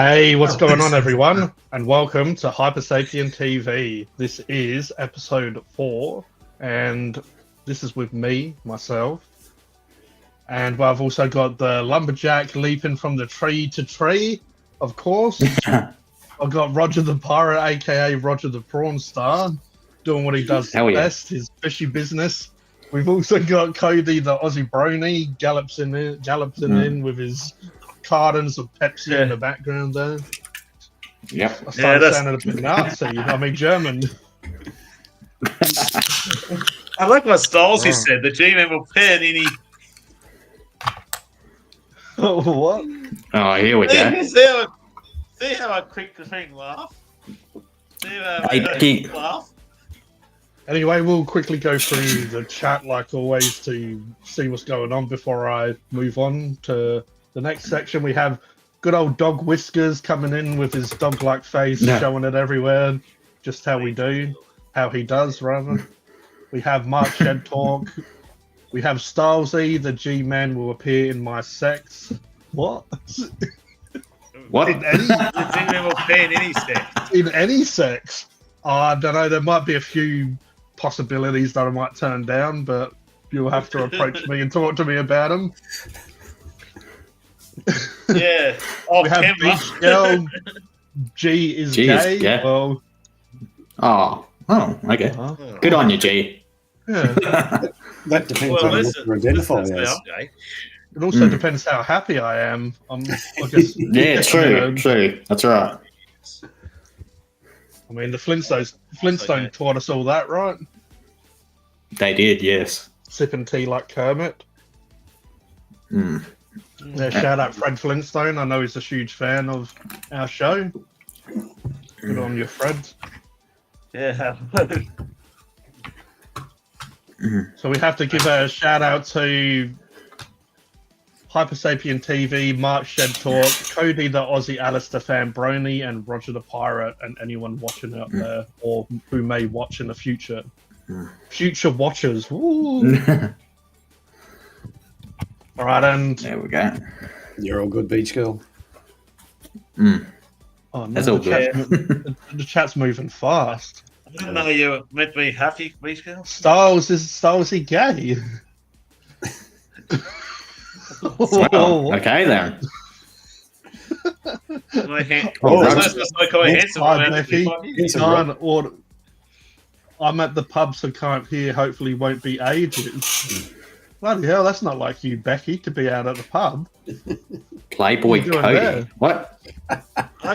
Hey, what's going on, everyone? And welcome to Hypersapien TV. This is episode 4, and this is with me, myself. And I've also got the lumberjack leaping from the tree to tree, of course. I've got Roger the Pirate, aka Roger the Prawn Star, doing what he does best, his fishy business. We've also got Cody the Aussie Brony, galloping in with his cartons of Pepsi in the background there. Yep. I started sounding a bit Nazi. I mean German. I like what Stolzy said. The G-Man will pay in any. What? Oh, here we go. See how I quick the thing laugh? See how I laugh? Anyway, we'll quickly go through the chat like always to see what's going on before I move on to the next section. We have good old Dog Whiskers coming in with his dog-like face, showing it everywhere. Just how he does, rather. We have Mark Shed Talk. We have Stylesy, the G-Man will appear in my sex. What? What? In any? The G-Man will appear in any sex. In any sex? I don't know. There might be a few possibilities that I might turn down, but you'll have to approach me and talk to me about them. Yeah. We have Beach Girl. G is gay. Yeah. Well, okay. Good on you, G. Yeah. That depends on what you identify as. It also depends how happy I am. I guess, Yeah, true. That's right. I mean, the Flintstones taught us all that, right? They did, yes. Sipping tea like Kermit. Yeah, shout out Fred Flintstone. I know he's a huge fan of our show. Good on you, Fred. Yeah. So we have to give a shout out to Hypersapien TV, Mark Shed Talk, Cody the Aussie Alistair fan Brony, and Roger the Pirate, and anyone watching out there or who may watch in the future. Future watchers. Woo. All right, and there we go. You're all good, Beach Girl. Oh, no, that's all good. The chat's moving fast. I didn't know you were meant to be happy, Beach Girl. Styles is he gay? Well, okay then. I'm at the pub, so can't hear. Hopefully, won't be ages. Bloody hell, that's not like you, Becky, to be out at the pub. Playboy Cody. What?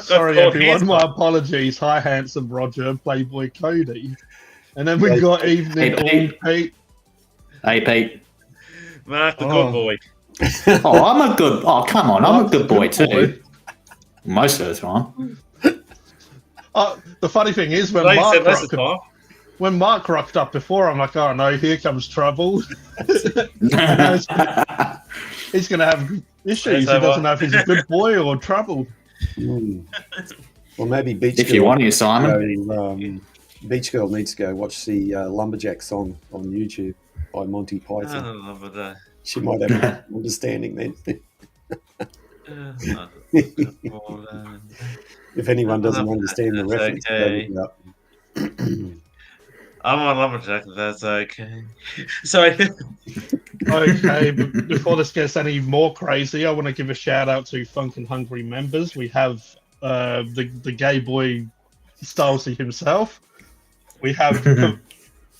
Sorry, everyone. My apologies. Hi, handsome Roger, Playboy Cody. And then we got Evening Old Pete. Hey, Pete. Mark the good boy. I'm a good... Oh, come on. I'm a good boy, too. Most of the time. The funny thing is, when Mark rocked up before, I'm like, oh no, here comes trouble. He's going to have issues. He doesn't know if he's a good boy or trouble. Well, maybe Beach Girl... If you want to, Simon. Beach Girl needs to go watch the Lumberjack song on YouTube by Monty Python. She might have an understanding then. If anyone doesn't understand the reference, I'm on Lumberjack, if that's okay. Sorry. Okay, but before this gets any more crazy, I want to give a shout out to Funk and Hungry members. We have the gay boy Stylesy himself. We have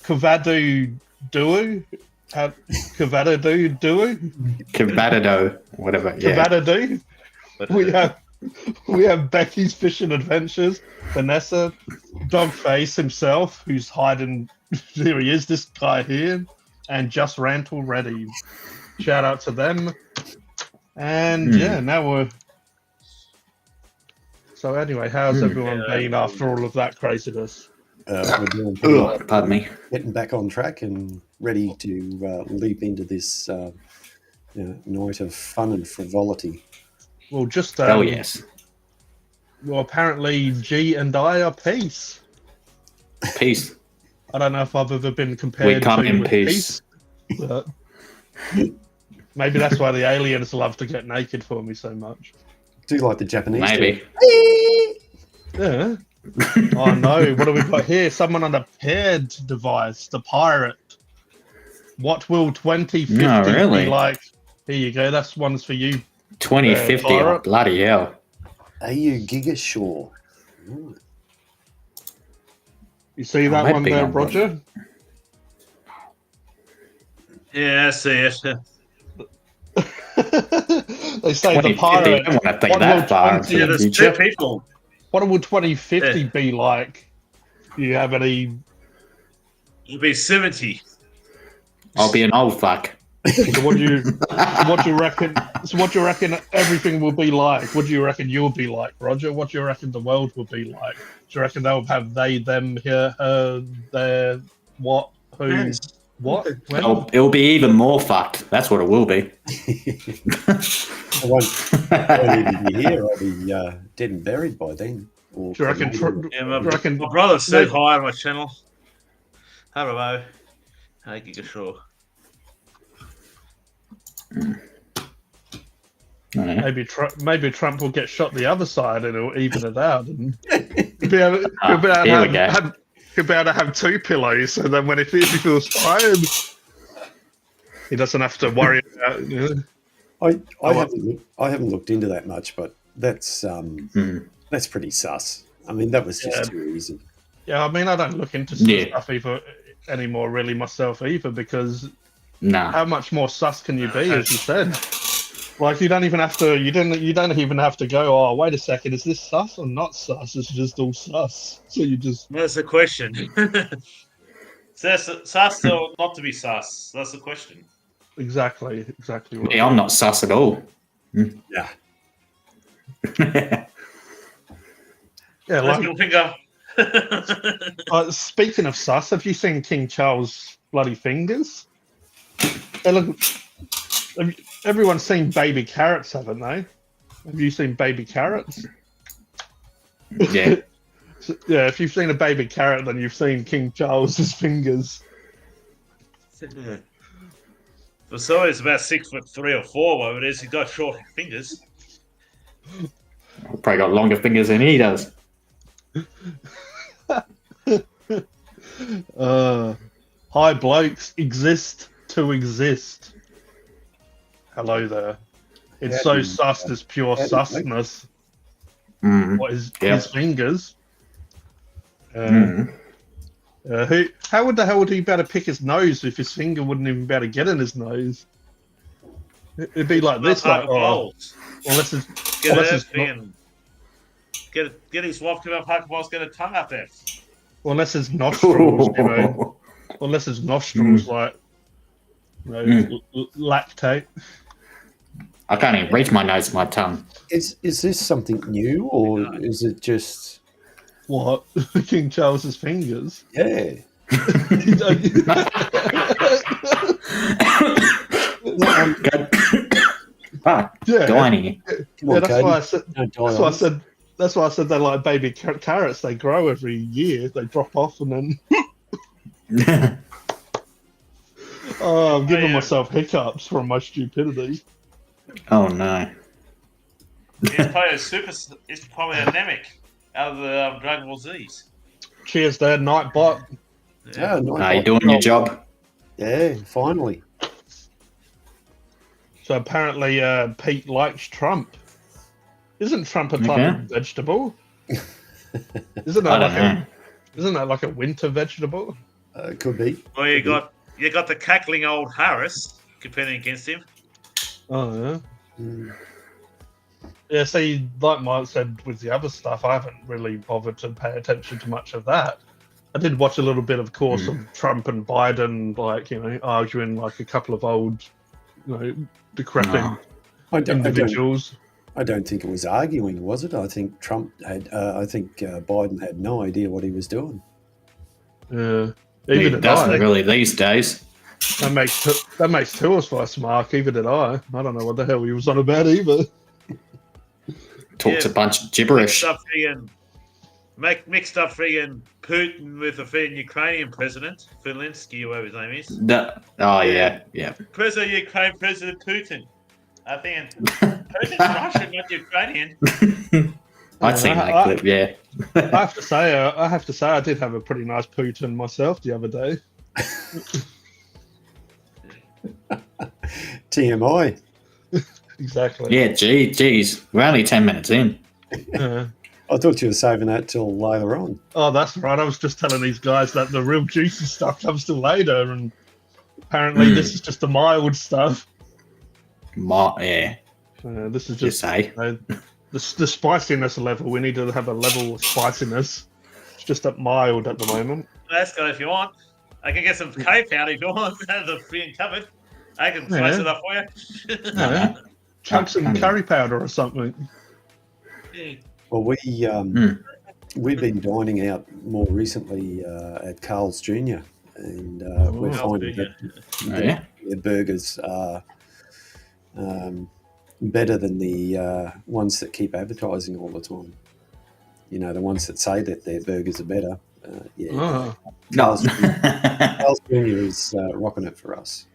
Kavadu Duo. Kavadado, whatever. Yeah. Kavadadu. We have Becky's Fishing Adventures, Vanessa, Dogface himself, who's hiding. There he is, this guy here, and Just Rant Already. Shout out to them. And now we're. So anyway, how's everyone been after all of that craziness? We're doing pardon me. Getting back on track and ready to leap into this night of fun and frivolity. Well, just yes. Well, apparently G and I are peace. Peace. I don't know if I've ever been compared to with peace. But maybe that's why the aliens love to get naked for me so much. Do like the Japanese? Maybe. Yeah. Oh no! What have we got here? Someone on a paired device, the pirate. What will 2050 No, really? be like? Here you go. That's one's for you. 2050. Oh, pirate. bloody hell. AU Gigashaw. Ooh. You see that that one big there, one, Roger? Yeah, I see it. They say the 2050. pirate. I don't want to think What that will far 20 into Yeah, the there's future. 2 people. What will 2050 Yeah. be like? Do you have any? It'll be 70. I'll be an old fuck. So what do you reckon? So what do you reckon everything will be like? What do you reckon you'll be like, Roger? What do you reckon the world will be like? Do you reckon they'll have they, them, here, her, their, what, who, Yes. what, when? It'll be even more fucked. That's what it will be. I won't even be here. I'll be dead and buried by then. Or Do you reckon? Yeah, Do you reckon? my brother said hi on my channel. Hello. Hey, Gigashaw. Maybe Trump will get shot the other side and it'll even it out, and he'll be able to have 2 pillows. So then when he feels tired, he doesn't have to worry about. I haven't looked into that much, but that's pretty sus. I mean, that was just too easy. Yeah, I mean, I don't look into stuff anymore, really myself either, because how much more sus can you be, as you said? Like you don't even have to. You don't even have to go. Oh, wait a second. Is this sus or not sus? It's just all sus. So you just. That's the question. Sus or not to be sus? That's the question. Exactly. Right. Yeah, I'm not sus at all. Yeah. Yeah, like, Middle finger. speaking of sus, have you seen King Charles' bloody fingers? They look. Everyone's seen baby carrots, haven't they? Have you seen baby carrots? Yeah. Yeah, if you've seen a baby carrot, then you've seen King Charles's fingers. For someone who's about 6'3" or 4, whatever it is, he's got short fingers. I've probably got longer fingers than he does. Hi, blokes. Exist to exist. Hello there. It's so sus as pure susness. What is his fingers? How would the hell would he be able to pick his nose if his finger wouldn't even be able to get in his nose? It'd be like this, like, unless get his wife to have Pokeballs, get a tongue up there. unless his nostrils, you know, unless his nostrils like, you know, lactate. I can't even reach my nose with my tongue. Is this something new, or is it just What? King Charles's fingers? yeah? Yeah, Dining. Come on, that's Cody. why I said. Don't die That's on why I us. said. That's why I said they're like baby carrots. They grow every year. They drop off and then. Oh, I'm giving myself hiccups from my stupidity. Oh no. He's probably anemic out of the Dragon Ball Z's. Cheers, there, Nightbot. Yeah, Are you doing your job? Yeah, finally. So apparently, Pete likes Trump. Isn't Trump a type of vegetable? Isn't that like a winter vegetable? Could be. Well, you got the cackling old Harris competing against him. Oh yeah. Mm. Yeah, see, like Mike said with the other stuff, I haven't really bothered to pay attention to much of that. I did watch a little bit, of course, of Trump and Biden, like, you know, arguing like a couple of old, you know, decrepit individuals. I don't think it was arguing, was it? I think Biden had no idea what he was doing. Yeah, He even doesn't really these days. That makes two of us, Mark. Even did I. I don't know what the hell he was on about either. Talks a bunch of gibberish. Mixed up friggin' Putin with the friggin' Ukrainian president, Zelensky, whatever his name is. Yeah. President of Ukraine, President Putin. I think Putin's Russian, not Ukrainian. I'd seen that clip. Yeah. I have to say, I did have a pretty nice Putin myself the other day. TMI. Exactly. Yeah. Geez. We're only 10 minutes in. I thought you were saving that till later on. Oh, that's right. I was just telling these guys that the real juicy stuff comes till later, and apparently this is just the mild stuff. Yeah. This is You just say. the spiciness level. We need to have a level of spiciness. It's just at mild at the moment. That's good if you want. I can get some curry powder if you want. Have the being covered. I can spice it up for you. Yeah. Chuck some curry powder or something. Yeah. Well, we've been dining out more recently at Carl's Jr. and we're finding that their burgers are better than the ones that keep advertising all the time. You know, the ones that say that their burgers are better. Carl's Jr. is rocking it for us.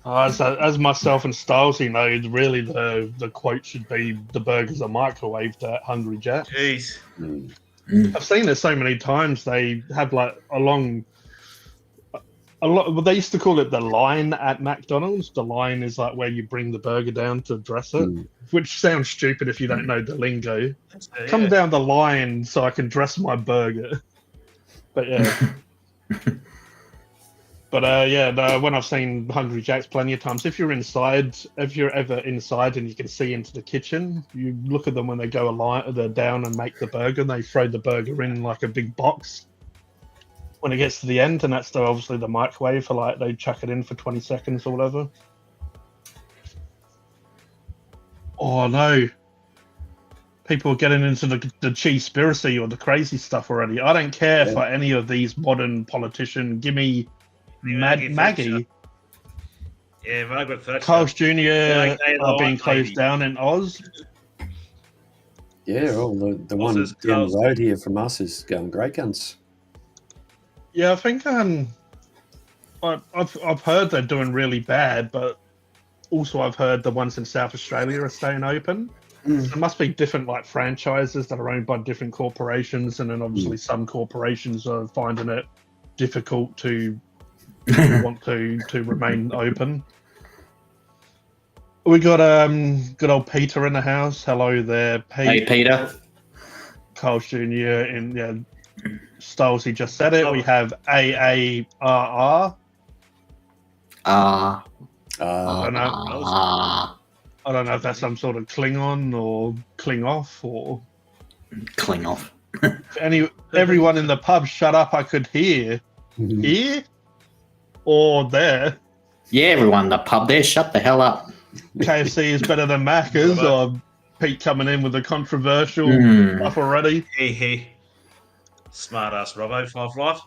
As myself and Styles, really the quote should be the burgers are microwaved at Hungry Jack's. Jeez. I've seen it so many times. They have like a lot. Well, they used to call it the line at McDonald's. The line is like where you bring the burger down to dress it, which sounds stupid if you don't know the lingo. Come down the line so I can dress my burger. But yeah. But when I've seen Hungry Jack's plenty of times, if you're ever inside and you can see into the kitchen, you look at them when they go they're down and make the burger, and they throw the burger in like a big box when it gets to the end, and that's obviously the microwave for like, they chuck it in for 20 seconds or whatever. Oh no. People are getting into the cheese-spiracy or the crazy stuff already. I don't care for any of these modern politicians. Give me Maggie. Yeah, Margaret Thatcher. Carl's Jr. are being closed down in Oz. Yeah, well, the one down the road here from us is going great guns. Yeah, I think I've heard they're doing really bad, but also I've heard the ones in South Australia are staying open. There must be different like franchises that are owned by different corporations, and then obviously some corporations are finding it difficult to want to remain open. We got good old Peter in the house. Hello there, Pete. Hey, Peter. Carl's Jr. in Styles, he just said it. We have AARR. I don't know if that's some sort of Klingon or Klingoff or Klingoff. Everyone in the pub, shut up! I could hear. Here or there. Yeah, everyone in the pub there, shut the hell up. KFC is better than Macca's, or Pete coming in with a controversial stuff already. Hey. Smart ass Robbo 5 Life.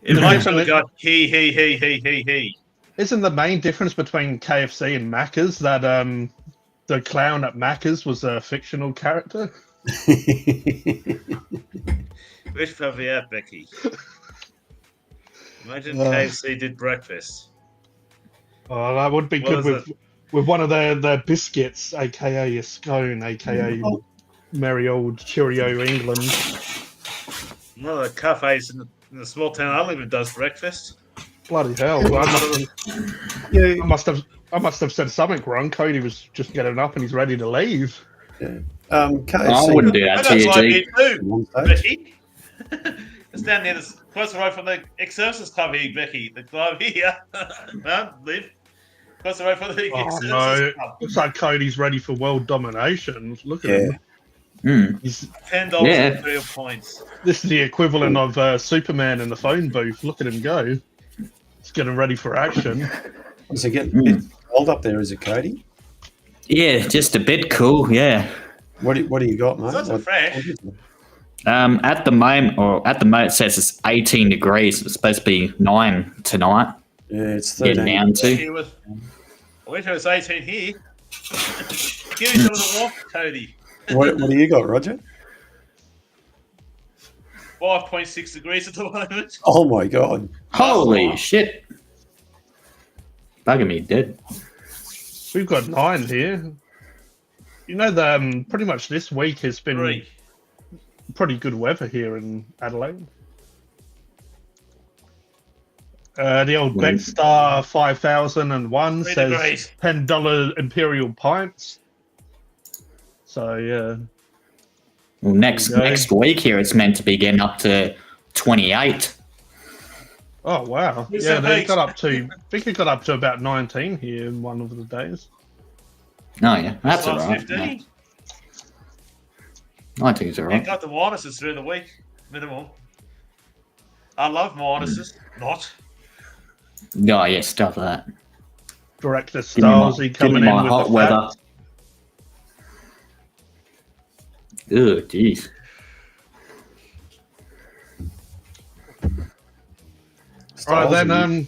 It might have got he. Isn't the main difference between KFC and Macca's that the clown at Macca's was a fictional character? Which probably out, Becky. Imagine KFC did breakfast. Oh, that would be good with one of their biscuits, aka a scone, aka merry old Cheerio England. One of the cafes in the small town I live in does breakfast. Bloody hell! I must have said something wrong. Cody was just getting up and he's ready to leave. Yeah. KFC, I wouldn't do that to you, G. Becky. It's down near across the road from the ex-services club here, Becky. The club here. Live. Across the road from the ex-services club. Looks like Cody's ready for world domination. Look at him. He's $10 and 3 points. This is the equivalent of Superman in the phone booth. Look at him go. He's getting ready for action. Is it getting a bit cold up there, is it, Cody? Yeah, just a bit cool, yeah. What do you got, mate? It's not so fresh. At the moment it says it's 18 degrees. It's supposed to be 9 tonight. Yeah, it's 13. Getting down to. I wish it was 18 here. Give me some of the warmth, Cody. What do you got, Roger? 5.6 degrees at the moment. Oh my god! Holy shit! Bugging me dead. We've got 9 here. You know, the pretty much this week has been 3. pretty good weather here in Adelaide. The old Beckstar 5001 3 says degrees. $10 Imperial pints. So yeah. Well, next week here it's meant to be getting up to 28. Oh wow! It's Yeah, a they heat. got up to. I think it got up to about 19 here in one of the days. Oh yeah, that's Last alright. 15. I think it's Yeah, alright. got the minuses through the week, minimal. I love minuses. Not. Oh yeah, stuff like that. Director Give me my, Stalsy give coming me in my with hot the weather. facts. Ugh, jeez. All right then.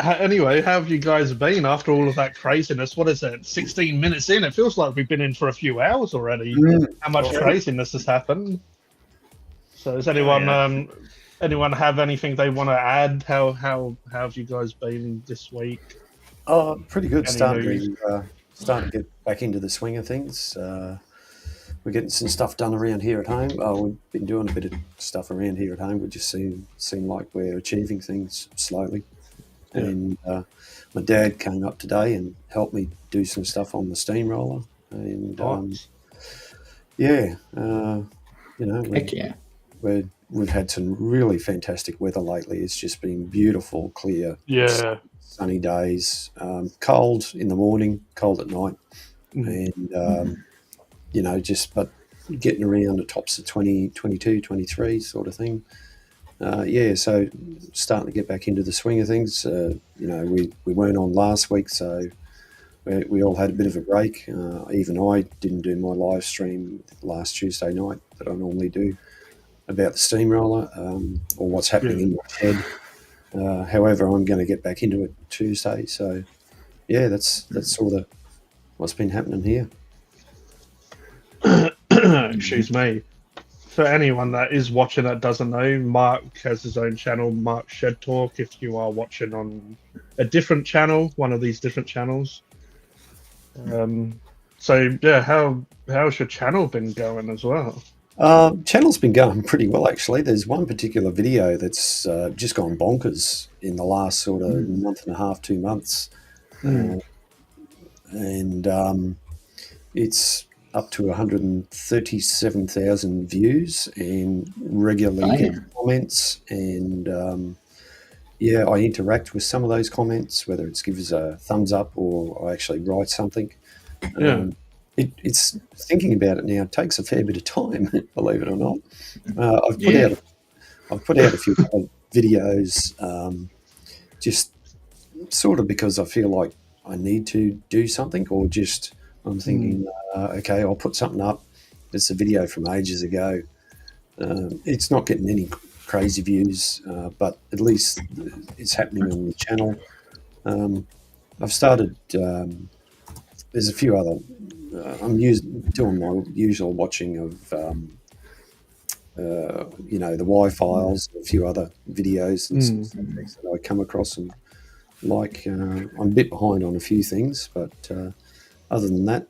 Anyway, how have you guys been after all of that craziness? What is it? 16 minutes in. It feels like we've been in for a few hours already. How much craziness has happened? So, does anyone have anything they want to add? How have you guys been this week? Oh, pretty good. Any Starting news? to get back into the swing of things. We're getting some stuff done around here at home. We've been doing a bit of stuff around here at home. We just seem like we're achieving things slowly. Yeah. And my dad came up today and helped me do some stuff on the steamroller. And Nice. you know, Heck yeah. we've had some really fantastic weather lately. It's just been beautiful, clear, Yeah. sunny days. Cold in the morning, cold at night, Mm. and you know, but getting around the tops of 20, 22, 23 sort of thing. So starting to get back into the swing of things. You know, we weren't on last week, so we all had a bit of a break. Even I didn't do my live stream last Tuesday night that I normally do about the steamroller or what's happening in my head. However, I'm going to get back into it Tuesday. So, yeah, that's sort of what's been happening here. Excuse me. For anyone that is watching that doesn't know, Mark has his own channel, Mark Shed Talk. If you are watching on a different channel, one of these different channels. So yeah, how's your channel been going as well? Channel's been going pretty well, actually. There's one particular video that's just gone bonkers in the last sort of month and a half, 2 months. It's up to 137,000 views and regularly get comments. And I interact with some of those comments, whether it's give us a thumbs up or I actually write something. It's thinking about it now. It takes a fair bit of time, believe it or not. I've put out a few other videos, just sort of because I feel like I need to do something, or just I'm thinking, okay, I'll put something up. It's a video from ages ago. It's not getting any crazy views, but at least it's happening on the channel. I've started. There's a few other. I'm doing my usual watching of, the Y files, a few other videos and things that I come across and like. I'm a bit behind on a few things, but other than that,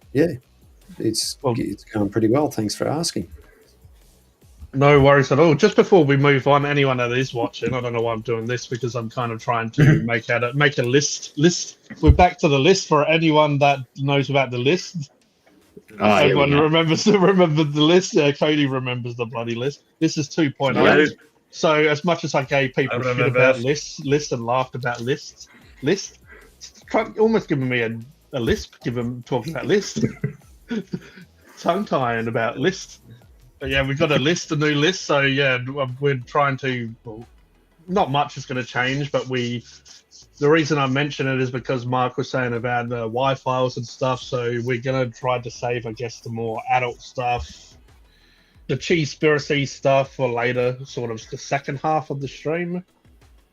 it's going pretty well. Thanks for asking. No worries at all. Just before we move on, anyone that is watching, I don't know why I'm doing this because I'm kind of trying to make a list. We're back to the list for anyone that knows about the list. Everyone remembers the list. Cody remembers the bloody list. This is 2.0. Yeah. So as much as I gave people shit about lists and laughed about lists, almost giving me a lisp, talking about lists, tongue tying about lists. But yeah, we've got a new list. So yeah, we're trying to. Well, not much is going to change, but the reason I mention it is because Mark was saying about the Y files and stuff. So we're going to try to save, I guess, the more adult stuff, the Cheesepiracy stuff for later, sort of the second half of the stream.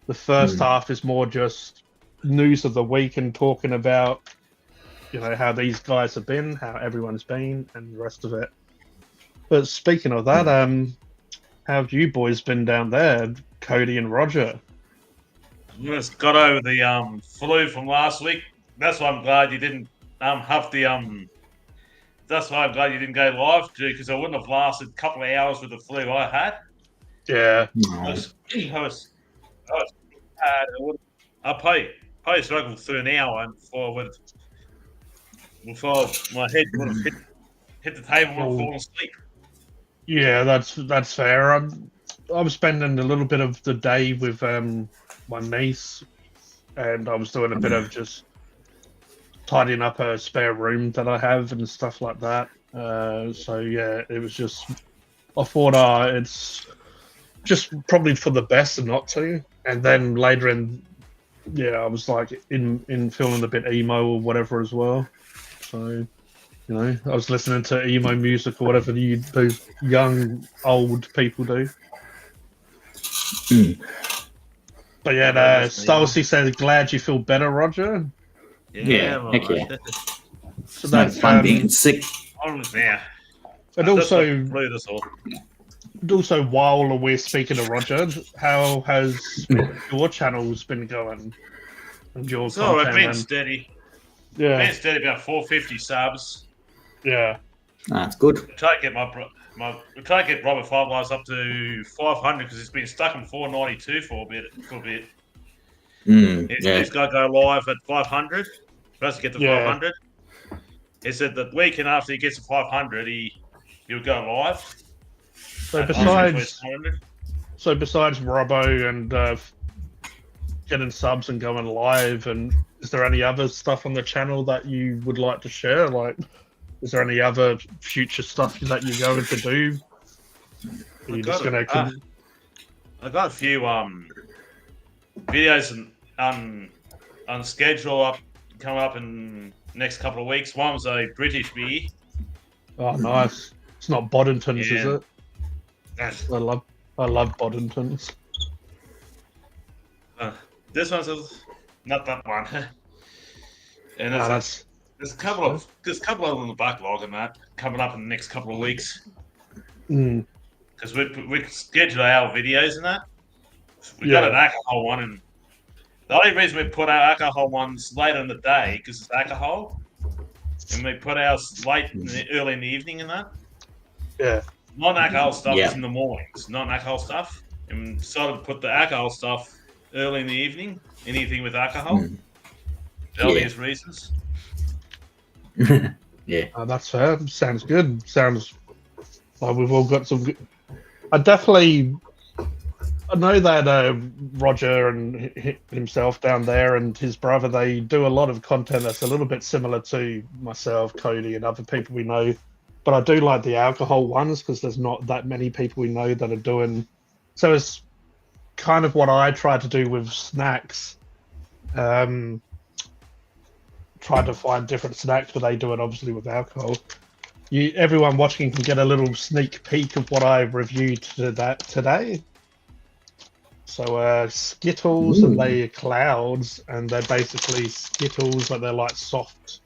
The first half is more just news of the week and talking about, how these guys have been, how everyone's been, and the rest of it. But speaking of that, how have you boys been down there, Cody and Roger? Just got over the flu from last week. That's why I'm glad you didn't have the That's why I'm glad you didn't go live, because I wouldn't have lasted a couple of hours with the flu I had. Yeah. I probably struggled through an hour before my head would have hit the table and fallen asleep. Yeah, that's fair. I'm spending a little bit of the day with my niece, and I was doing a bit of just tidying up a spare room that I have and stuff like that. So yeah, it was just. I thought it's just probably for the best not to. And then later I was like in feeling a bit emo or whatever as well. So, I was listening to emo music or whatever those young, old people do. But yeah, Stolsy says, glad you feel better, Roger. Yeah, heck yeah. So that's fun being sick. Yeah. And also, while we're speaking to Roger, how has your channels been going? And your content? I've been steady. Yeah. I've been steady about 450 subs. Yeah. That's good. We try to get we try to get Robert Five Lives up to 500 because it's been stuck in 492 for a bit. He's got to go live at 500. First to get to 500. He said that weekend after he gets to 500, he'll go live. So besides Robbo and getting subs and going live, and is there any other stuff on the channel that you would like to share? Like, is there any other future stuff that you're going to do? Are you just going to? I've got a few videos on schedule coming up in the next couple of weeks. One was a British beer. Oh, nice! It's not Boddingtons, is it? Yes. I love Boddingtons. This one's not that one. And there's a couple of them in the backlog and that coming up in the next couple of weeks. Because we schedule our videos and that. We got an alcohol one, and the only reason we put our alcohol ones later in the day because it's alcohol, and we put ours early in the evening and that. Yeah. Non-alcohol stuff is in the mornings. Non-alcohol stuff, and we decided to put the alcohol stuff early in the evening. Anything with alcohol. The obvious reasons. Yeah. That's fair. Sounds good. Sounds like we've all got some good. I know that Roger and himself down there and his brother, they do a lot of content that's a little bit similar to myself, Cody, and other people we know. But I do like the alcohol ones because there's not that many people we know that are doing. So it's kind of what I try to do with snacks. Try to find different snacks, but they do it obviously with alcohol. Everyone watching can get a little sneak peek of what I reviewed today. So Skittles, and they are clouds, and they're basically Skittles, but they're like soft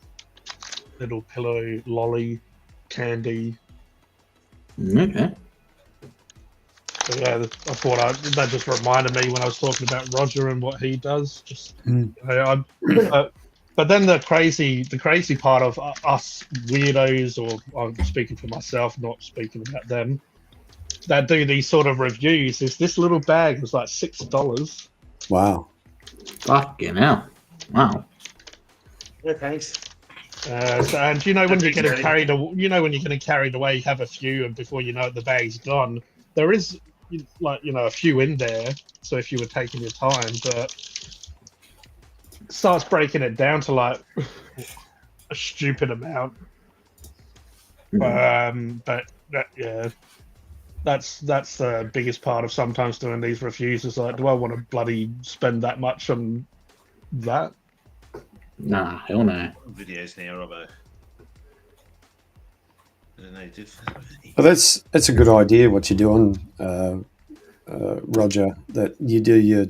little pillow lolly candy. Okay. So yeah, I thought that just reminded me when I was talking about Roger and what he does. But then the crazy part of us weirdos, or I'm speaking for myself, not speaking about them, that do these sort of reviews is this little bag was like $6. Wow. Fucking hell. Wow. Yeah, thanks. And when you're getting carried away, have a few, and before you know it, the bag's gone. There is a few in there, so if you were taking your time, but it starts breaking it down to like a stupid amount. That's the biggest part of sometimes doing these reviews is like, do I want to bloody spend that much on that? Nah, hell no. Videos now, Robbo. Well, that's a good idea. What you're doing, Roger. That you do your,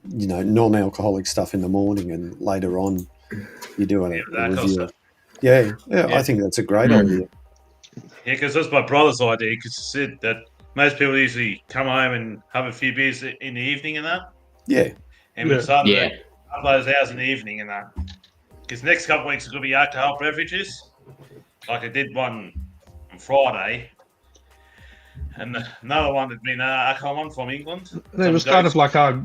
non-alcoholic stuff in the morning, and later on, you're doing a review. Yeah, I think that's a great idea. Yeah, because that's my brother's idea. Because he said that most people usually come home and have a few beers in the evening and that. Yeah. And we started have those hours in the evening and that. because next couple of weeks are going to be alcohol beverages. Like I did one on Friday, and another one had been alcohol one from England. It was kind of like I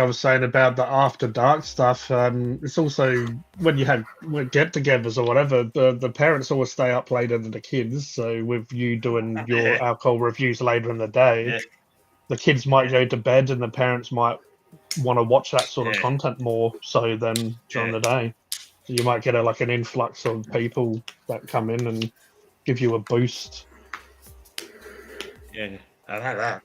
was saying about the after dark stuff. It's also when you have get-togethers or whatever, the parents always stay up later than the kids. So with you doing your alcohol reviews later in the day, the kids might go to bed and the parents might want to watch that sort of content more so than during the day. So you might get an influx of people that come in and give you a boost. Yeah, I know that.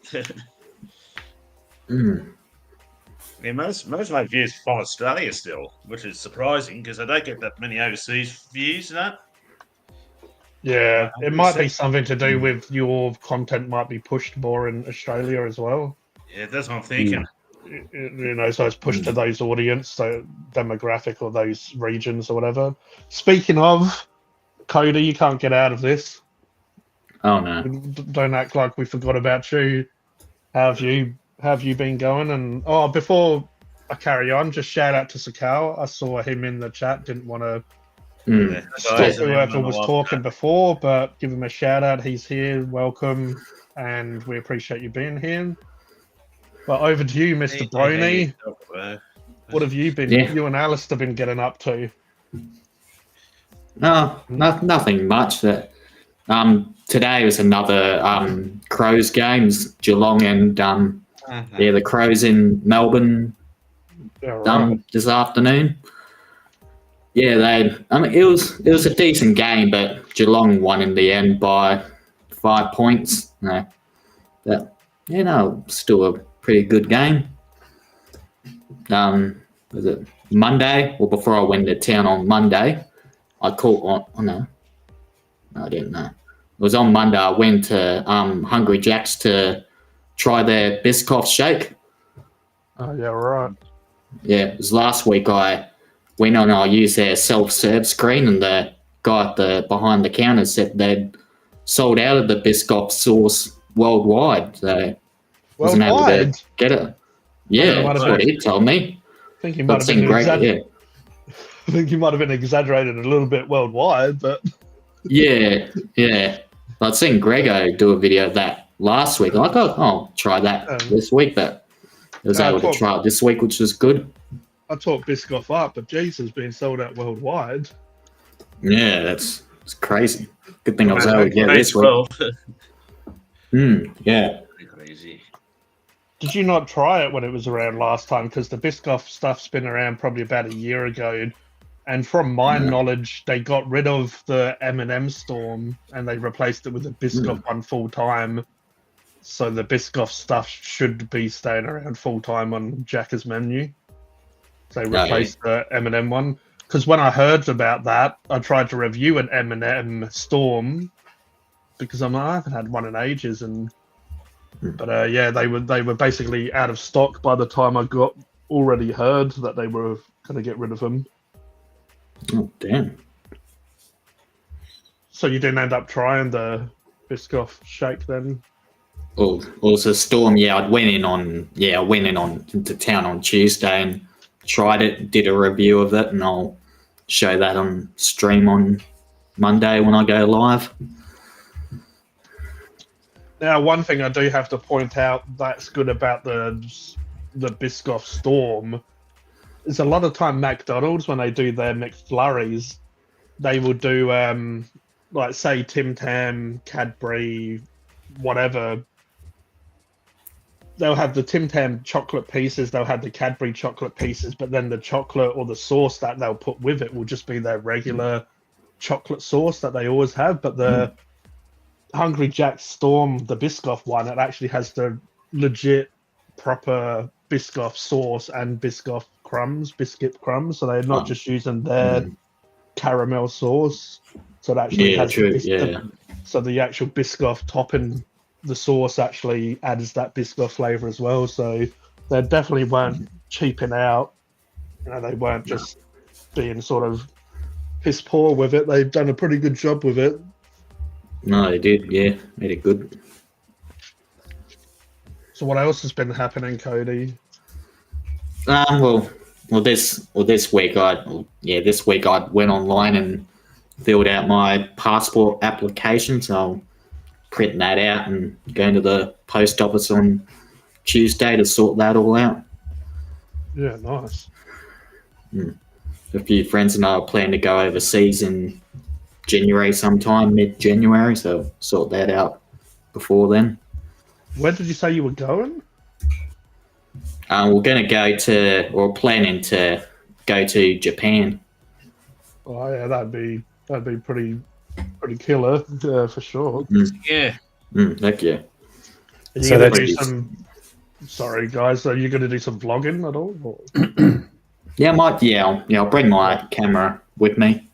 Yeah, most of my views from Australia still, which is surprising because I don't get that many overseas views and that. Yeah, it might be something to do with your content might be pushed more in Australia as well. Yeah, that's what I'm thinking. So it's pushed to those audience, so demographic or those regions or whatever. Speaking of, Cody, you can't get out of this. Oh no! Don't act like we forgot about you. How have you been going? And before I carry on, just shout out to Sakal. I saw him in the chat. Didn't want to stop whoever was talking before, but give him a shout out. He's here. Welcome, and we appreciate you being here. But over to you, Mr. Brony. What have you been? You and Alice have been getting up to? No, nothing much. Today was another Crows games, Geelong and the Crows in Melbourne this afternoon. Yeah, it was a decent game, but Geelong won in the end by 5 points. Still a pretty good game. Was it Monday? Well, before I went to town on Monday, I caught on. No, I didn't know. It was on Monday. I went to Hungry Jack's to try their Biscoff shake. Oh, yeah, right. Yeah, it was last week. I went on. I used their self-serve screen, and the guy behind the counter said they'd sold out of the Biscoff sauce worldwide. So wasn't able to get it. Yeah, that's what he told me. I think he might have been I think you might have been exaggerated a little bit worldwide, but yeah. I'd seen Grego do a video of that last week. I thought, I'll try that this week, but I was able to try it this week, which was good. I taught Biscoff up, but Jesus, being sold out worldwide. Yeah, it's crazy. Good thing I was able to get this week. Yeah. Crazy. Did you not try it when it was around last time? Because the Biscoff stuff's been around probably about a year ago. And from my knowledge, they got rid of the M&M Storm and they replaced it with a Biscoff one full time. So the Biscoff stuff should be staying around full time on Jacka's menu. So they replaced the M&M one. Because when I heard about that, I tried to review an M&M Storm because I haven't had one in ages. But they were basically out of stock by the time I got already heard that they were going to get rid of them. Oh, damn. So you didn't end up trying the Biscoff shake then? Oh, also Storm, I went into town on Tuesday and tried it, did a review of it, and I'll show that on stream on Monday when I go live. Now, one thing I do have to point out that's good about the Biscoff Storm is a lot of time McDonald's, when they do their McFlurries, they will do, say, Tim Tam, Cadbury, whatever. They'll have the Tim Tam chocolate pieces, they'll have the Cadbury chocolate pieces, but then the chocolate or the sauce that they'll put with it will just be their regular chocolate sauce that they always have. But the Hungry Jack's Storm, the Biscoff one, it actually has the legit, proper Biscoff sauce and Biscoff biscuit crumbs. So they're not just using their caramel sauce. So it actually has so the actual Biscoff topping, the sauce actually adds that Biscoff flavour as well. So they definitely weren't cheaping out. They weren't just being sort of piss poor with it. They've done a pretty good job with it. No, they did. Yeah, made it good. So what else has been happening, Cody? Well, this week I went online and filled out my passport application, so I'll print that out and go into the post office on Tuesday to sort that all out. Yeah, nice. A few friends and I plan to go overseas in January sometime, mid-January, so sort that out before then. Where did you say you were going? We're planning to go to Japan. Oh yeah, that'd be pretty killer for sure. Yeah. Heck yeah. Are you gonna do some? Sorry, guys. Are you gonna do some vlogging at all? Yeah, I might. Yeah, I'll bring my camera with me.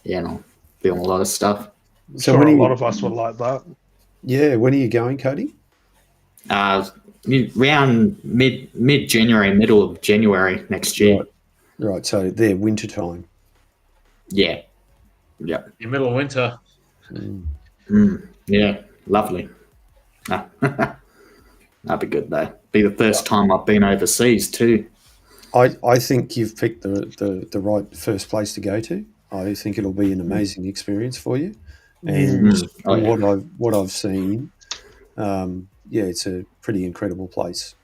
Yeah, and I'll film a lot of stuff. So a lot of us would like that. Yeah, when are you going, Cody? Around mid-January, middle of January next year. Right. So they're winter time. Yeah. Yep. Your middle of winter. Yeah, lovely. That'd be good though. Be the first time I've been overseas too. I think you've picked the right first place to go to. I think it'll be an amazing experience for you. And what I've seen, it's a pretty incredible place.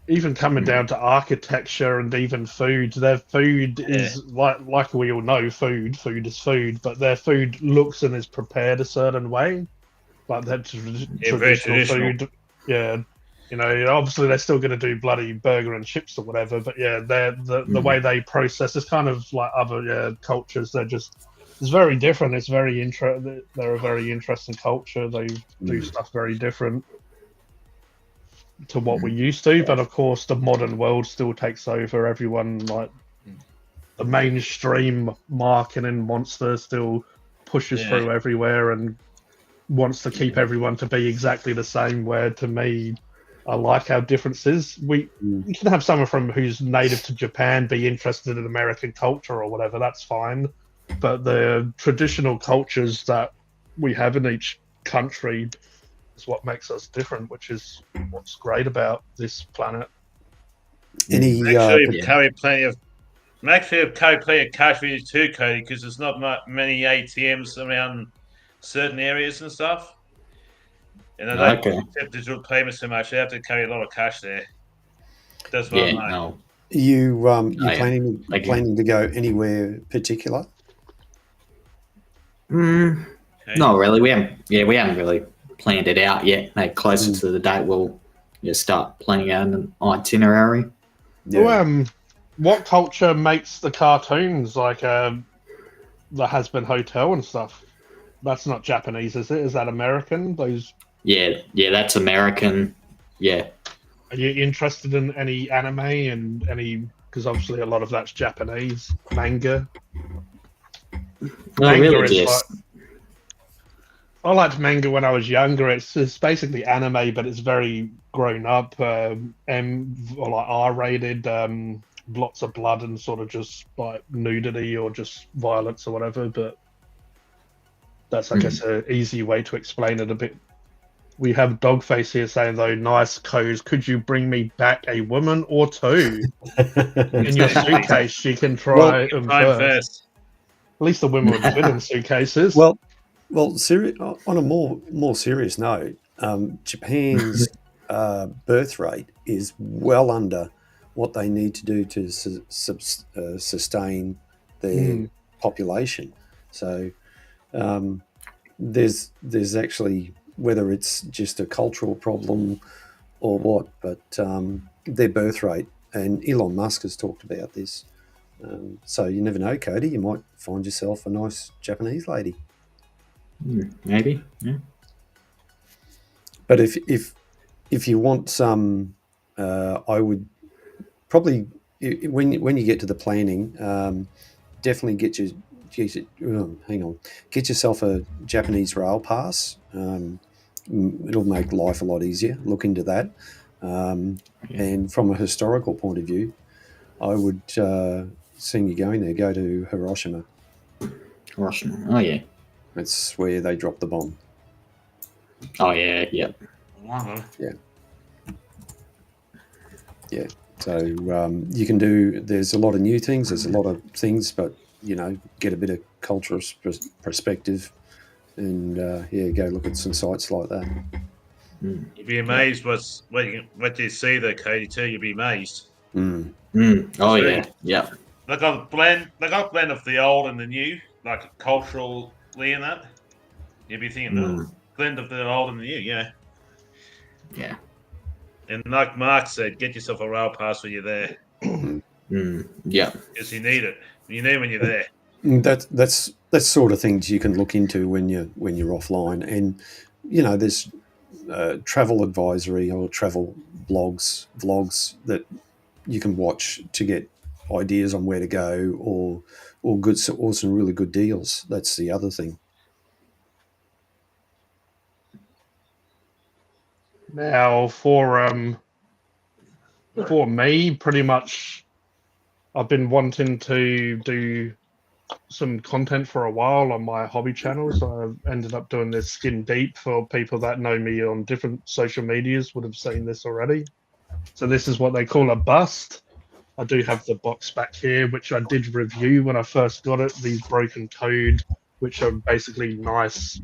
Even coming down to architecture and even food, their food is like we all know, food is food, but their food looks and is prepared a certain way, like that traditional food. Yeah, obviously they're still going to do bloody burger and chips or whatever, but yeah, the way they process is kind of like other cultures. It's very different. It's very they're a very interesting culture. They do stuff very different to what we used to, but of course the modern world still takes over. Everyone, like the mainstream marketing monster, still pushes through everywhere and wants to keep everyone to be exactly the same, where to me I like our differences. You can have someone who's native to Japan be interested in American culture or whatever, that's fine, but the traditional cultures that we have in each country is what makes us different, which is what's great about this planet. Make sure you carry plenty of cash for you too, Cody, because there's not many ATMs around certain areas and stuff. And they don't accept digital payments so much. They have to carry a lot of cash there. That's what I know. You planning to go anywhere particular? Not really. We haven't really planned it out yet. Maybe closer to the date we'll start planning out an itinerary. What culture makes the cartoons like the Has-Been Hotel and stuff? That's not Japanese, is it? Is that American? Yeah, that's American. Yeah. Are you interested in any anime and any? Because obviously a lot of that's Japanese manga. I liked manga when I was younger. It's basically anime, but it's very grown up, or like R-rated, lots of blood and sort of just like nudity or just violence or whatever. But that's, I guess, an easy way to explain it a bit. We have Dogface here saying, though, nice codes. Could you bring me back a woman or two in your suitcase? You can try them first. At least the women would fit in suitcases. Well, on a more serious note, Japan's birth rate is well under what they need to do to sustain their population. So there's actually, whether it's just a cultural problem or what, but their birth rate, and Elon Musk has talked about this. So you never know, Cody, you might find yourself a nice Japanese lady. Maybe, yeah. But if you want some, I would probably, when you get to the planning, definitely get yourself a Japanese rail pass. It'll make life a lot easier. Look into that. And from a historical point of view, I would, seeing you going there, go to Hiroshima. Hiroshima, oh yeah. That's where they dropped the bomb. Oh yeah, yeah. Yeah. So you can do. There's a lot of new things. There's a lot of things, but get a bit of cultural perspective, and go look at some sites like that. You'd be amazed what you see there, Katie. Too, you'd be amazed. Oh yeah. They got a blend. They got a blend of the old and the new, like culturally in that. You'd be thinking, blend of the old and the new, yeah. Yeah. And like Mark said, get yourself a rail pass when you're there. Yeah. Because you need it. You need when you're there. That's sort of things you can look into when you're offline, and there's travel advisory or travel vlogs that you can watch to get ideas on where to go, or some really good deals. That's the other thing. Now, for me, pretty much, I've been wanting to do some content for a while on my hobby channel, so I've ended up doing this skin deep. For people that know me on different social medias would have seen this already. So this is what they call a bust. I do have the box back here, which I did review when I first got it. These Broken Toad, which are basically nice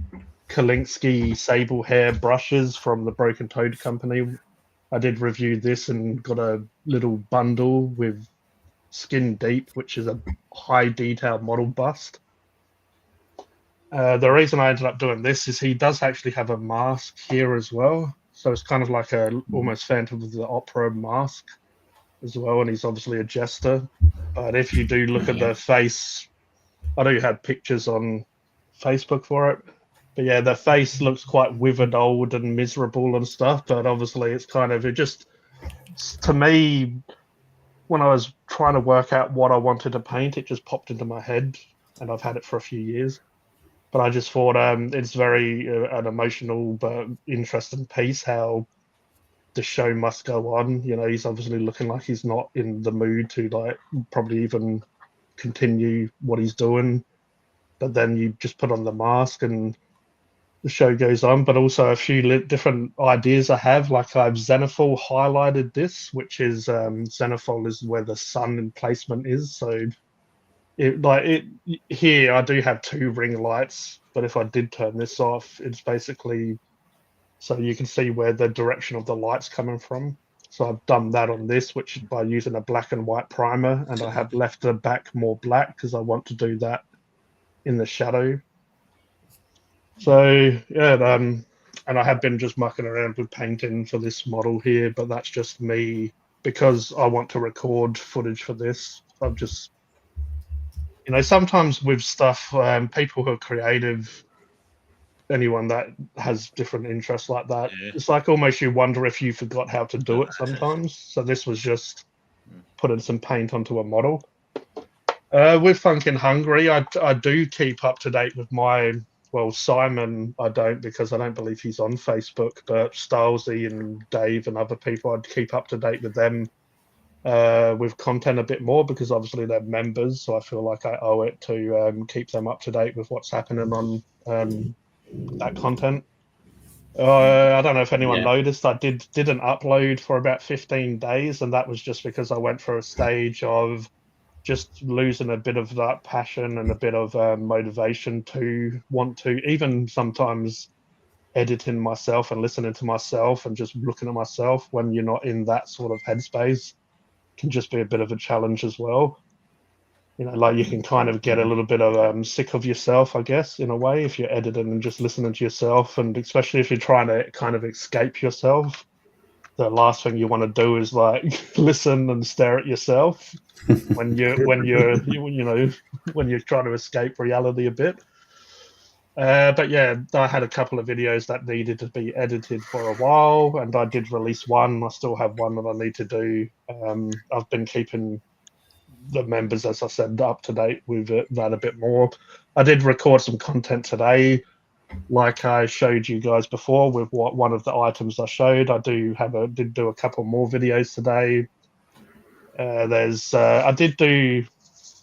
Kalinsky sable hair brushes from the Broken Toad company. I did review this and got a little bundle with Skin Deep, which is a high detail model bust. The reason I ended up doing this is he does actually have a mask here as well. So it's kind of like a almost Phantom of the Opera mask as well. And he's obviously a jester. But if you do look at the face, I do have pictures on Facebook for it. But yeah, the face looks quite withered, old and miserable and stuff. But obviously it's kind of, to me, when I was trying to work out what I wanted to paint, it just popped into my head, and I've had it for a few years. But I just thought it's very an emotional but interesting piece, how the show must go on. He's obviously looking like he's not in the mood to probably even continue what he's doing. But then you just put on the mask and the show goes on. But also a few different ideas I have, like I've Xenophil highlighted this, which is Xenophil is where the sun emplacement is. So here I do have 2 ring lights, but if I did turn this off, it's basically so you can see where the direction of the light's coming from. So I've done that on this, which by using a black and white primer, and I have left the back more black because I want to do that in the shadow. So yeah, and I have been just mucking around with painting for this model here, but that's just me because I want to record footage for this. I'm just, sometimes with stuff, people who are creative, anyone that has different interests like that, it's like almost you wonder if you forgot how to do it sometimes. So this was just putting some paint onto a model. With Funkin' Hungry, I do keep up to date with my, Simon, I don't, because I don't believe he's on Facebook, but Stylesy and Dave and other people, I'd keep up to date with them with content a bit more, because obviously they're members, so I feel like I owe it to keep them up to date with what's happening on that content. I don't know if anyone noticed, I didn't upload for about 15 days, and that was just because I went through a stage of just losing a bit of that passion and a bit of motivation to want to, even sometimes editing myself and listening to myself and just looking at myself when you're not in that sort of headspace can just be a bit of a challenge as well. Like you can kind of get a little bit of sick of yourself, I guess, in a way, if you're editing and just listening to yourself, and especially if you're trying to kind of escape yourself. The last thing you want to do is listen and stare at yourself when you're trying to escape reality a bit. But yeah, I had a couple of videos that needed to be edited for a while, and I did release one. I still have one that I need to do. I've been keeping the members, as I said, up to date with that a bit more. I did record some content today, like I showed you guys before with one of the items I showed. I did do a couple more videos today. I did do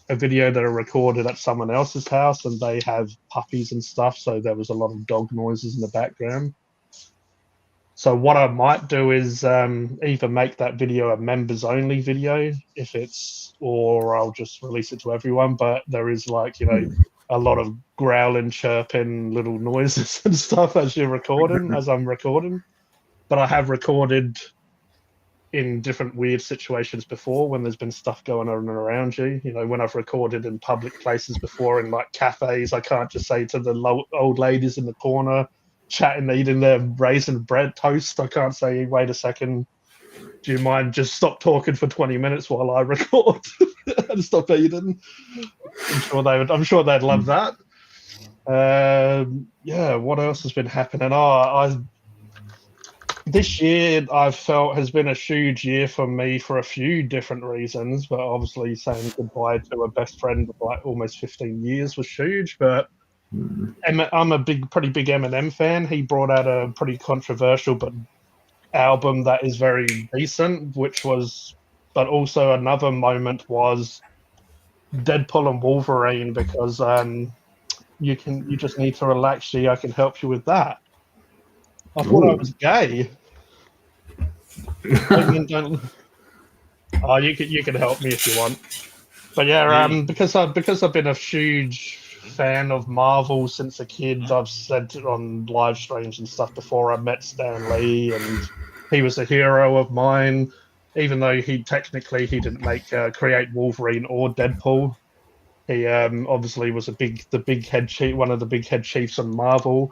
a video that I recorded at someone else's house, and they have puppies and stuff, so there was a lot of dog noises in the background. So what I might do is either make that video a members only video or I'll just release it to everyone. But there is like, a lot of growling, chirping, little noises and stuff as I'm recording. But I have recorded in different weird situations before when there's been stuff going on around you. When I've recorded in public places before, in like cafes, I can't just say to the old ladies in the corner chatting, eating their raisin bread toast, I can't say, wait a second, do you mind just stop talking for 20 minutes while I record and stop eating? I'm sure they'd love that. What else has been happening? This year I felt has been a huge year for me for a few different reasons, but obviously saying goodbye to a best friend of like almost 15 years was huge. But I'm a pretty big Eminem fan. He brought out a pretty controversial but album that is very decent, but also another moment was Deadpool and Wolverine, because you just need to relax. G, I can help you with that. I thought I was gay. You can help me if you want. But yeah, because I've been a huge fan of Marvel since a kid. I've said on live streams and stuff before. I met Stan Lee, and he was a hero of mine. Even though he didn't create Wolverine or Deadpool. He obviously was one of the big head chiefs on Marvel.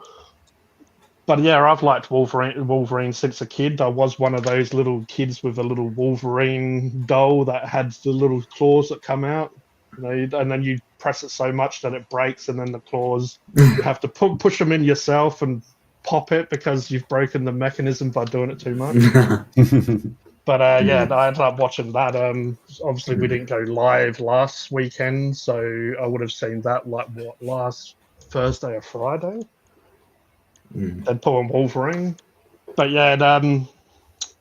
But yeah, I've liked Wolverine since a kid. I was one of those little kids with a little Wolverine doll that had the little claws that come out, and then you press it so much that it breaks, and then the claws, you have to push them in yourself and pop it because you've broken the mechanism by doing it too much. But I ended up watching that. Obviously, we didn't go live last weekend, so I would have seen that last Thursday or Friday. Deadpool and Wolverine. But yeah, I'm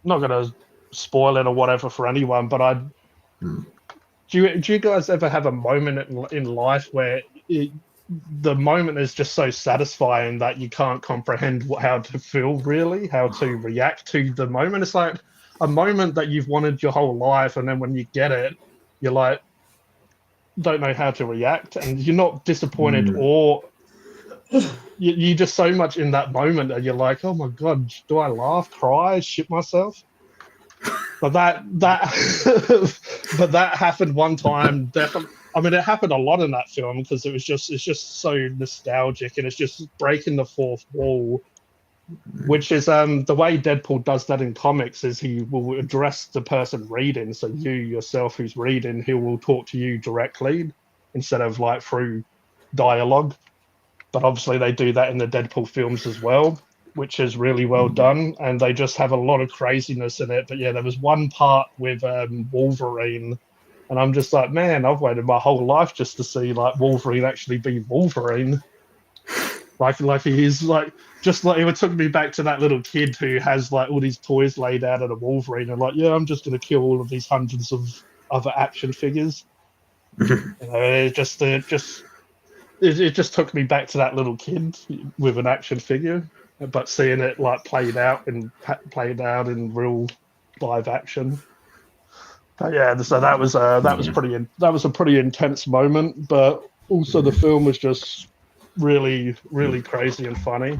not going to spoil it or whatever for anyone, but do you guys ever have a moment in life where the moment is just so satisfying that you can't comprehend how to feel, really, how to react to the moment? It's like a moment that you've wanted your whole life, and then when you get it, you're like, don't know how to react, and you're not disappointed or you're just so much in that moment that you're like, oh my god, do I laugh, cry, shit myself? But that but that happened one time. Definitely, I mean, it happened a lot in that film because it's just so nostalgic, and it's just breaking the fourth wall. Which is the way Deadpool does that in comics is he will address the person reading, so you yourself who's reading, he will talk to you directly instead of like through dialogue. But obviously they do that in the Deadpool films as well, which is really well done, and they just have a lot of craziness in it. But yeah, there was one part with Wolverine, and I'm just like, man, I've waited my whole life just to see like Wolverine actually be Wolverine. Like he is like, just like it took me back to that little kid who has like all these toys laid out at a Wolverine, and like, yeah, I'm just gonna kill all of these hundreds of other action figures. It just took me back to that little kid with an action figure, but seeing it like played out in real live action. But yeah, so that was a pretty intense moment, but also the film was just really, really crazy and funny.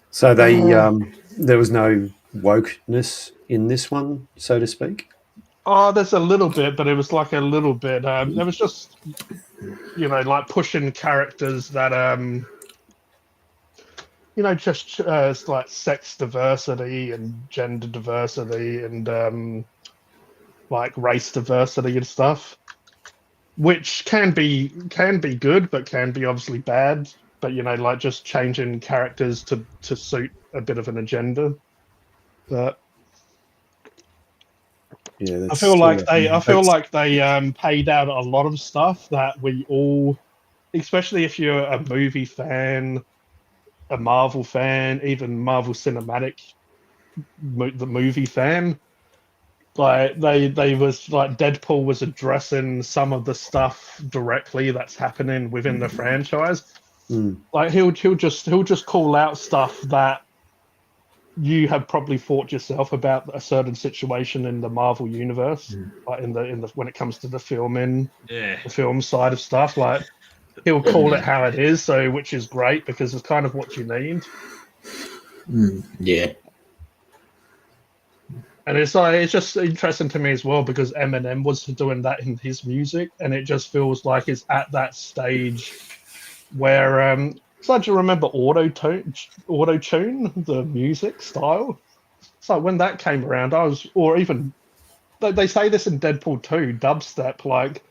So there was no wokeness in this one, so to speak. Oh, there's a little bit, but it was like a little bit. There was just, like pushing characters that, just like sex diversity and gender diversity and like race diversity and stuff, which can be good, but can be obviously bad. But like just changing characters to suit a bit of an agenda. But yeah, I feel like they paid out a lot of stuff that we all, especially if you're a movie fan, a Marvel fan, even Marvel Cinematic, the movie fan, like they was like Deadpool was addressing some of the stuff directly that's happening within the franchise. Like he'll just call out stuff that you have probably thought yourself about a certain situation in the Marvel universe, like in the when it comes to the film side of stuff. Like he'll call it how it is, so which is great because it's kind of what you need. Yeah. And it's just interesting to me as well because Eminem was doing that in his music, and it just feels like it's at that stage where it's like, do you remember auto tune, the music style? So when that came around, or even they say this in Deadpool 2, dubstep, like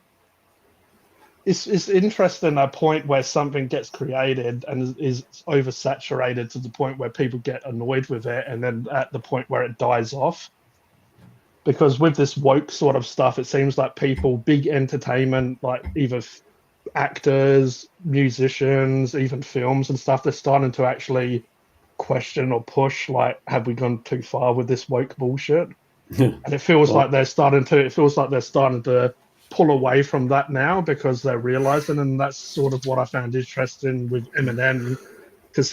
it's interesting at a point where something gets created and is oversaturated to the point where people get annoyed with it, and then at the point where it dies off. Because with this woke sort of stuff, it seems like people, big entertainment, like either actors, musicians, even films and stuff, they're starting to actually question or push, like, have we gone too far with this woke bullshit? And it feels like they're starting to pull away from that now because they're realizing, and that's sort of what I found interesting with Eminem, because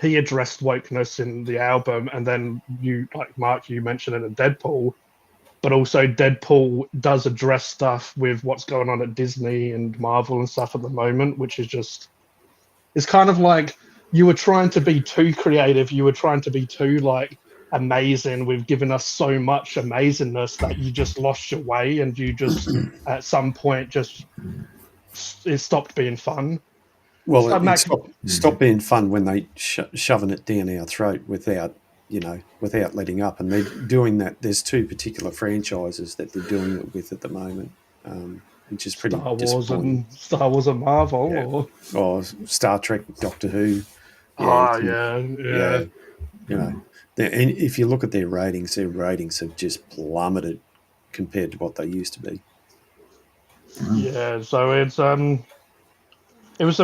he addressed wokeness in the album, and then you, like Mark, you mentioned it in Deadpool, but also Deadpool does address stuff with what's going on at Disney and Marvel and stuff at the moment, which is just, it's kind of like you were trying to be too creative, you were trying to be too like amazing, we've given us so much amazingness that you just lost your way, and you just at some point just it stopped being fun. Well, it stopped being fun when they shoving it down our throat without letting up. And they're doing that. There's two particular franchises that they're doing it with at the moment, which is pretty disappointing. Star Wars and Marvel, or Star Trek, Doctor Who. Yeah, You know, and if you look at their ratings have just plummeted compared to what they used to be. Yeah, so it was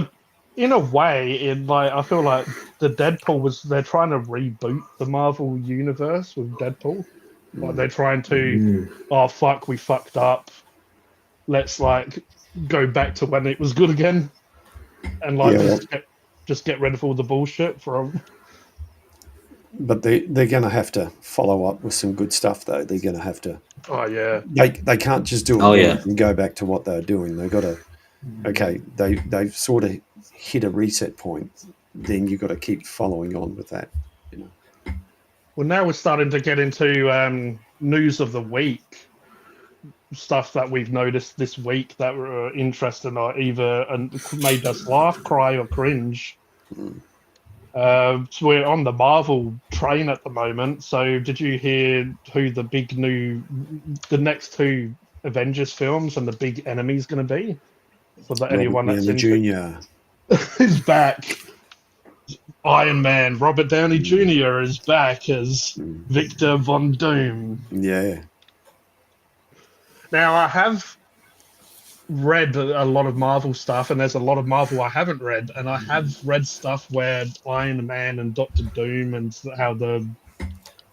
in a way, I feel like the Deadpool they're trying to reboot the Marvel universe with Deadpool. Like they're trying to, oh fuck, we fucked up. Let's like go back to when it was good again, and like just get rid of all the bullshit from. But they're going to have to follow up with some good stuff, though. They're going to have to. Oh yeah. They can't just do it and go back to what they're doing. They've got to. Okay, they've sort of hit a reset point. Then you've got to keep following on with that. Well, now we're starting to get into news of the week, stuff that we've noticed this week that were interesting or either made us laugh, cry, or cringe. So we're on the Marvel train at the moment. So did you hear who the next two Avengers films and the big enemy is going to be? Anyone that's in Jr. is back. Iron Man, Robert Downey Jr. is back as Victor Von Doom. Yeah. Now, I have read a lot of Marvel stuff, and there's a lot of Marvel I haven't read, and I have read stuff where Iron Man and Doctor Doom and how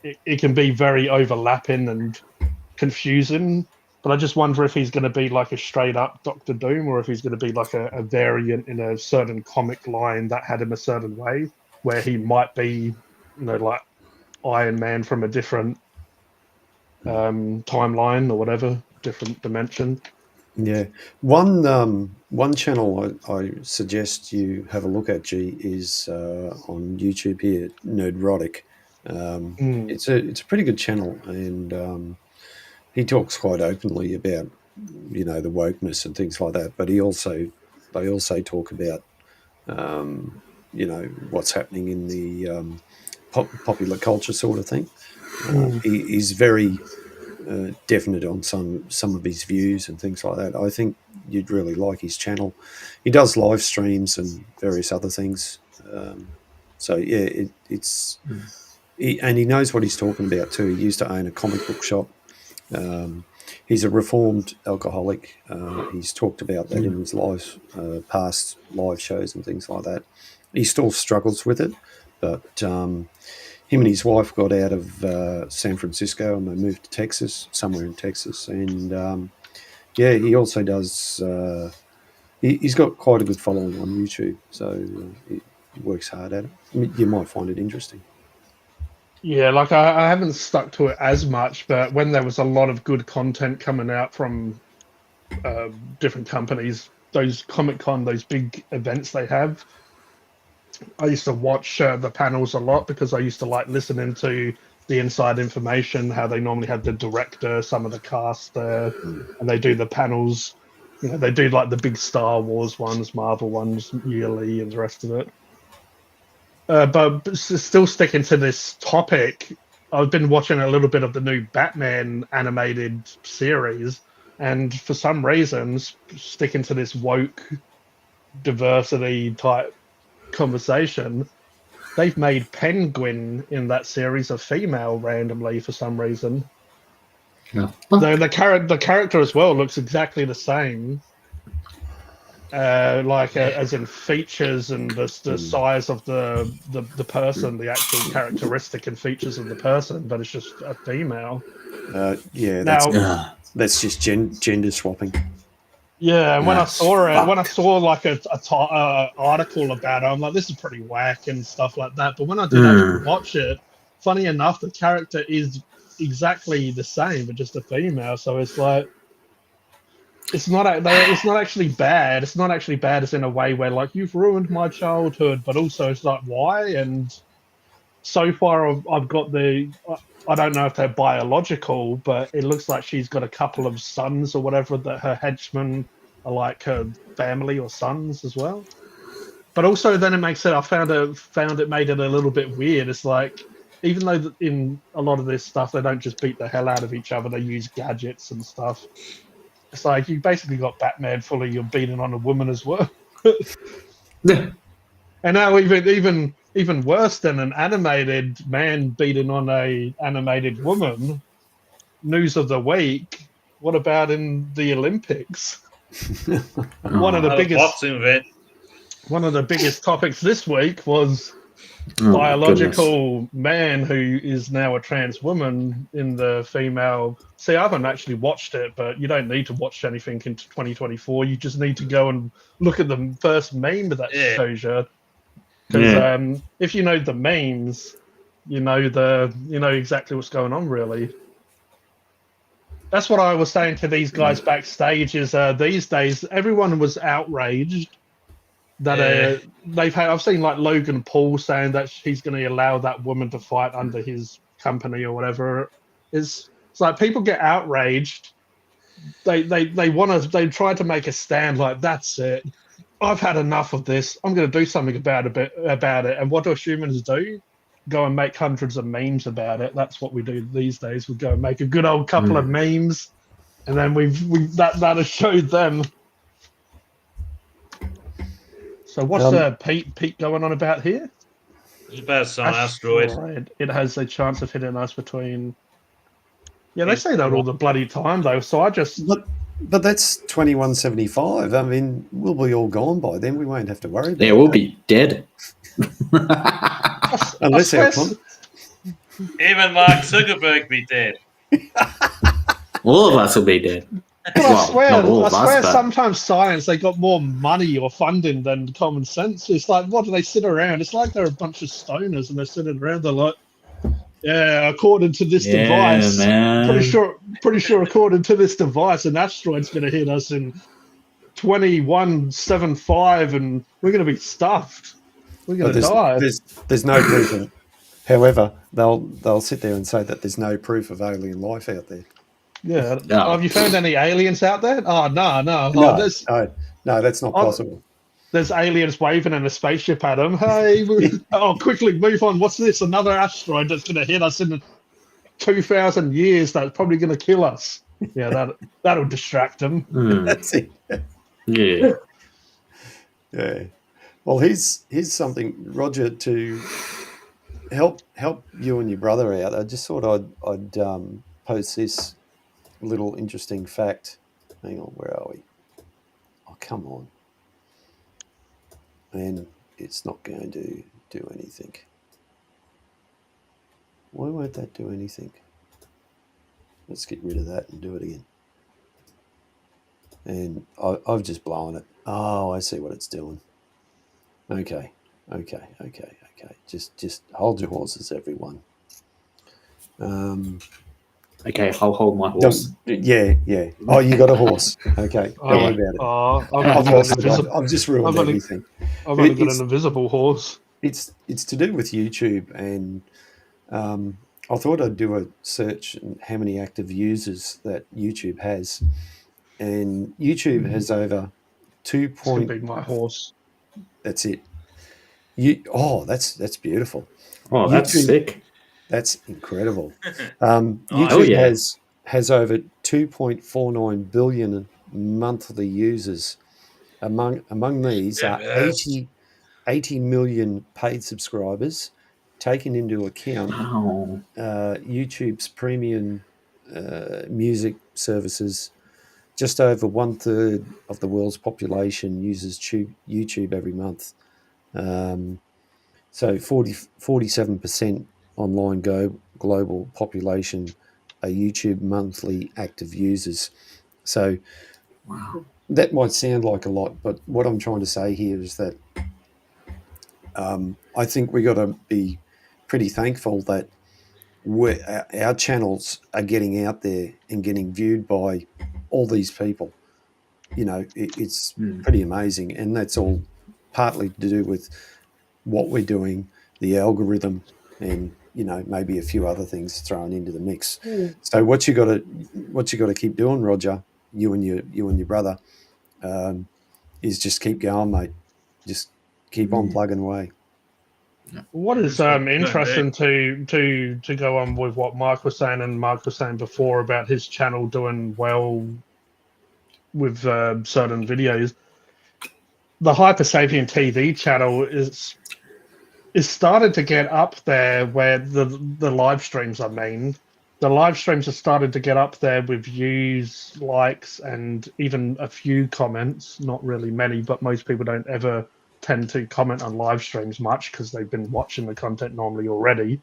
it can be very overlapping and confusing. But I just wonder if he's going to be like a straight up Doctor Doom, or if he's going to be like a variant in a certain comic line that had him a certain way, where he might be, like Iron Man from a different timeline or whatever, different dimension. Yeah. One channel I suggest you have a look at, G, is on YouTube here, Nerdrotic. It's a pretty good channel, and he talks quite openly about, the wokeness and things like that. But they also talk about, what's happening in the popular culture sort of thing. He's very definite on some of his views and things like that. I think you'd really like his channel. He does live streams and various other things. So yeah, and he knows what he's talking about too. He used to own a comic book shop. He's a reformed alcoholic. He's talked about that in his past live shows and things like that. He still struggles with it, but him and his wife got out of San Francisco and they moved to Texas, somewhere in Texas. And he also does He's got quite a good following on YouTube, so he works hard at it. I mean, you might find it interesting. Yeah, like I haven't stuck to it as much, but when there was a lot of good content coming out from different companies, those Comic-Con, those big events they have, I used to watch the panels a lot because I used to like listening to the inside information, how they normally have the director, some of the cast there, and they do the panels. You know, they do like the big Star Wars ones, Marvel ones yearly, and the rest of it. But still sticking to this topic, I've been watching a little bit of the new Batman animated series, and for some reasons, sticking to this woke diversity type conversation, they've made Penguin in that series a female randomly for some reason. Yeah. The character as well looks exactly the same. As in features and the size of the person, the actual characteristic and features of the person, but it's just a female. Yeah, Now, that's just gender swapping. Yeah, and when I saw it, when I fucked. saw like a article about it, I'm like, this is pretty whack and stuff like that. But when I did actually watch it, funny enough, the character is exactly the same, but just a female. So it's like, it's not actually bad. It's not actually bad as in a way where like you've ruined my childhood, but also it's like why? And so far I've got I don't know if they're biological, but it looks like she's got a couple of sons or whatever that her henchmen are like her family or sons as well. But also then it makes it. I found it made it a little bit weird. It's like even though in a lot of this stuff they don't just beat the hell out of each other, they use gadgets and stuff. It's like you basically got Batman fully you're beating on a woman as well. And now even worse than an animated man beating on a animated woman. News of the week. What about in the Olympics? One of the Another biggest boxing event. one of the biggest topics this week was biological man who is now a trans woman in the female. See, I haven't actually watched it, but you don't need to watch anything into 2024. You just need to go and look at the first meme that shows you. Because if you know the memes, you know exactly what's going on. Really, that's what I was saying to these guys backstage. Is these days everyone was outraged that I've seen like Logan Paul saying that he's going to allow that woman to fight under his company or whatever. It's like people get outraged. They try to make a stand like that's it. I've had enough of this. I'm going to do something about it. And what do humans do? Go and make hundreds of memes about it. That's what we do these days. We go and make a good old couple of memes, and then that has showed them. So what's Pete going on about here? It's about some asteroid. It has a chance of hitting us between. Yeah, they say that all the bloody time though. So I just. But that's 2175. I mean, we'll be all gone by then. We won't have to worry about it. Yeah, we'll be dead. Unless our even Mark Zuckerberg be dead. All of us will be dead. But I swear sometimes science, they got more money or funding than common sense. It's like, what do they sit around? It's like they're a bunch of stoners and they're sitting around, they're like, yeah, according to this device, man. pretty sure according to this device, an asteroid's going to hit us in 2175 and we're going to be stuffed. We're going to die. There's no proof of it. However, they'll sit there and say that there's no proof of alien life out there. Yeah. No. Have you found any aliens out there? Oh, no. No, that's not possible. There's aliens waving in a spaceship at them. Hey, quickly move on. What's this? Another asteroid that's going to hit us in 2,000 years. That's probably going to kill us. Yeah, that'll distract them. That's it. Yeah. Yeah. Well, here's something, Roger, to help you and your brother out. I just thought I'd post this little interesting fact. Hang on, where are we? Oh, come on. And it's not going to do anything. Why won't that do anything? Let's get rid of that and do it again. and I've just blown it. Oh, I see what it's doing. Okay. Just hold your horses, everyone. Okay, I'll hold my horse. Yeah. Oh, you got a horse. Okay, don't worry about it. I've just ruined everything. I've only got an invisible horse. It's to do with YouTube, and I thought I'd do a search on how many active users that YouTube has, and YouTube has over 2. Be my horse. That's it. That's beautiful. Oh, that's sick. That's incredible. YouTube has over 2.49 billion monthly users. Among these are 80 million paid subscribers, taking into account YouTube's premium music services. Just over 1/3 of the world's population uses YouTube every month. So 47% online global population are YouTube monthly active users. So that might sound like a lot, but what I'm trying to say here is that I think we got to be pretty thankful that our channels are getting out there and getting viewed by all these people. You know, it's pretty amazing, and that's all partly to do with what we're doing, the algorithm, and maybe a few other things thrown into the mix. So what you got to keep doing, Roger, you and your brother, is just keep going, mate. Just keep on plugging away. What is interesting to go on with what Mike was saying, and Mike was saying before about his channel doing well with certain videos. The Hypersapien TV channel is started to get up there where the live streams are main. The live streams are started to get up there with views, likes, and even a few comments. Not really many, but most people don't ever tend to comment on live streams much because they've been watching the content normally already.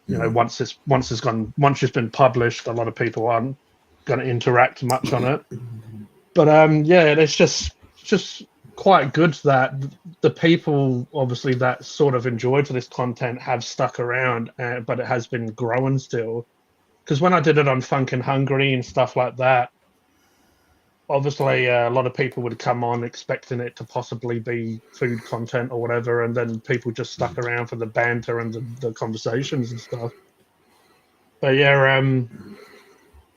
You know, once it's been published, a lot of people aren't going to interact much on it. But it's just quite good that the people obviously that sort of enjoyed this content have stuck around, but it has been growing still. Because when I did it on Funkin' Hungry and stuff like that, obviously a lot of people would come on expecting it to possibly be food content or whatever, and then people just stuck around for the banter and the conversations and stuff. But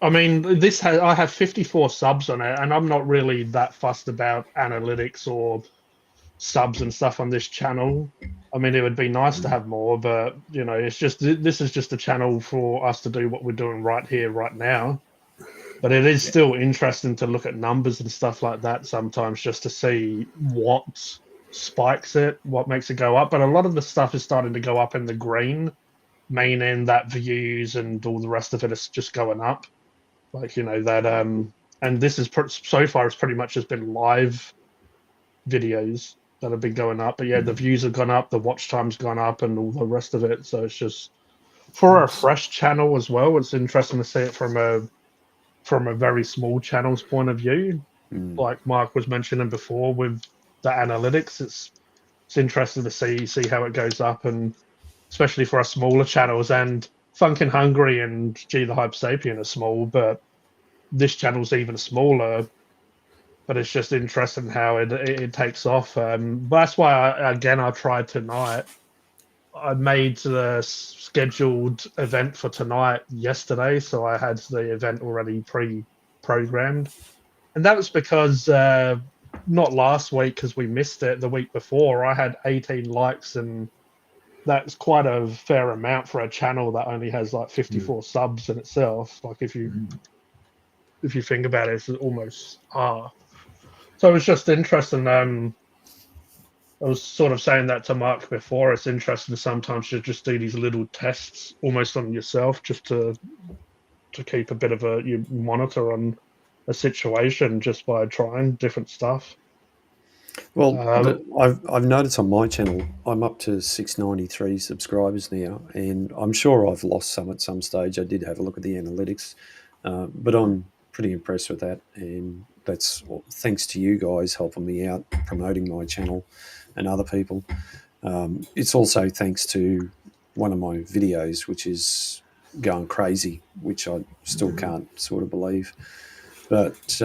I mean, I have 54 subs on it, and I'm not really that fussed about analytics or subs and stuff on this channel. I mean, it would be nice to have more, but it's just this is just a channel for us to do what we're doing right here, right now. But it is still interesting to look at numbers and stuff like that sometimes, just to see what spikes it, what makes it go up. But a lot of the stuff is starting to go up in the green, meaning that views and all the rest of it is just going up. Like, that, and this is so far it's pretty much just been live videos that have been going up. But yeah, the views have gone up, the watch time's gone up, and all the rest of it. So it's just for a fresh channel as well. It's interesting to see it from a very small channel's point of view. Like Mark was mentioning before with the analytics, it's interesting to see how it goes up, and especially for our smaller channels. And Funkin' Hungry and the Hypersapien are small, but this channel's even smaller. But it's just interesting how it takes off. That's why I tried tonight. I made the scheduled event for tonight yesterday, so I had the event already pre-programmed. And that was because not last week, because we missed it, the week before, I had 18 likes, and that's quite a fair amount for a channel that only has like 54 subs in itself. Like if you think about it, it's almost half. So it's just interesting. I was sort of saying that to Mark before. It's interesting sometimes to just do these little tests almost on yourself, just to keep a bit of you monitor on a situation just by trying different stuff. Well, I've noticed on my channel, I'm up to 693 subscribers now, and I'm sure I've lost some at some stage. I did have a look at the analytics, but I'm pretty impressed with that. And that's thanks to you guys helping me out, promoting my channel and other people. It's also thanks to one of my videos, which is going crazy, which I still can't sort of believe. But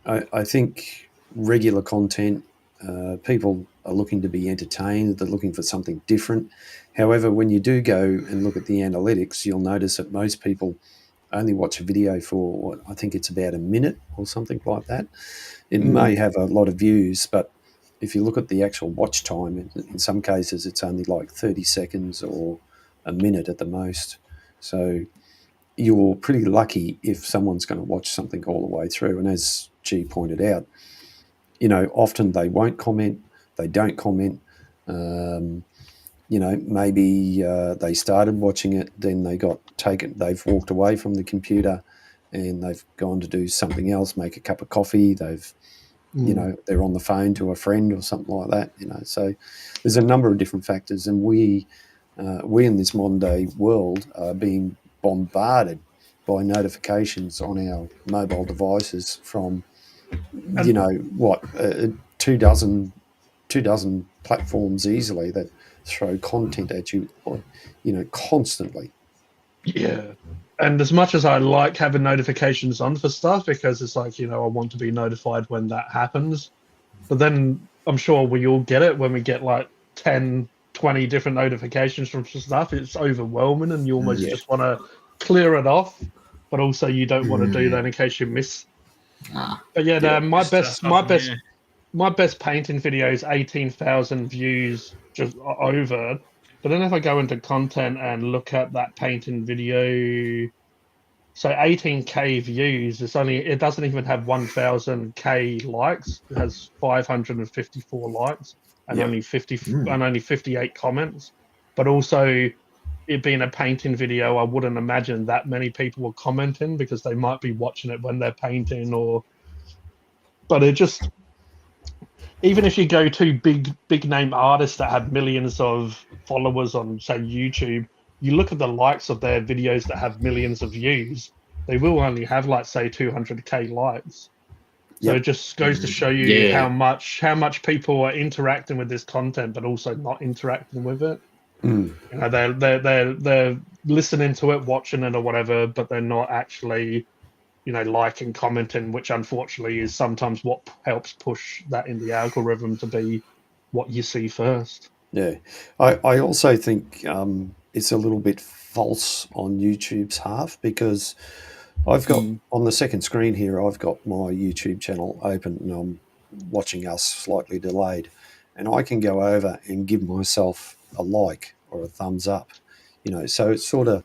I think regular content, people are looking to be entertained. They're looking for something different. However, when you do go and look at the analytics, you'll notice that most people only watch a video for, I think it's about a minute or something like that. It may have a lot of views, but if you look at the actual watch time, in some cases it's only like 30 seconds or a minute at the most. So you're pretty lucky if someone's going to watch something all the way through. And as G pointed out, often they won't comment, they don't comment. Maybe they started watching it, then they've walked away from the computer and they've gone to do something else, make a cup of coffee. They've, they're on the phone to a friend or something like that, So there's a number of different factors. And we in this modern day world are being bombarded by notifications on our mobile devices from, two dozen platforms easily that throw content at you, constantly. Yeah. And as much as I like having notifications on for stuff, because it's like, I want to be notified when that happens. But then I'm sure we all get it when we get like 10, 20 different notifications from stuff. It's overwhelming and you almost just want to clear it off. But also you don't want to do that in case you miss. But my best painting video is 18,000 views just over. But then if I go into content and look at that painting video, so 18k views, it doesn't even have 1,000k likes. It has 554 likes and only 58 comments. But also, it being a painting video, I wouldn't imagine that many people were commenting because they might be watching it when they're painting But it just, even if you go to big name artists that have millions of followers on, say, YouTube, you look at the likes of their videos that have millions of views, they will only have like, say, 200k likes. So it just goes to show you how much people are interacting with this content, but also not interacting with it. They're listening to it, watching it or whatever, but they're not actually liking, commenting, which unfortunately is sometimes what helps push that in the algorithm to be what you see first. Yeah. I also think it's a little bit false on YouTube's half, because I've got on the second screen here, I've got my YouTube channel open and I'm watching us slightly delayed, and I can go over and give myself a like or a thumbs up, so it's sort of,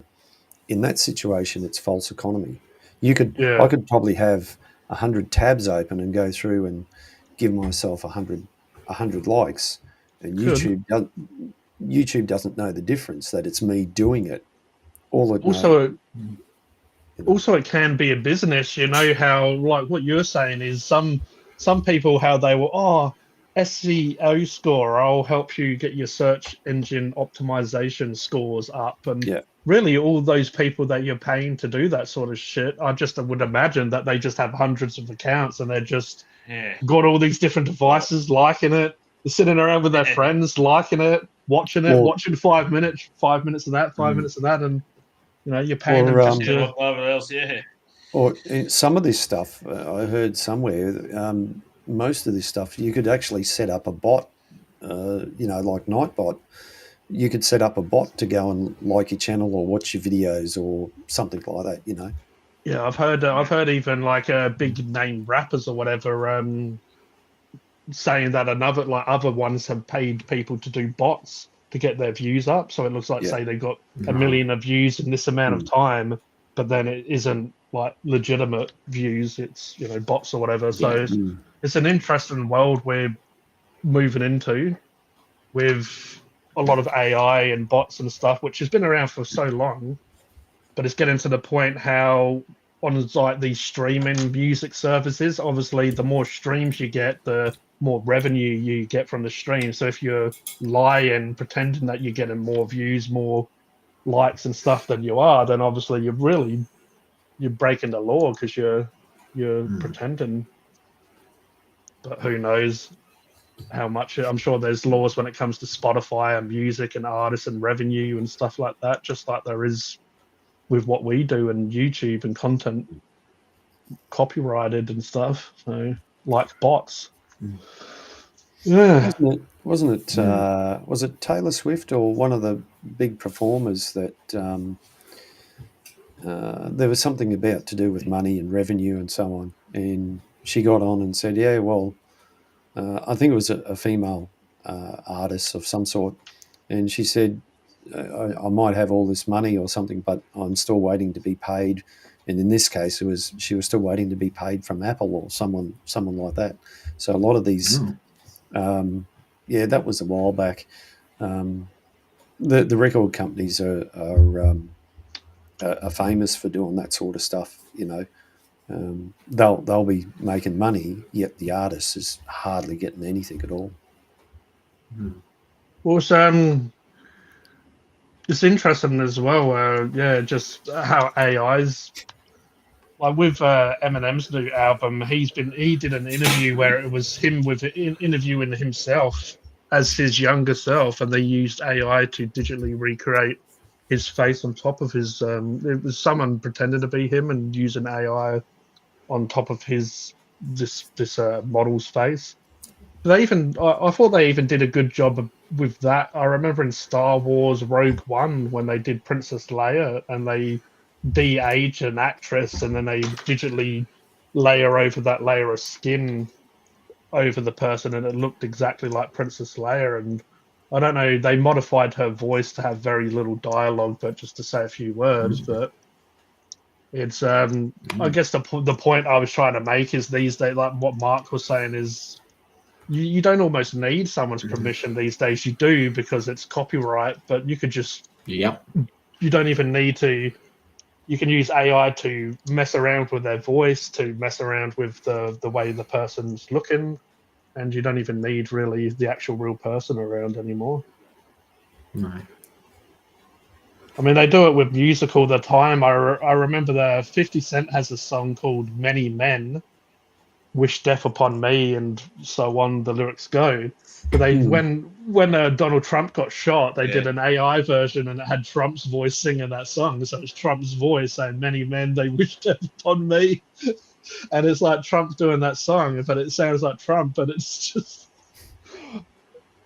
in that situation, it's false economy. I could probably have 100 tabs open and go through and give myself 100 likes, and YouTube doesn't know the difference, that it's me doing it. Also, it can be a business. How, like what you're saying is some people, how they will, SEO score, I'll help you get your search engine optimization scores up. And really all those people that you're paying to do that sort of shit, I just would imagine that they just have hundreds of accounts and they're just got all these different devices liking it. They're sitting around with their friends liking it, watching 5 minutes of that, 5 minutes of that, and you're paying them just to... Or some of this stuff, I heard somewhere, most of this stuff, you could actually set up a bot, like Nightbot. You could set up a bot to go and like your channel or watch your videos or something like that, Yeah, I've heard even like big name rappers or whatever saying that other ones have paid people to do bots to get their views up. So it looks like, say, they got 1 million of views in this amount of time, but then it isn't like legitimate views. It's bots or whatever. So it's an interesting world we're moving into with a lot of AI and bots and stuff, which has been around for so long, but it's getting to the point how on like these streaming music services, obviously the more streams you get, the more revenue you get from the stream. So if you're lying, pretending that you're getting more views, more likes and stuff than you are, then obviously you're breaking the law, because you're you're pretending. But who knows how much? I'm sure there's laws when it comes to Spotify and music and artists and revenue and stuff like that, just like there is with what we do and YouTube and content copyrighted and stuff. So like bots. Yeah. Wasn't it was it Taylor Swift or one of the big performers that there was something about to do with money and revenue and so on, and she got on and said, yeah, well, I think it was a female artist of some sort, and she said, I might have all this money or something, but I'm still waiting to be paid. And in this case, she was still waiting to be paid from Apple or someone like that. So a lot of these, that was a while back. The record companies are famous for doing that sort of stuff. They'll be making money, yet the artist is hardly getting anything at all. Well, it's interesting as well. Just how AI's like with Eminem's new album. He did an interview where it was him interviewing himself as his younger self, and they used AI to digitally recreate his face on top of his. It was someone pretending to be him and using AI on top of this model's face. I thought they even did a good job with that. I remember in Star Wars Rogue One when they did Princess Leia and they de-age an actress and then they digitally layer over that layer of skin over the person and it looked exactly like Princess Leia. And I don't know, they modified her voice to have very little dialogue, but just to say a few words. But it's I guess the point I was trying to make is these days, like what Mark was saying, is you don't almost need someone's permission these days. You do because it's copyright, but you could just you don't even need to. You can use AI to mess around with their voice, to mess around with the way the person's looking, and you don't even need really the actual real person around anymore. No. I mean, they do it with music all the time. I remember the 50 Cent has a song called Many Men, Wish Death Upon Me, and so on, the lyrics go. But when Donald Trump got shot, they did an AI version and it had Trump's voice singing that song. So it's Trump's voice saying, many men, they wish death upon me. And it's like Trump doing that song, but it sounds like Trump, but it's just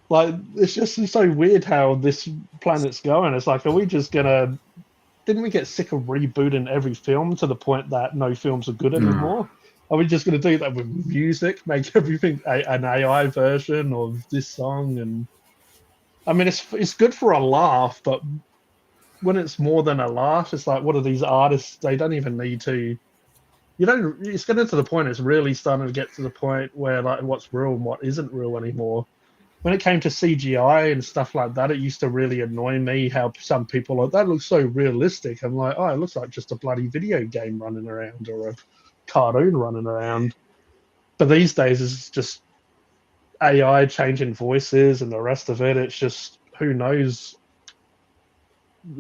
like, it's just so weird how this planet's going. It's like, are we just gonna, didn't we get sick of rebooting every film to the point that no films are good anymore? Are we just going to do that with music, make everything an AI version of this song? And I mean, it's good for a laugh, but when it's more than a laugh, it's like, what are these artists? They don't even need to. It's getting to the point. It's really starting to get to the point where like what's real and what isn't real anymore. When it came to CGI and stuff like that, it used to really annoy me how some people are, that looks so realistic. I'm like, oh, it looks like just a bloody video game running around or a cartoon running around. But these days it's just AI changing voices and the rest of it. It's just, who knows?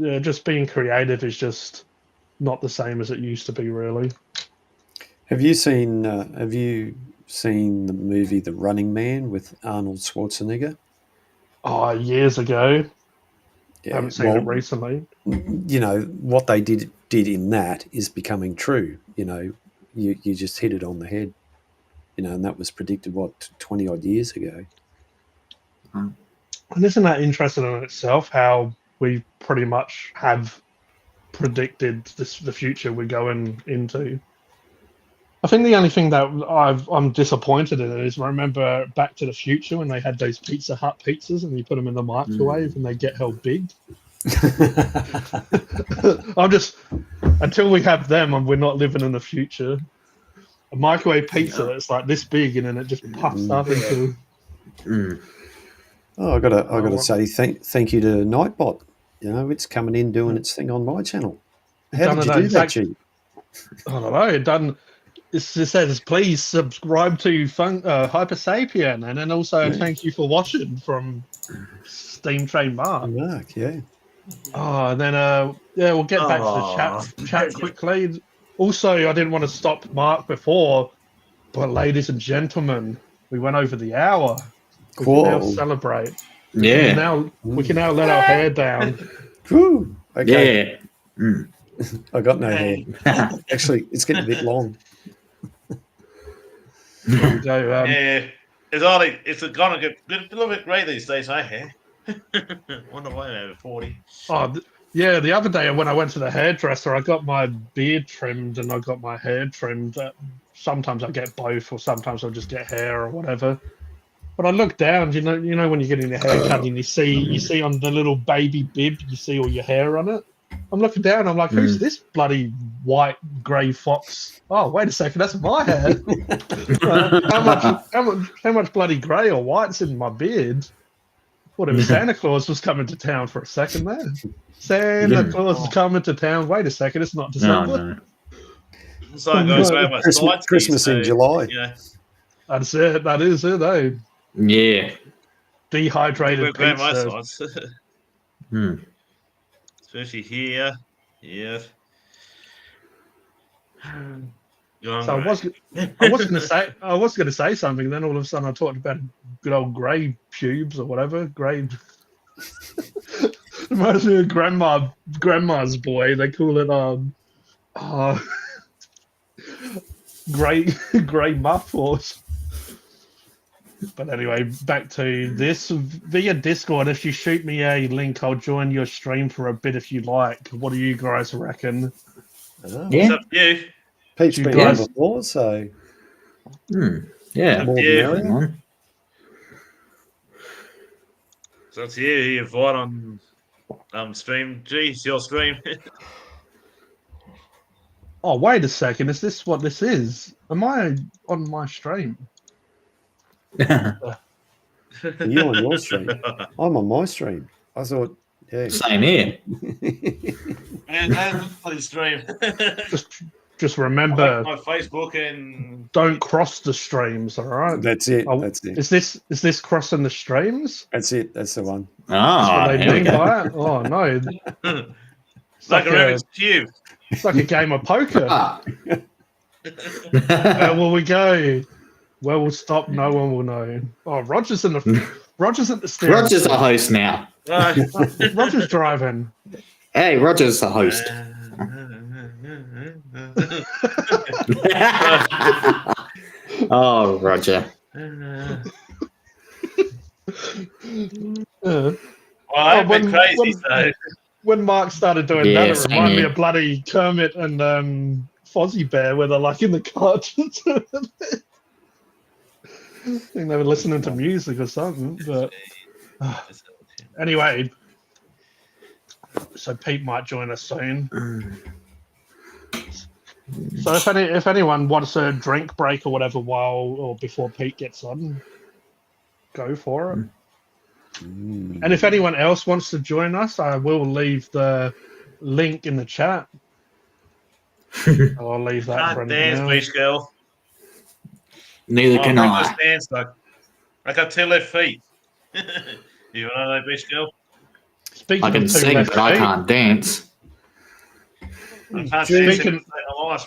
Just being creative is just not the same as it used to be, really. Have you seen the movie The Running Man with Arnold Schwarzenegger? Oh, years ago. I haven't seen it recently. What they did in that is becoming true. You just hit it on the head, and that was predicted, 20 odd years ago. And isn't that interesting in itself, how we pretty much have predicted the future we're going into? I think the only thing that I'm disappointed in is, remember Back to the Future when they had those Pizza Hut pizzas and you put them in the microwave and they get held big? I'm just, until we have them, we're not living in the future. A microwave pizza that's like this big and then it just puffs up into. Oh, I gotta say thank you to Nightbot. It's coming in doing its thing on my channel. How did you do that, G? I don't know. It says please subscribe to Hypersapien, and then also thank you for watching from Steam Train Mark. Yeah. Oh, and then we'll get back to the chat quickly. Also, I didn't want to stop Mark before, but ladies and gentlemen, we went over the hour. We can now celebrate. Yeah. We can now let our hair down. Whew. Okay. Yeah. Mm. I got no hair. Actually, it's getting a bit long. There we go. Yeah, it's gonna get a little bit grey these days, eh? Wonder why I'm over 40. Oh, yeah. The other day when I went to the hairdresser, I got my beard trimmed and I got my hair trimmed. Sometimes I get both, or sometimes I'll just get hair or whatever. But I look down, you know when you're getting your hair cut and you see on the little baby bib, you see all your hair on it. I'm looking down, I'm like, who's this bloody white grey fox? Oh, wait a second, that's my hair. How much bloody grey or white's in my beard? Thought it was Santa Claus was coming to town for a second there. Santa Claus is coming to town. Wait a second, it's not December. No. So I goes around my sides. Christmas in July. Yeah. That's it. That is it, though. Yeah. Dehydrated pizza. Especially here. Yeah. So I was gonna say something, then all of a sudden I talked about good old grey pubes or whatever. Grey reminds me of grandma's boy. They call it grey muff or. But anyway, back to this via Discord. If you shoot me a link, I'll join your stream for a bit if you like. What do you guys reckon? Yeah. What's up, you? Pete's been on before, so yeah. more So it's you invite on stream. Gee, it's your stream. Oh, wait a second. Is this what this is? Am I on my stream? Are you on your stream? I'm on my stream. I thought, yeah. Same here. And please stream. Just remember, my Facebook and don't cross the streams. All right. That's it. That's it. Is this crossing the streams? That's it. That's the one. That's what they mean by it. Oh no. It's like a Rubik's Cube. It's like a game of poker. Where will we go? Where we'll stop, no one will know. Oh, Roger's at the steering. Roger's the host now. Roger's driving. Hey, Roger's the host. Oh, Roger. I've been crazy, so. When Mark started doing that, it reminded me of bloody Kermit and Fozzie Bear, where they're like in the car. I think they were listening to music or something. But anyway, so Pete might join us soon. So if anyone wants a drink break or whatever while or before Pete gets on, go for it. And if anyone else wants to join us, I will leave the link in the chat. I'll leave that for dance, beach girl. Neither can I. Dance, I got 2 left feet. You want to know, beach girl? I can sing, but I can't dance.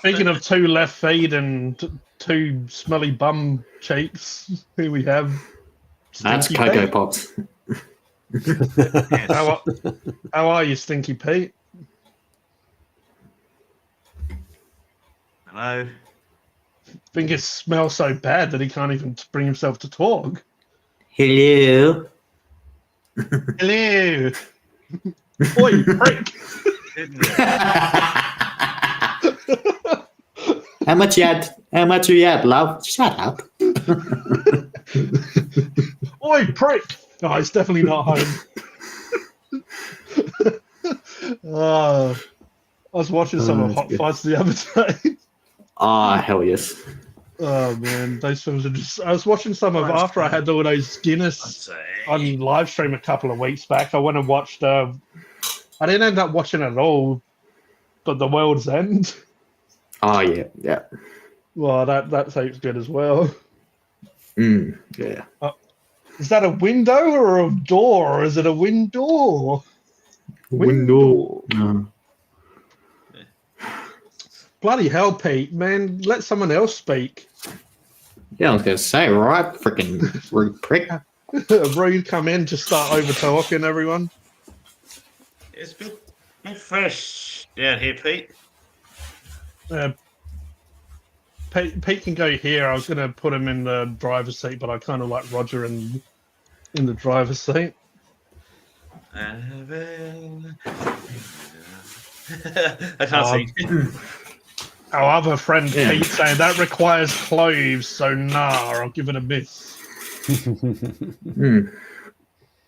Speaking of 2 left feet and 2 smelly bum cheeks, here we have. That's Cocoa Pops. How are you, Stinky Pete? Hello. I think it smells so bad that he can't even bring himself to talk. Hello. Hello. Oi, prick. How much you had, love? Shut up. Oi, prick. No, it's definitely not home. I was watching some of Hot Fuzz the other day. Ah, hell yes. Oh man, those films are just. I was watching some of after I had all those Guinness on live stream a couple of weeks back. I went and watched. I didn't end up watching it at all, but The World's End. Oh yeah, yeah. Well, that sounds good as well. Yeah. Is that a window or a door, or is it a window? Window. Bloody hell, Pete, man. Let someone else speak. Yeah, I was going to say, right? Freaking rude prick. Rude come in, just start over talking everyone. It's a bit fresh down here, Pete. Pete can go here. I was going to put him in the driver's seat, but I kind of like Roger in the driver's seat. I can't see. Our other friend Pete saying that requires cloves, so nah, I'll give it a miss.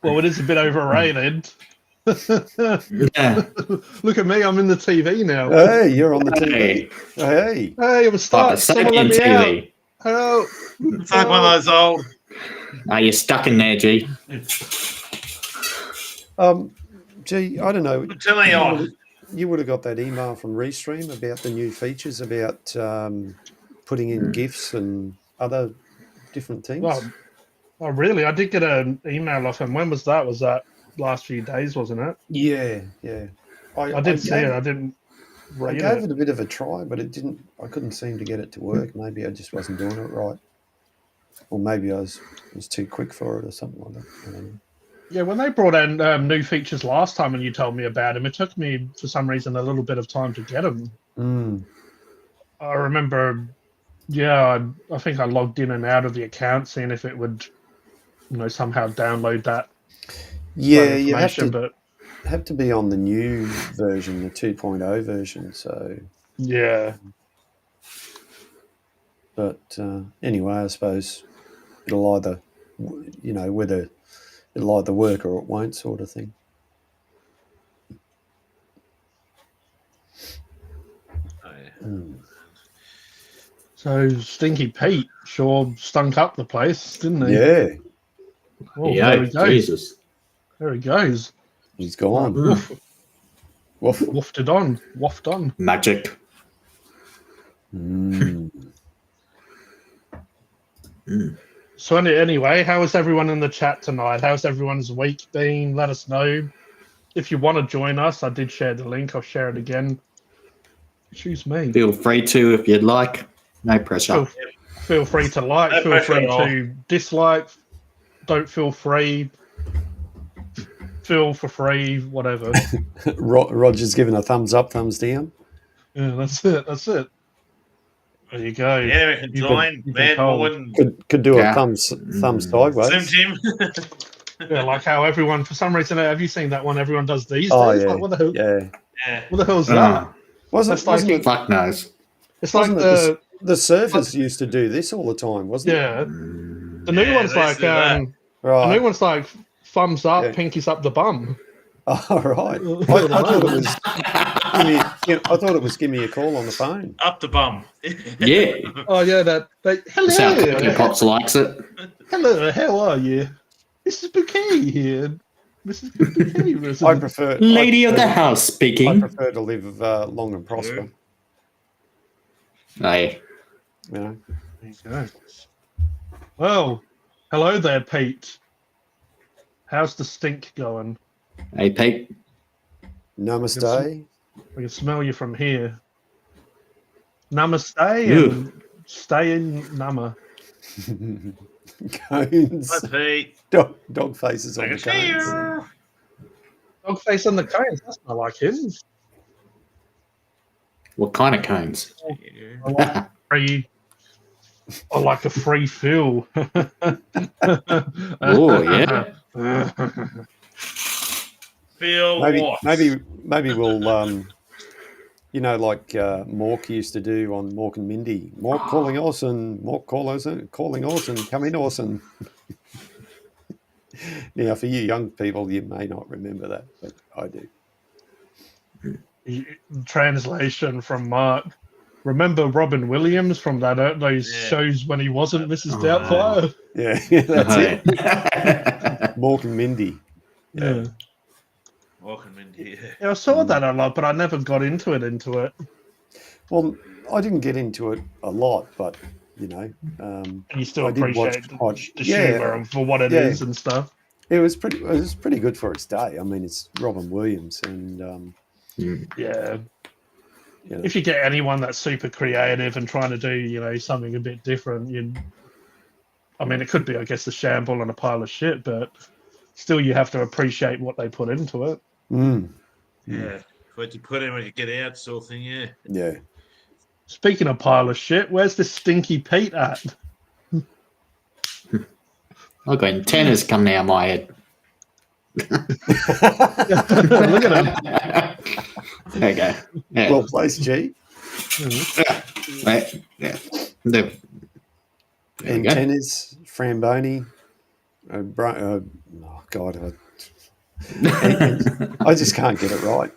Well, it is a bit overrated. Yeah. Look at me, I'm in the TV now. Hey, you're on the TV. Hey, I'm stuck. Someone let me out. Help. It's like one of those old. Are you stuck in there, G? Gee, I don't know. Tell me on. You would have got that email from Restream about the new features about putting in GIFs and other different things. Well, oh, really? I did get an email off him. When was that? Was that last few days, wasn't it? Yeah. I did see it. I didn't read it. I gave it a bit of a try, but it didn't. I couldn't seem to get it to work. Maybe I just wasn't doing it right, or maybe I was too quick for it, or something like that. I don't know. Yeah, when they brought in new features last time and you told me about them, it took me, for some reason, a little bit of time to get them. I remember, I think I logged in and out of the account, seeing if it would, somehow download that. Yeah, you have to be on the new version, the 2.0 version. So yeah. But anyway, I suppose it'll either, whether it'll either work or it won't, sort of thing. Oh, yeah. So Stinky Pete sure stunk up the place, didn't he? Yeah. Oh, yeah, there he goes. Jesus. There he goes. He's gone. Woof. Woof. Woofed on. Waffed on. Magic. So anyway, how is everyone in the chat tonight? How's everyone's week been? Let us know. If you want to join us, I did share the link. I'll share it again. Choose me. Feel free to if you'd like. No pressure. Feel free to like. No feel free pressure to dislike. Don't feel free. Feel for free. Whatever. Roger's giving a thumbs up, thumbs down. Yeah, that's it. That's it. There you go. Yeah, we can join. Man, woman. Could do a thumbs sideways. Zoom Jim. Yeah, like how everyone, for some reason, have you seen that one? Everyone does these Oh, days. yeah. Like, what the hell? Yeah. What the hell's that? Wasn't it? Fuck knows. It's like the surfers used to do this all the time, wasn't it? Yeah. The new one's like right. the new one's like thumbs up, pinkies up the bum. Oh, right. I thought it was give me a call on the phone. Up the bum. Yeah. Oh yeah, hello. Pops likes it. Hello, how are you? Mrs. Bouquet here. Mrs. Bouquet. I prefer Lady of the house speaking. I prefer to live long and prosper. Hey. There you go. Well, hello there, Pete. How's the stink going? Hey, Pete. Namaste. I can smell you from here. Namaste and stay in Nama. Cones. Hi, Pete. Dog faces on the cones. Dog face on the cones. That's not like him. What kind of cones? I like a free feel. Oh, yeah. Feel what? Maybe we'll like Mork used to do on Mork and Mindy. Mork calling Orson, Mork calling Orson, come in Orson. Now, for you young people, you may not remember that, but I do. Translation from Mark. Remember Robin Williams from those shows when he wasn't Mrs. Doubtfire? Yeah, that's it. Mork and Mindy. Yeah. Mork and Mindy. Yeah, I saw that a lot, but I never got into it. Well, I didn't get into it a lot, but and you still I did appreciate watch the humor for what it is and stuff. It was pretty good for its day. I mean, it's Robin Williams, and You know? If you get anyone that's super creative and trying to do, something a bit different, it could be, I guess, a shamble and a pile of shit, but still you have to appreciate what they put into it. Yeah. What you put in, what you get out, sort of thing, yeah. Yeah. Speaking of pile of shit, where's this Stinky Pete at? I've got antennas coming out of my head. Look at him. There you go. Yeah. Well placed, G. Right. Yeah. There Antennas, Framboni. Oh, God. I just can't get it right.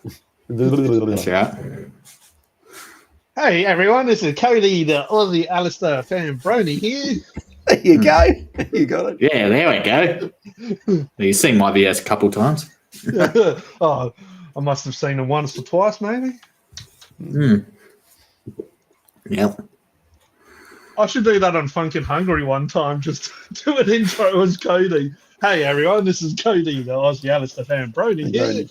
That's right. Hey, everyone. This is Cody, the Aussie Alistair Fambroni here. There you go. You got it. Yeah, there we go. You've seen my videos a couple times. Oh, I must have seen them once or twice, maybe. Yeah. I should do that on Funkin' Hungry one time, just do an intro as Cody. Hey, everyone, this is Cody, the Aussie Alistair Fambroni here.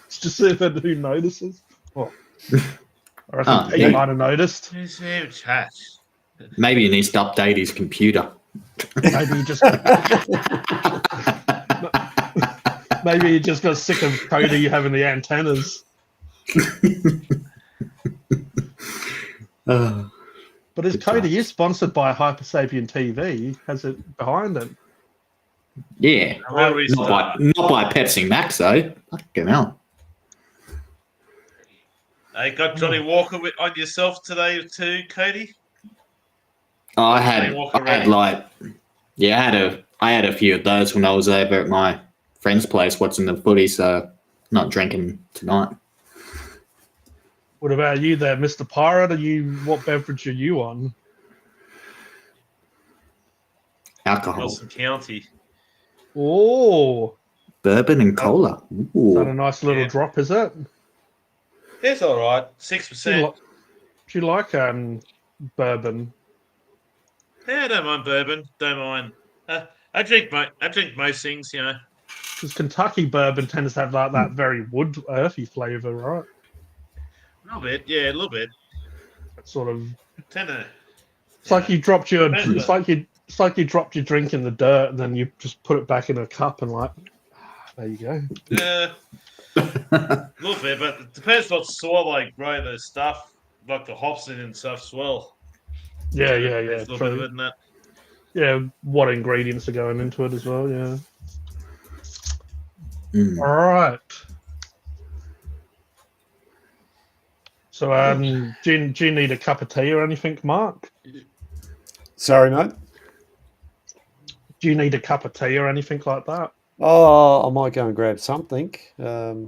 Just to see if anyone notices. Well, I reckon Pete might have noticed. Maybe he needs to update his computer. Maybe he just got sick of Cody having the antennas. But is Cody is sponsored by Hypersapien TV? Has it behind it? Yeah. Not by Pepsi Max, though. Fucking hell. Hey, got Johnny Walker on yourself today too, Cody? I had a few of those when I was over at my friend's place watching the footy, so not drinking tonight. What about you there, Mr. Pirate? What beverage are you on? Alcohol. Wilson County. Oh. Bourbon and cola. Ooh. Is that a nice little drop, is it? It's all right. 6%. Do you like bourbon? Yeah, I don't mind bourbon. Don't mind. I drink most things, Because Kentucky bourbon tends to have like that very wood, earthy flavour, right? A little bit, yeah, a little bit. Sort of. It's like you dropped your. It's like you dropped your drink in the dirt and then you just put it back in a cup and there you go. Yeah, a little bit, but it depends what soil they grow the stuff, like the hops in and stuff as well. Yeah. A little bit of it in that. Yeah, what ingredients are going into it as well? Yeah. All right. So, do you need a cup of tea or anything, Mark? Sorry, mate. Do you need a cup of tea or anything like that? Oh, I might go and grab something. Yep.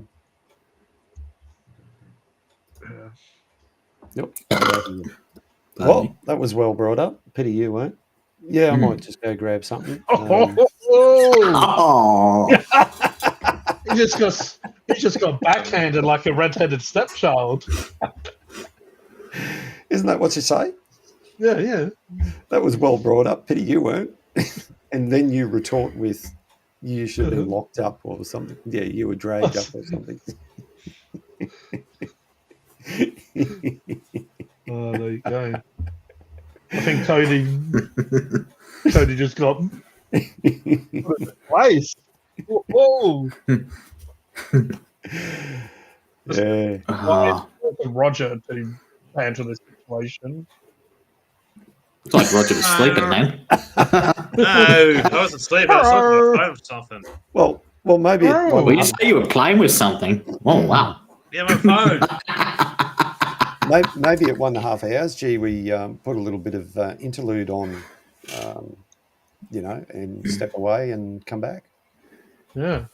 Well, that was well brought up. Pity you weren't. Yeah, I might just go grab something. He just got backhanded like a red-headed stepchild. Isn't that what you say? Yeah. That was well brought up. Pity you weren't. And then you retort with, you should have been locked up or something. Yeah, you were dragged up or something. Oh, there you go. I think Cody just got twice. Whoa. Yeah. Roger to handle the situation. It's like Roger was sleeping, man. No, I wasn't sleeping. I was on my phone or something. Well, maybe. Well, you say you were playing with something. Oh, wow. Yeah, my phone. Maybe at 1.5 hours, Gee, we put a little bit of interlude on, and step away and come back. Yeah.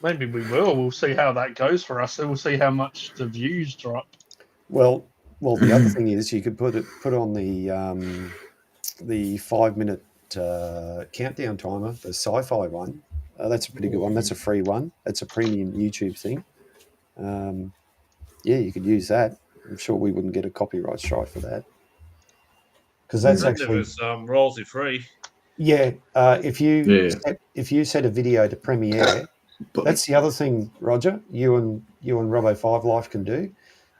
Maybe we will. We'll see how that goes for us. We'll see how much the views drop. Well, the other thing is you could put on the 5-minute countdown timer, the sci-fi one. That's a pretty good one. That's a free one. That's a premium YouTube thing. Yeah, you could use that. I'm sure we wouldn't get a copyright strike for that. Because that's actually... It was royalty free. Yeah, if you set a video to premiere, that's the other thing, Roger, you and Robo 5 Life can do.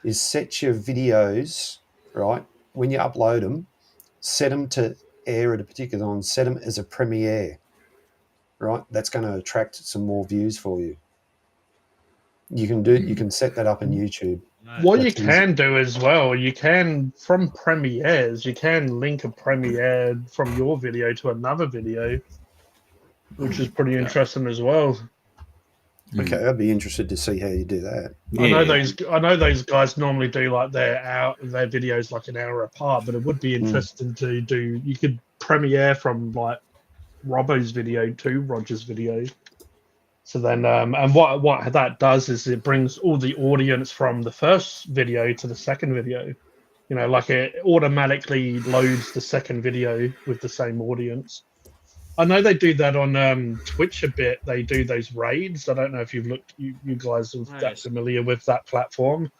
is set your videos, right, when you upload them, set them to air at a particular time, set them as a premiere, right? That's going to attract some more views for you. You can set that up in YouTube. What you can do as well, you can, from premieres, you can link a premiere from your video to another video, which is pretty interesting as well. Okay, I'd be interested to see how you do that. Yeah. I know those guys normally do like their videos like an hour apart, but it would be interesting to do. You could premiere from like Robbo's video to Roger's video. So then, and what that does is it brings all the audience from the first video to the second video. You know, like it automatically loads the second video with the same audience. I know they do that on Twitch a bit. They do those raids. I don't know if you've looked, you guys are that familiar with that platform,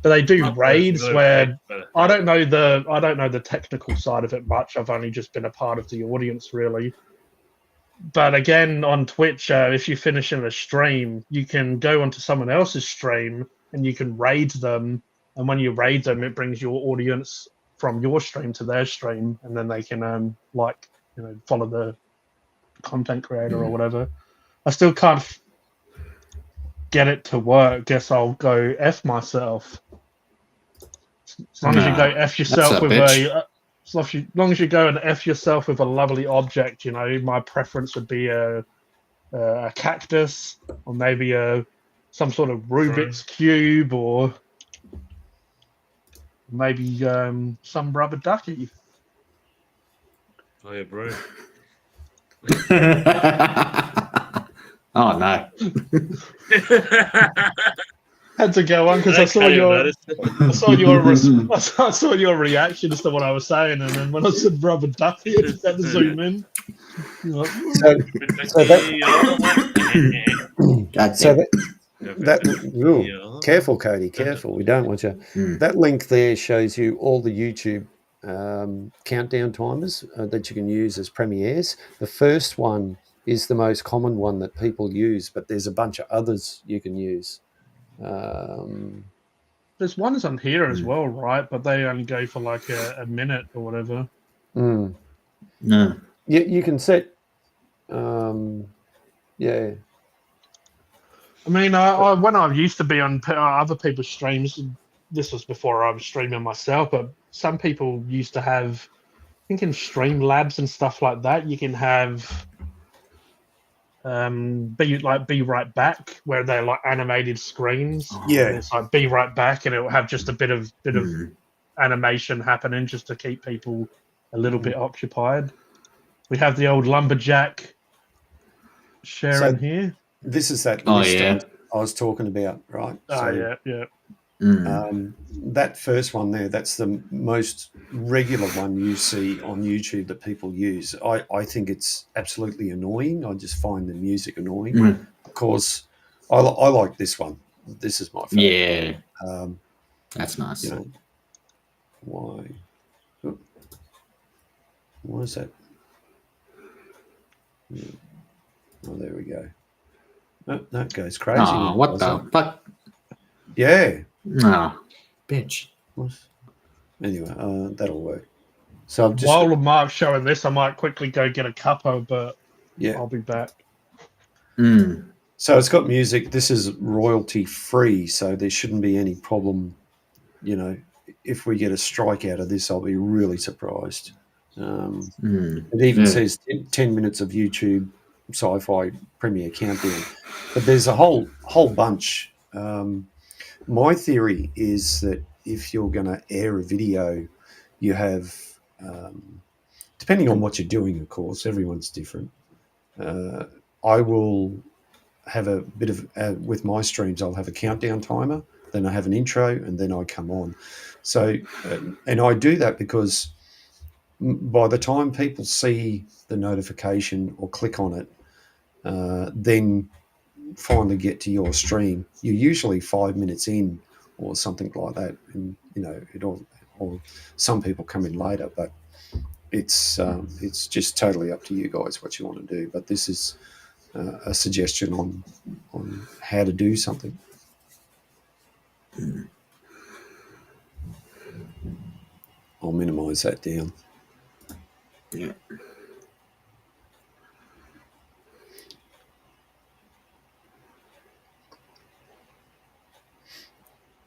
but they do raids where I don't know the technical side of it much. I've only just been a part of the audience really. But again, on Twitch, if you finish in a stream, you can go onto someone else's stream and you can raid them. And when you raid them, it brings your audience from your stream to their stream, and then they can follow the content creator or whatever. I still can't get it to work. Guess I'll go F myself. As long as you go F yourself with as long as you go and F yourself with a lovely object, you know, my preference would be a cactus, or maybe some sort of Rubik's cube, or maybe some rubber ducky. Oh yeah, bro. Oh no. Had to go on because I saw your reaction as to what I was saying, and then when I said rubber ducky, I just had to zoom in. Careful, Cody, careful. We don't want you. That link there shows you all the YouTube countdown timers that you can use as premieres. The first one is the most common one that people use, but there's a bunch of others you can use. There's ones on here as well, right? But they only go for like a minute or whatever. No. You can set. I mean, when I used to be on other people's streams, this was before I was streaming myself, but some people used to have, I think in Streamlabs and stuff like that, you can have be right back, where they're like animated screens. Yeah, and it's like be right back, and it will have just a bit of animation happening just to keep people a little bit occupied. We have the old lumberjack sharing here. This is that list I was talking about, right? Yeah. That first one there, that's the most regular one you see on YouTube that people use. I think it's absolutely annoying. I just find the music annoying. Of course, I like this one. This is my favorite. Yeah. That's nice. You know, why is that? Oh, there we go. No, that goes crazy. Oh, what the fuck? Yeah. No, bitch. Anyway, that'll work. So I'm just while Mark's showing this, I might quickly go get a cuppa, but I'll be back. So it's got music. This is royalty free, so there shouldn't be any problem. You know, if we get a strike out of this, I'll be really surprised. It even says 10 minutes of YouTube sci-fi premiere countdown, but there's a whole bunch. My theory is that if you're going to air a video, you have, depending on what you're doing, of course, everyone's different. I will have a bit of, with my streams, I'll have a countdown timer, then I have an intro, and then I come on. So, and I do that because by the time people see the notification or click on it, then finally get to your stream, you're usually 5 minutes in or something like that, and you know it all, or some people come in later, but it's just totally up to you guys what you want to do. But this is a suggestion on how to do something. I'll minimise that down. Yeah.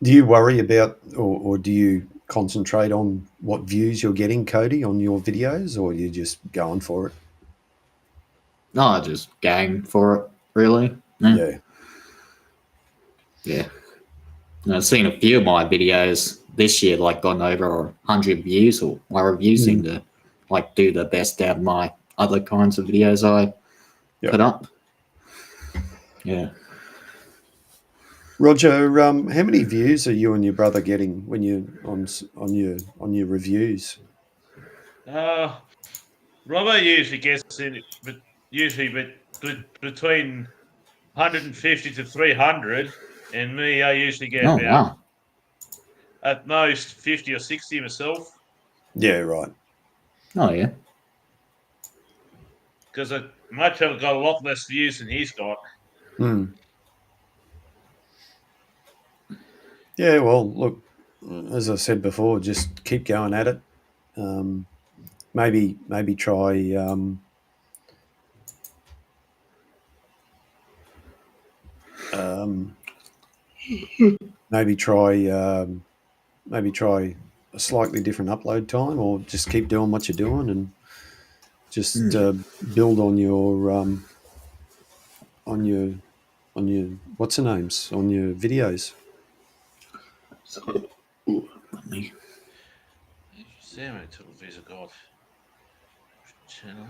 Do you worry about, or do you concentrate on what views you're getting, Cody, on your videos, or are you just going for it? No, I just game for it, really. Yeah. Yeah. And I've seen a few of my videos this year, like, gone over 100 views, or my reviews seem to, like, do the best out of my other kinds of videos I put up. Yeah. Roger, how many views are you and your brother getting when you on your reviews? Robbo usually gets in, but usually between 150 to 300, and me, I usually get about at most 50 or 60 myself. Yeah, right. Oh, yeah. Because my channel got a lot less views than he's got. Yeah, well, look, as I said before, just keep going at it. Maybe try maybe try a slightly different upload time, or just keep doing what you're doing and just build on your what's the names on your videos. Let me. See how many total views I got. Channel.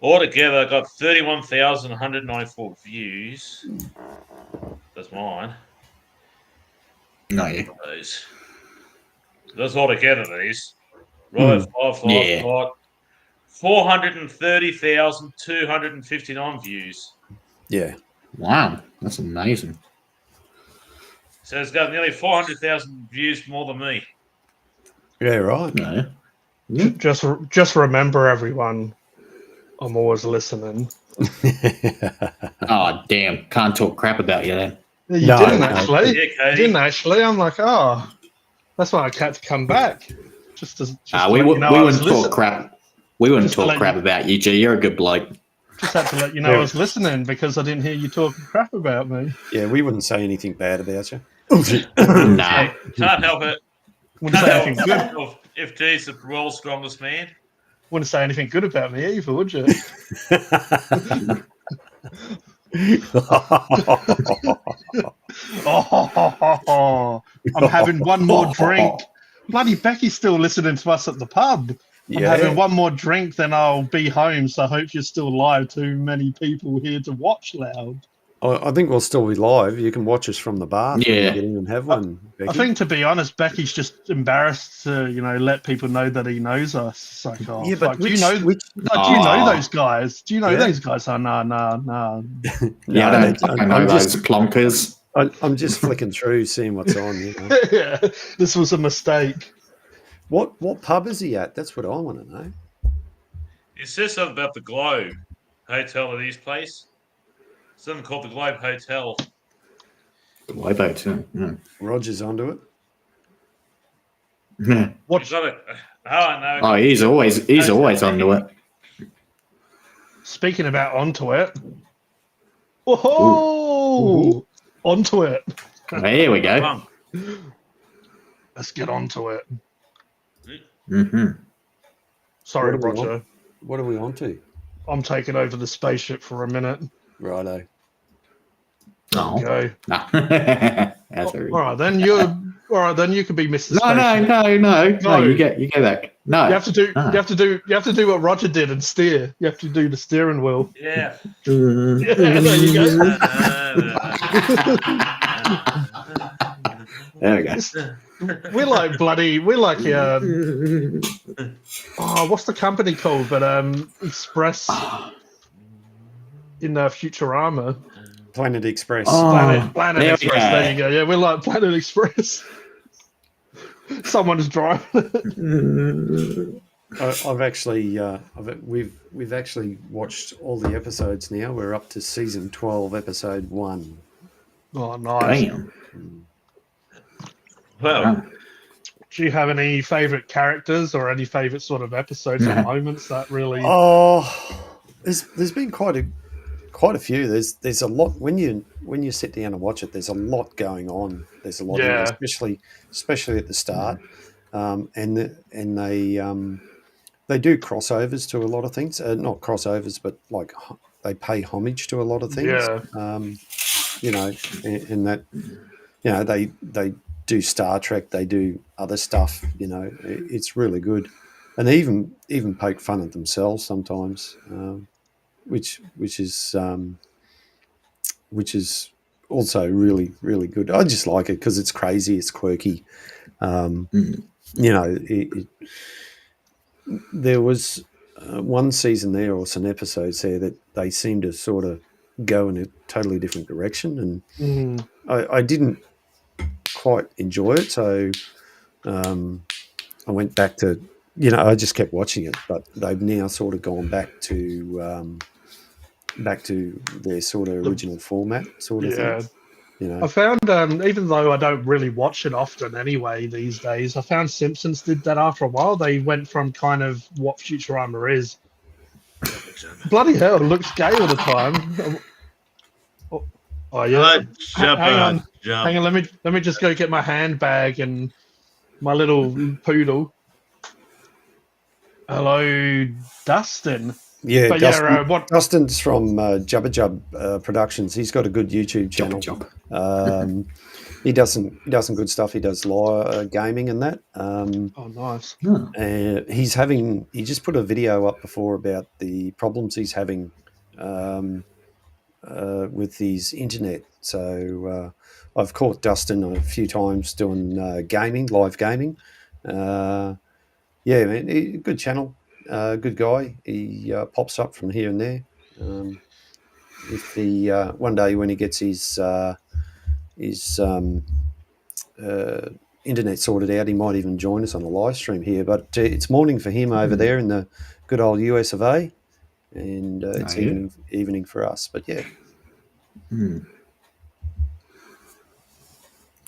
Altogether, I got 31,194 views. That's mine. No, yeah. That's altogether these. Right, 430,259 views. Yeah. Wow, that's amazing. So it's got nearly 400,000 views more than me. Yeah, right. No. Just remember, everyone, I'm always listening. Oh, damn. Can't talk crap about you then. You didn't actually. You didn't actually. I'm like, that's why I had to come back. We wouldn't talk crap. We wouldn't talk crap about you, G. You're a good bloke. Just had to let you know I was listening because I didn't hear you talking crap about me. Yeah, we wouldn't say anything bad about you. Nah. Can't help it. Wouldn't say anything good. If G's the world's strongest man. Wouldn't say anything good about me either, would you? I'm having one more drink. Bloody Becky's still listening to us at the pub. I'm having one more drink, then I'll be home. So I hope you're still live. Too many people here to watch loud. I think we'll still be live. You can watch us from the bar. Yeah. Get in and have one, Becky. I think, to be honest, Becky's just embarrassed to, let people know that he knows us. It's like, do you know those guys? Do you know those guys? Oh, no. Yeah, I know those plonkers. I'm just flicking through, seeing what's on. Yeah, this was a mistake. What pub is he at? That's what I want to know. It says something about the Globe Hotel at his place. Something called the Globe Hotel. Globe Hotel. Yeah. Roger's onto it. Yeah. What's got it? No. Oh, he's always onto it. Speaking about onto it. Whoa! Onto it. Here we go. Let's get onto it. Mm-hmm. Sorry, Roger. What are we onto? I'm taking over the spaceship for a minute. Righto. Oh. Okay. No. All right, then you can be Mr. No. No, you get back. No. You have to do what Roger did and steer. You have to do the steering wheel. Yeah. Yeah, there you go. There we go. We're like what's the company called? But Express in Futurama. Planet Express. Planet Express. There you go. Yeah, we're like Planet Express. Someone's driving it. I've actually we've actually watched all the episodes now. We're up to season 12, episode 1. Oh, nice. Damn. Well, do you have any favorite characters or any favorite sort of episodes or moments that really? Oh, there's been quite a few. There's a lot when you sit down and watch it. There's a lot going on. There's a lot, in there, especially at the start, and they do crossovers to a lot of things. Not crossovers, but like they pay homage to a lot of things. Yeah. You know, in that, you know, they do Star Trek, they do other stuff. You know, it's really good, and they even poke fun at themselves sometimes, which is also really, really good. I just like it because it's crazy, it's quirky. You know, there was one season there or some episodes there that they seemed to sort of go in a totally different direction, and I didn't quite enjoy it, so I went back to, you know, I just kept watching it, but they've now sort of gone back to their sort of original format sort of thing. You know, I found, even though I don't really watch it often anyway these days, I found Simpsons did that after a while. They went from kind of what Futurama is. Bloody hell, it looks gay all the time. Oh yeah. Hang on. Let me just go get my handbag and my little poodle. Hello, Dustin. Yeah, but Dustin, Dustin's from Jubba Jub Productions. He's got a good YouTube channel. He does some good stuff. He does live gaming and that. Oh, nice. He just put a video up before about the problems he's having with his internet. So I've caught Dustin a few times doing live gaming. Yeah, man, good channel. Good guy. He pops up from here and there. If he one day when he gets his internet sorted out, he might even join us on a live stream here. But it's morning for him over there in the good old US of A, and it's evening for us. But yeah,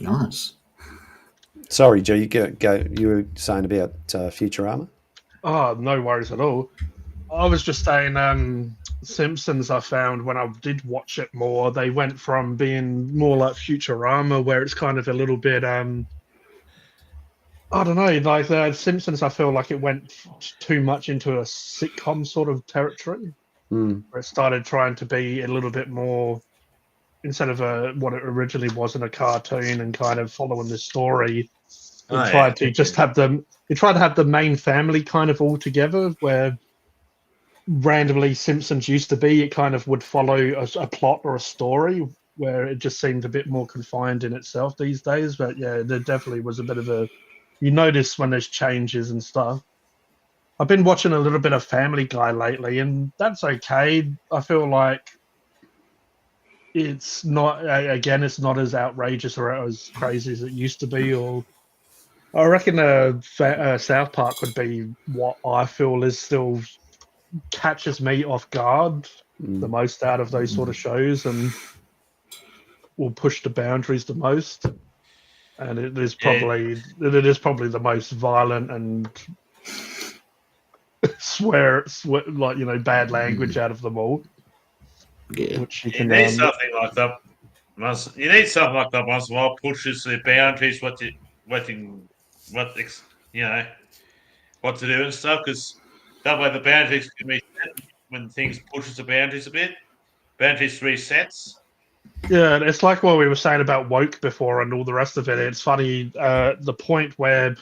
nice. Sorry, Joe. You were saying about Futurama. Oh, no worries at all. I was just saying, Simpsons, I found when I did watch it more, they went from being more like Futurama, where it's kind of a little bit, I don't know, like Simpsons, I feel like it went too much into a sitcom sort of territory, where it started trying to be a little bit more, instead of what it originally was in a cartoon and kind of following the story. It tried to have the main family kind of all together, where randomly Simpsons used to be. It kind of would follow a plot or a story, where it just seemed a bit more confined in itself these days. But yeah, there definitely was a bit of you notice when there's changes and stuff. I've been watching a little bit of Family Guy lately, and that's okay. I feel like it's not it's not as outrageous or as crazy as it used to be. Or I reckon South Park would be what I feel is still catches me off guard the most out of those sort of shows, and will push the boundaries the most. And it is probably the most violent and swear like, you know, bad language out of them all. Yeah, which you need something like that. You need something like that once in a while. Pushes the boundaries, what to do and stuff. Because that way the boundaries can be set when things pushes the boundaries a bit. Boundaries resets. Yeah, it's like what we were saying about woke before and all the rest of it. It's funny, the point where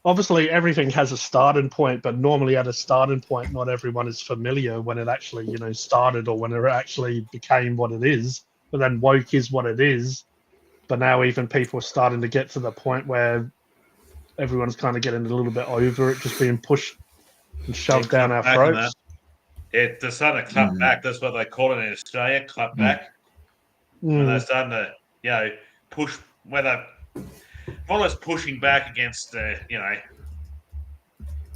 obviously everything has a starting point, but normally at a starting point, not everyone is familiar when it actually, you know, started or when it actually became what it is. But then woke is what it is. But now even people are starting to get to the point where everyone's kind of getting a little bit over it, just being pushed and shoved down our throats. Yeah, they're starting to clap back. That's what they call it in Australia, clap back. When they're starting to, you know, push, where they're almost pushing back against, you know,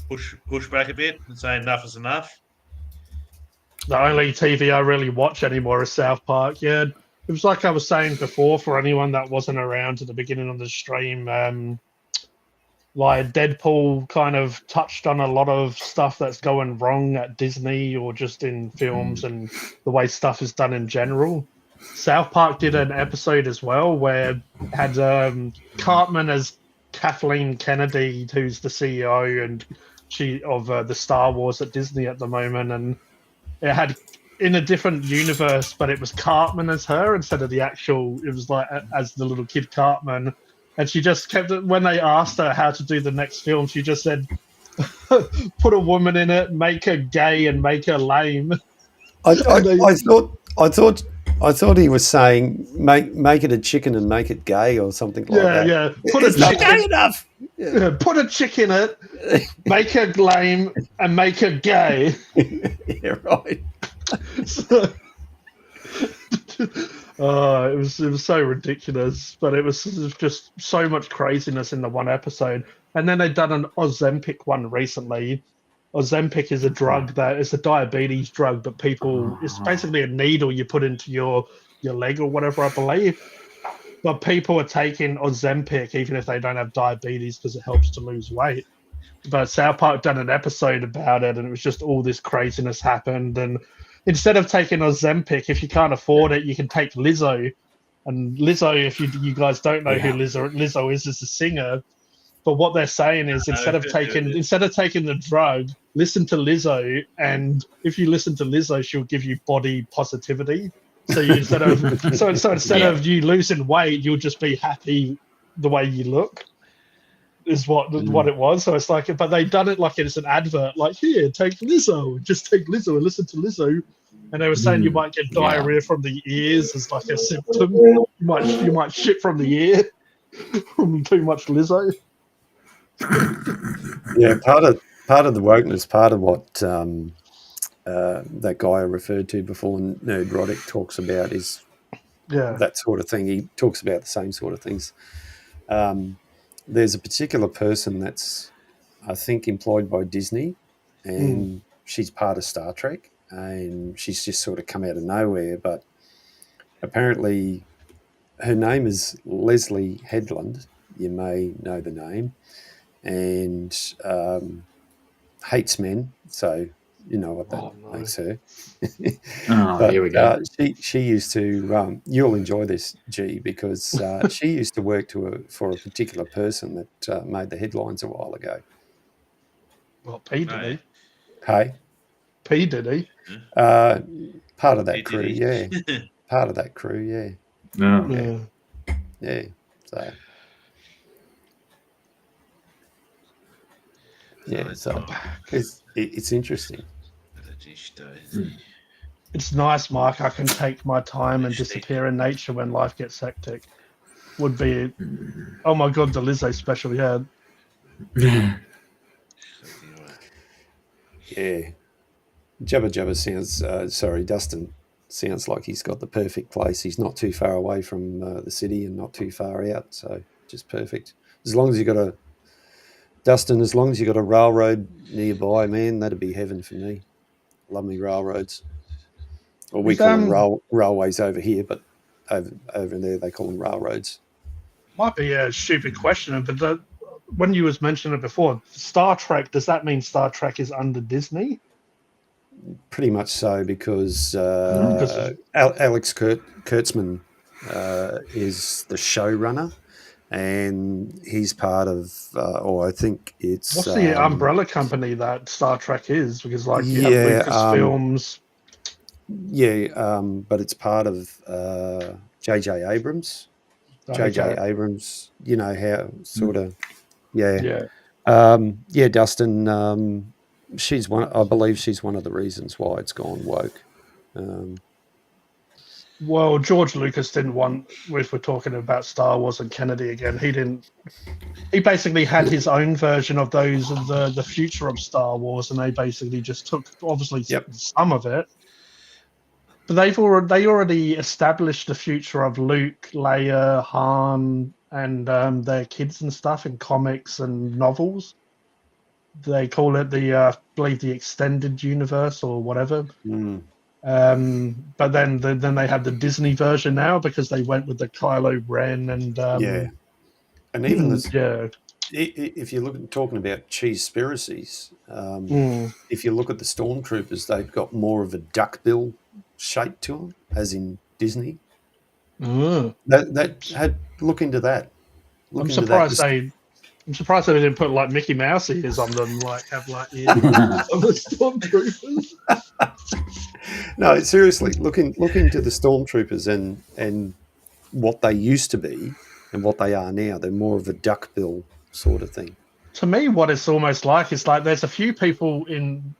push back a bit and say enough is enough. The only TV I really watch anymore is South Park. Yeah, it was like I was saying before, for anyone that wasn't around at the beginning of the stream, like Deadpool kind of touched on a lot of stuff that's going wrong at Disney or just in films and the way stuff is done in general. South Park did an episode as well where it had Cartman as Kathleen Kennedy, who's the CEO and of the Star Wars at Disney at the moment, and it had in a different universe, but it was Cartman as her instead of the actual. It was like as the little kid Cartman, and she just kept it. When they asked her how to do the next film, she just said, "Put a woman in it, make her gay, and make her lame." I thought he was saying make it a chicken and make it gay or something like that. Yeah. It's not gay enough. Yeah, put a chick in it, make her lame, and make her gay. Yeah, right. So, it was so ridiculous, but it was just so much craziness in the one episode. And then they've done an Ozempic one recently. Ozempic is a drug that is a diabetes drug, but it's basically a needle you put into your leg or whatever, I believe. But people are taking Ozempic even if they don't have diabetes because it helps to lose weight. But South Park done an episode about it, and it was just all this craziness happened. And instead of taking Ozempic, if you can't afford it, you can take Lizzo. And Lizzo, if you guys don't know who Lizzo is a singer. But what they're saying is instead of taking the drug, listen to Lizzo, and if you listen to Lizzo, she'll give you body positivity. So instead of you losing weight, you'll just be happy the way you look. Is what it was. So it's like, but they done it like it's an advert. Like, here, take Lizzo, just take Lizzo and listen to Lizzo. And they were saying you might get diarrhea from the ears as like a symptom. You might shit from the ear from too much Lizzo. Yeah, part of the wokeness, part of what that guy I referred to before, Nerdrotic, talks about is that sort of thing. He talks about the same sort of things. There's a particular person that's, I think, employed by Disney, and she's part of Star Trek, and she's just sort of come out of nowhere. But apparently her name is Leslie Headland. You may know the name. And hates men, so you know what that makes her. But, here we go. She used to. You'll enjoy this, G, because she used to work for a particular person that made the headlines a while ago. Well, P did he? Hey, P did he? Part of that crew, yeah. Part of that crew, yeah. Yeah. So. Yeah, so it's interesting. It's nice, Mike. I can take my time and disappear in nature when life gets hectic. Would be, oh my god, the Lizzo special, yeah. Yeah. Jabba Jabba sounds, Dustin sounds like he's got the perfect place. He's not too far away from the city and not too far out, so just perfect. As long as you got a railroad nearby, man, that'd be heaven for me. Love me railroads. Or we call them railways over here, but over there they call them railroads. Might be a stupid question, but when you was mentioning it before, Star Trek, does that mean Star Trek is under Disney? Pretty much so, because Alex Kurtzman is the showrunner. And he's part of, or I think it's... What's the umbrella company that Star Trek is? Because, like, you have Lucasfilms. But it's part of J.J. Abrams. J.J. Abrams, you know how sort of... Dustin, I believe she's one of the reasons why it's gone woke. Well, George Lucas didn't want, if we're talking about Star Wars and Kennedy again, he basically had his own version of those of the future of Star Wars, and they basically just took obviously some of it. But they already established the future of Luke, Leia, Han, and their kids and stuff in comics and novels. They call it I believe the extended universe or whatever. But then they have the Disney version now because they went with the Kylo Ren and and even this, yeah. If you're talking about cheese-spiracies, if you look at the stormtroopers, they've got more of a duckbill shape to them, as in Disney. That had look into that. I'm surprised they didn't put like Mickey Mouse ears on them, like have like ears on the stormtroopers. No, seriously, look into the stormtroopers and what they used to be and what they are now. They're more of a duckbill sort of thing. To me, what it's almost like is like there's a few people in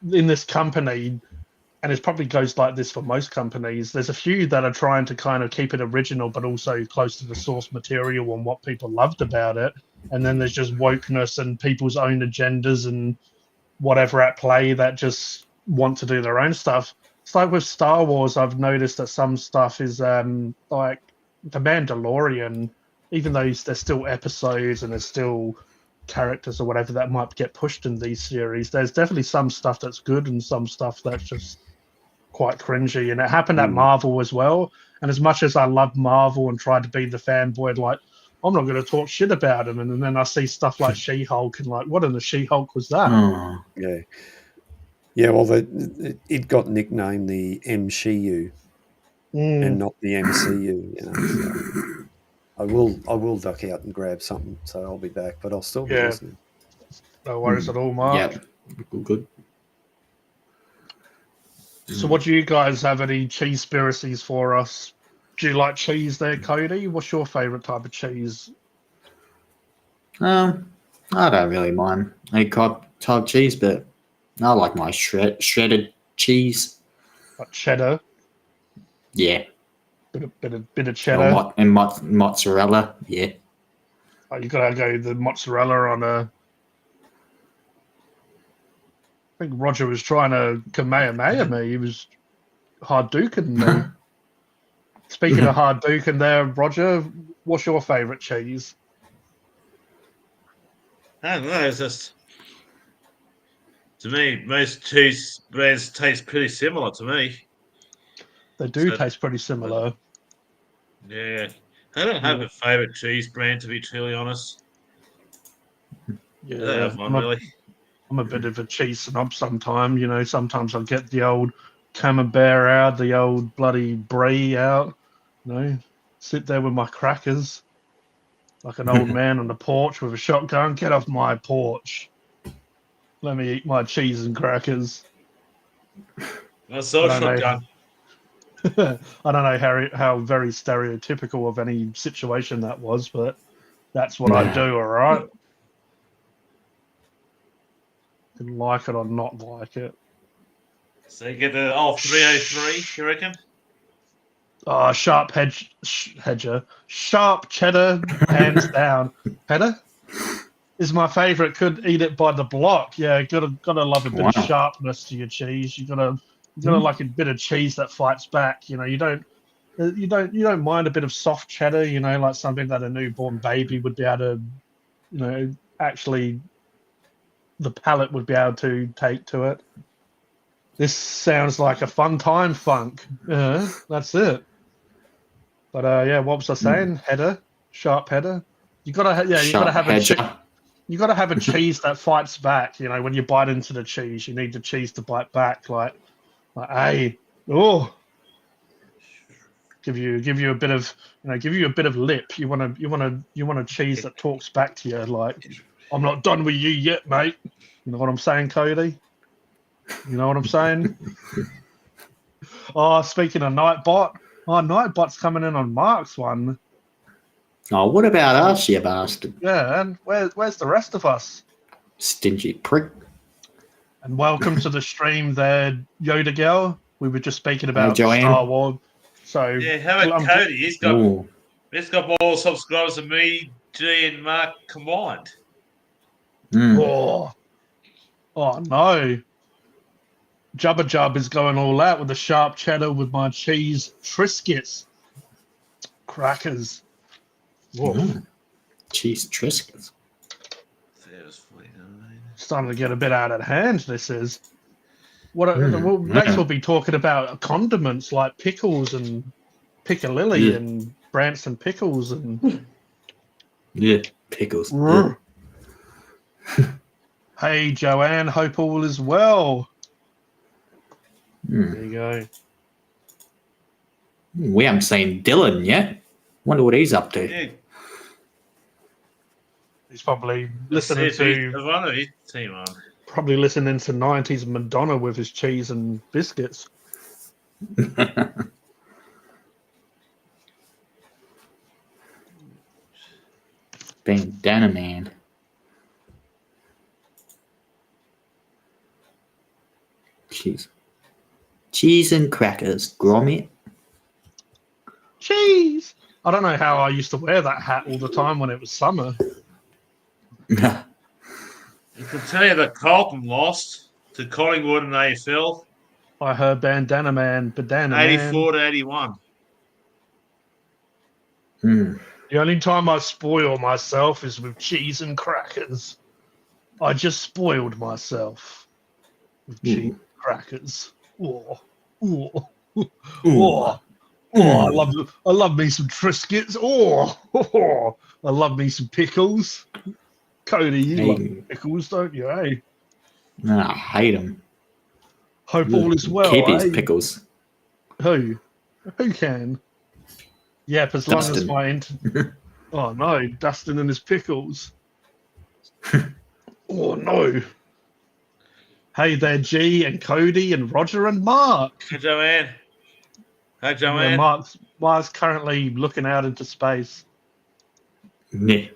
this company, and it probably goes like this for most companies. There's a few that are trying to kind of keep it original, but also close to the source material and what people loved about it. And then there's just wokeness and people's own agendas and whatever at play that just want to do their own stuff. It's like with Star Wars, I've noticed that some stuff is like The Mandalorian, even though there's still episodes and there's still characters or whatever that might get pushed in these series, there's definitely some stuff that's good and some stuff that's just quite cringy. And it happened at Marvel as well. And as much as I love Marvel and tried to be the fanboy, like, I'm not going to talk shit about him. And then I see stuff like She-Hulk and like, what in the She-Hulk was that? Oh. Yeah. Yeah, well, it got nicknamed the MCU and not the MCU. You know, so I will duck out and grab something, so I'll be back, but I'll still be listening. No worries at all, Mark. Yeah, good. So, what do you guys have any cheese conspiracies for us? Do you like cheese there, Cody? What's your favourite type of cheese? I don't really mind any type of cheese, but I like my shredded cheese. Like cheddar? Yeah. Bit of cheddar. And mozzarella, yeah. Oh, you gotta go the mozzarella on a. I think Roger was trying to Kamehameha me. He was hard duking me. Speaking of hard duking there, Roger, what's your favourite cheese? I don't know. It's just, to me, most cheese brands taste pretty similar to me. They do taste pretty similar. Yeah. I don't have a favourite cheese brand, to be truly honest. Yeah, I don't have one, really. I'm a bit of a cheese snob sometimes. You know, sometimes I'll get the old Camembert out, the old bloody Brie out. You know, sit there with my crackers like an old man on the porch with a shotgun. Get off my porch. Let me eat my cheese and crackers. I saw a shotgun. I don't know how very stereotypical of any situation that was, but that's what I do, all right? Can like it or not like it. So you get the old 303, you reckon? Oh, sharp cheddar, hands down. Cheddar is my favourite. Could eat it by the block. Yeah, gotta love a bit of sharpness to your cheese. You gotta like a bit of cheese that fights back. You know, you don't mind a bit of soft cheddar. You know, like something that a newborn baby would be able to, you know, actually. The palate would be able to take to it. This sounds like a fun time, funk. That's it. But yeah, what was I saying? Sharp header. You gotta have a cheese that fights back. You know, when you bite into the cheese, you need the cheese to bite back. Like hey, give you a bit of, you know, give you a bit of lip. You want a cheese that talks back to you like. I'm not done with you yet, mate. You know what I'm saying, Cody? You know what I'm saying? Oh, speaking of Nightbot. Oh, Nightbot's coming in on Mark's one. Oh, what about us, you bastard? Yeah, and where's the rest of us? Stingy prick. And welcome to the stream there, Yoda Girl. We were just speaking about Joanne. Star Wars. So yeah, how about Cody? He's got more subscribers than me, G, and Mark combined. Oh no. Jubba Jub is going all out with the sharp cheddar with my cheese Triscuits. Crackers. Cheese Triscuits. Starting to get a bit out of hand, this is. Next we'll be talking about condiments like pickles and piccalilli and Branson pickles and pickles. Hey Joanne, hope all is well. There you go. We haven't seen Dylan yet. Wonder what he's up to. Yeah. He's probably listening to probably listening to 90s Madonna with his cheese and biscuits. Bandana man. Cheese and crackers, grommet. Cheese. I don't know how I used to wear that hat all the time when it was summer. You can tell you that Carlton lost to Collingwood in AFL. I heard Bandana Man, 84 to 81. The only time I spoil myself is with cheese and crackers. I just spoiled myself with cheese and crackers. I love me some Triscuits. I love me some pickles. Cody, you love pickles, don't you, eh? No, I hate them. Hope all is well, Keep his pickles. Who can? Yep, as Dustin. long as my... Oh, no, Dustin and his pickles. Oh, no. Hey there, G and Cody and Roger and Mark. Hey, Joanne. Yeah, Mark's currently looking out into space. Yeah.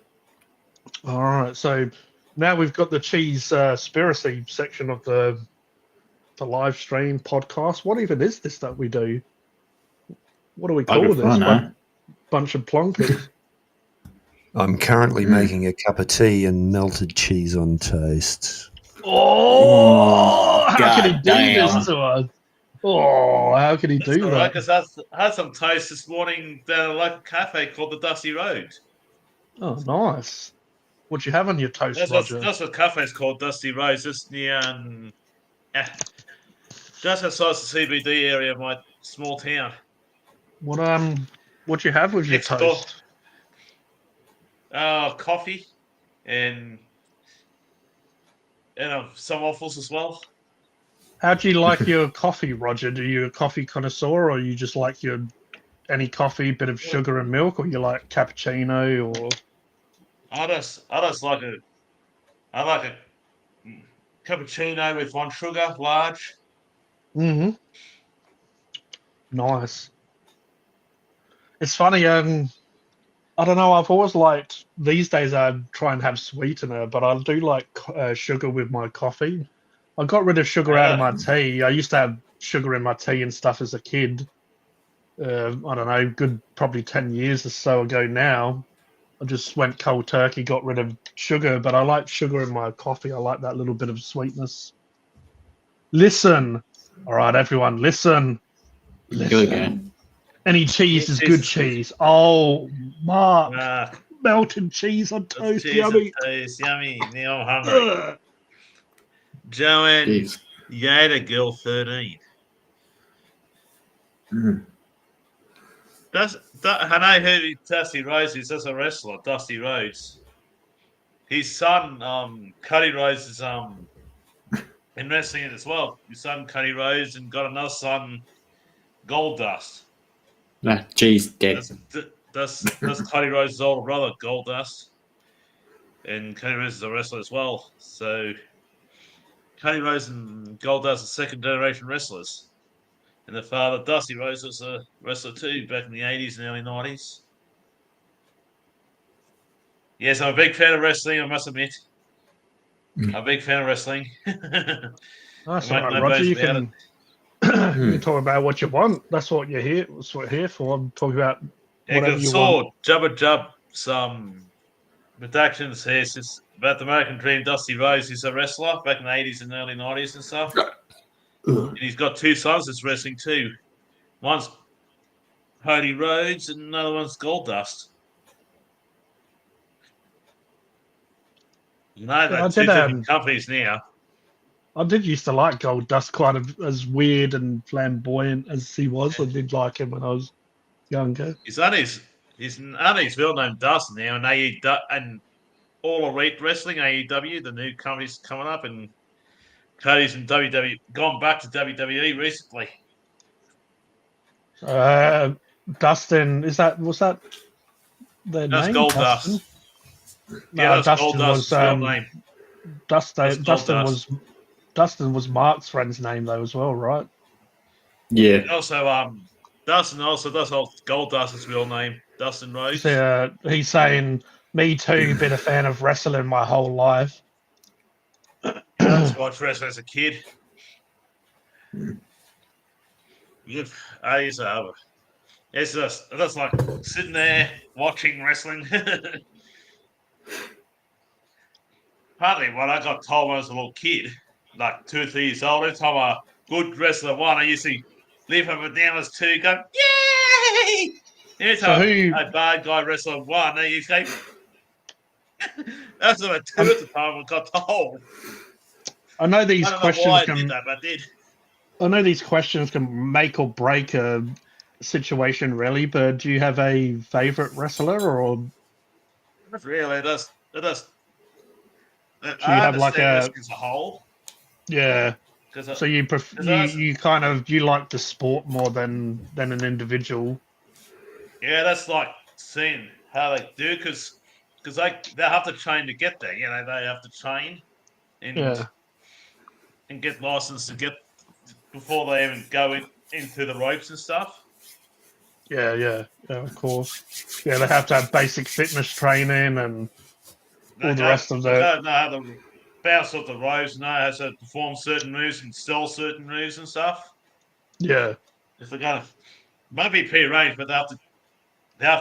All right, so now we've got the cheese spiracy section of the live stream podcast. What even is this that we do? What do we call this? Bunch of plonkers. I'm currently making a cup of tea and melted cheese on toast. Oh, how can he do this to us? Oh, how can he do that? Because I had some toast this morning down at a local cafe called the Dusty Road. Oh, nice. What'd you have on your toast, Roger? That's what cafe's called, Dusty Road. Just near, just outside the CBD area of my small town. What'd you have with your toast? Coffee and some waffles as well. How do you like your coffee, Roger? Do you a coffee connoisseur, or you just like your any coffee, bit of sugar and milk, or you like cappuccino, or? I just like a cappuccino with 1 sugar, large. Mm-hmm. Nice. It's funny. I don't know. I've always liked. These days, I try and have sweetener, but I do like sugar with my coffee. I got rid of sugar out of my tea. I used to have sugar in my tea and stuff as a kid. I don't know, good probably 10 years or so ago now. I just went cold turkey, got rid of sugar, but I like sugar in my coffee. I like that little bit of sweetness. Listen. All right, everyone, listen. Listen. Any cheese is good cheese. Oh, Mark. Melted cheese on toast. Yummy. Yummy. Now I'm hungry. Joanne Yater Girl 13. I know who Dusty Rhodes is. That's a wrestler, Dusty Rhodes. His son, Cuddy Rhodes, is in wrestling as well. His son, Cuddy Rhodes, and got another son, Gold Dust. Nah, geez, dead. That's Cuddy Rhodes' older brother, Gold Dust. And Cuddy Rhodes is a wrestler as well. So Cuddy Rhodes and Gold Dust are second-generation wrestlers. And the father, Dusty Rhodes, was a wrestler too back in the 80s and early 90s. Yes, I'm a big fan of wrestling, I must admit. I'm a big fan of wrestling. That's all right, Roger. You can talk about what you want. That's what you're here. That's what we're here for. I'm talking about whatever you want. Jubba Jub, some productions here. It's just about the American Dream. Dusty Rhodes, he's a wrestler back in the 80s and early 90s and stuff. And he's got 2 sons that's wrestling too. One's Cody Rhodes and another one's Gold Dust. You know, they're 2 different companies now. I did used to like Goldust, quite as weird and flamboyant as he was. I did like him when I was younger. His only's real name Dustin now, and All Elite Wrestling AEW, the new company's coming up, and Cody's in WWE, gone back to WWE recently. Dustin, was that their That's name? Goldust. No, that's Dustin Goldust's real name. Dustin was Mark's friend's name though as well, right? Yeah. And also, Dustin also does Goldust's real name, Dustin Rhodes. He's saying, "Me too, been a fan of wrestling my whole life." I watched wrestling as a kid. It's just like sitting there watching wrestling. Partly what I got told when I was a little kid, like 2 or 3 years old, every time a good wrestler won, I used to leave him down as 2, go, yay! Every time a bad guy wrestler won, I used to go, that's what I did at the time I got told. I know these questions know why I did that, but I did. I know these questions can make or break a situation, really, but do you have a favorite wrestler, or not really? It does. Do you have like as a whole? Yeah. So you you like the sport more than an individual? Yeah, that's like seeing how they do, because they have to train to get there. You know, they have to train and get licensed to get before they even go into the ropes and stuff. Yeah, of course. Yeah, they have to have basic fitness training and all the rest of the. They don't know how to bounce off the ropes, know how to perform certain moves and sell certain moves and stuff. Yeah. If they're gonna, might be pre-arranged, but they have to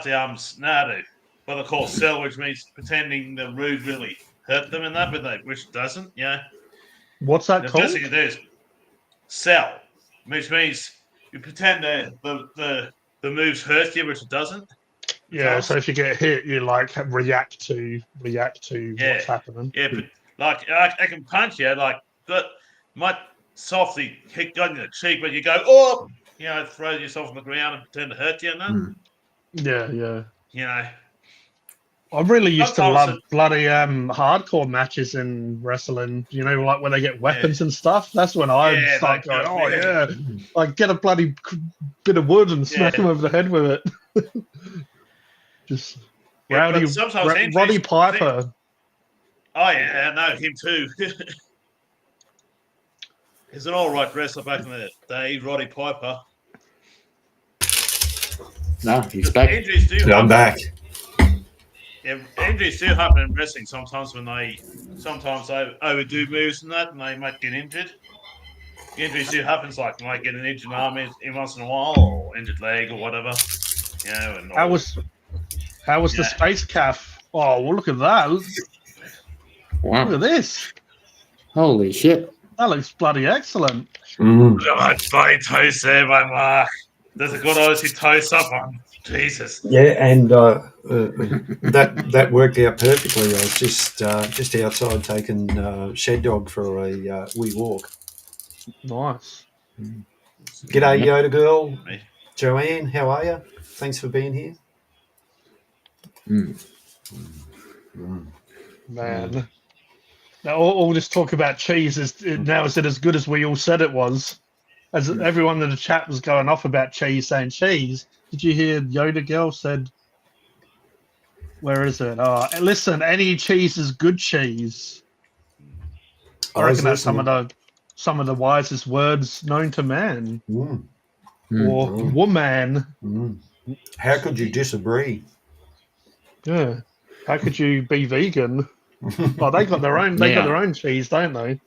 know how to what they call sell, which means pretending the move really hurt them in that, but which doesn't. Yeah. What's that called? The first thing you do is sell, which means you pretend the moves hurt you, which it doesn't. Yeah, so if you get hit, you like react to what's happening. Yeah, but like I can punch you, like that might softly hit you on the cheek, but you go, oh, you know, throw yourself on the ground and pretend to hurt you, and that. Yeah. You know, I really used to love bloody hardcore matches in wrestling. You know, like when they get weapons and stuff. That's when I start going, oh yeah, like get a bloody bit of wood and smack him over the head with it. Just Roddy Piper. Oh yeah, I know him too. He's an all right wrestler back in the day, Roddy Piper. No, he's back. I'm back. Yeah, injuries do happen in wrestling sometimes when they overdo moves and that, and they might get injured. Injuries do happen, like they might get an injured arm in once in a while, or injured leg, or whatever. You know, and how was the space calf? Oh, well, look at that! Wow. Look at this! Holy shit! That looks bloody excellent. Look at my bloody toast there, my Mark. There's a good Aussie toast up on. Jesus. Yeah, and that worked out perfectly. I was just outside taking Shed Dog for a wee walk. Nice. G'day, Yoda girl. Joanne, how are you? Thanks for being here. Man. Now, all this talk about cheese is it as good as we all said it was? As everyone in the chat was going off about cheese, saying cheese. Did you hear Yoda Girl said, where is it? Listen, any cheese is good cheese. I reckon that's some of the wisest words known to man. Or woman. How could you disagree? Yeah. How could you be vegan? Oh, they got their own cheese, don't they?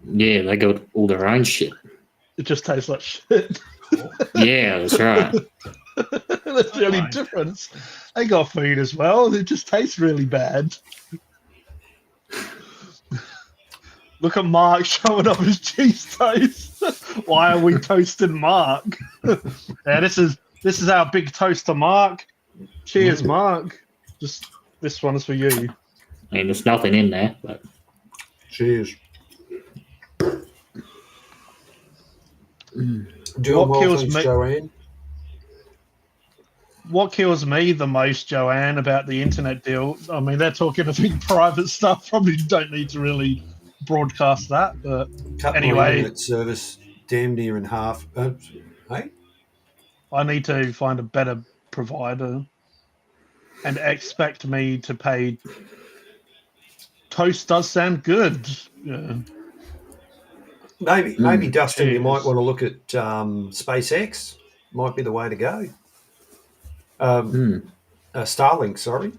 Yeah, they got all their own shit. It just tastes like shit. Yeah, that's right. That's the only difference. They got food as well. It just tastes really bad. Look at Mark showing off his cheese toast. Why are we toasting Mark? Yeah, this is our big toast to Mark. Cheers, Mark. Just this one's for you. I mean, there's nothing in there, but cheers. What kills me, Joanne? What kills me the most, Joanne, about the internet deal? I mean, they're talking a big private stuff. Probably don't need to really broadcast that, but anyway, internet service damn near in half. Hey, I need to find a better provider and expect me to pay. Toast does sound good. Yeah. Maybe Dustin, you might want to look at SpaceX. Might be the way to go. Starlink, sorry.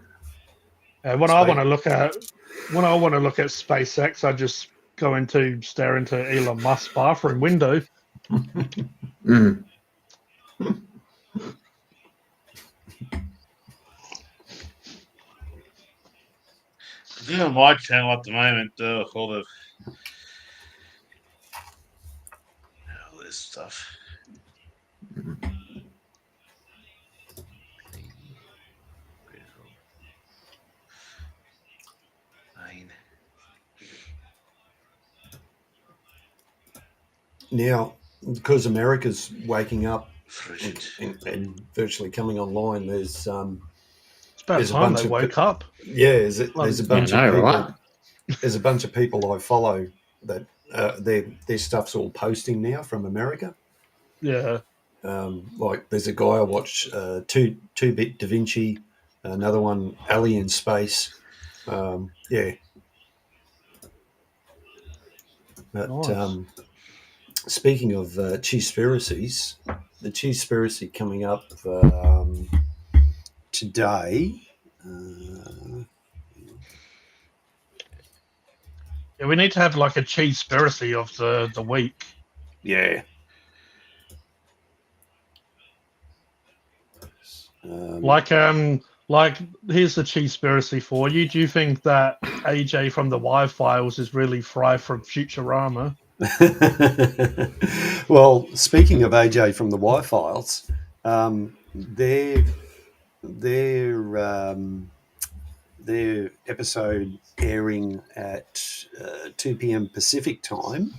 When I want to look at SpaceX, I just stare into Elon Musk's bathroom window. Doing my channel at the moment, all this stuff. Now, because America's waking up and virtually coming online, there's it's about time they woke up. Yeah, there's a bunch of people. Right? There's a bunch of people I follow that their stuff's all posting now from America. Yeah. Like there's a guy I watch, 2-Bit Da Vinci, another one, Alien Space. Yeah. But nice. Speaking of Cheesepiracies, the Cheesepiracy coming up today. Yeah, we need to have like a Cheesepiracy of the week. Yeah. Like here's the Cheesepiracy for you. Do you think that AJ from the Y-Files is really Fry from Futurama? Well, speaking of AJ from the Y-Files, their episode airing at 2 p.m. Pacific time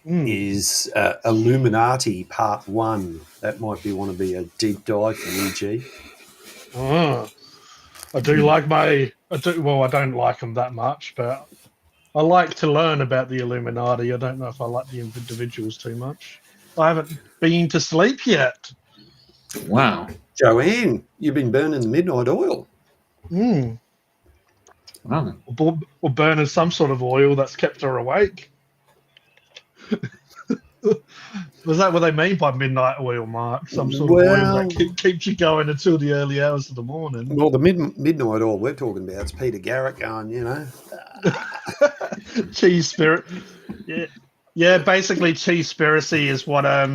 is Illuminati Part 1. That might be a deep dive for you, G. I do like I don't like them that much, but I like to learn about the Illuminati. I don't know if I like the individuals too much. I haven't been to sleep yet. Wow. Joanne, you've been burning the midnight oil. Wow. Or burning some sort of oil that's kept her awake. Was that what they mean by midnight oil, Mark? Some sort of oil that keeps you going until the early hours of the morning. Well, the midnight oil we're talking about is Peter Garrett going, Cheese-Spirit. Yeah. Basically, Cheesepiracy is what I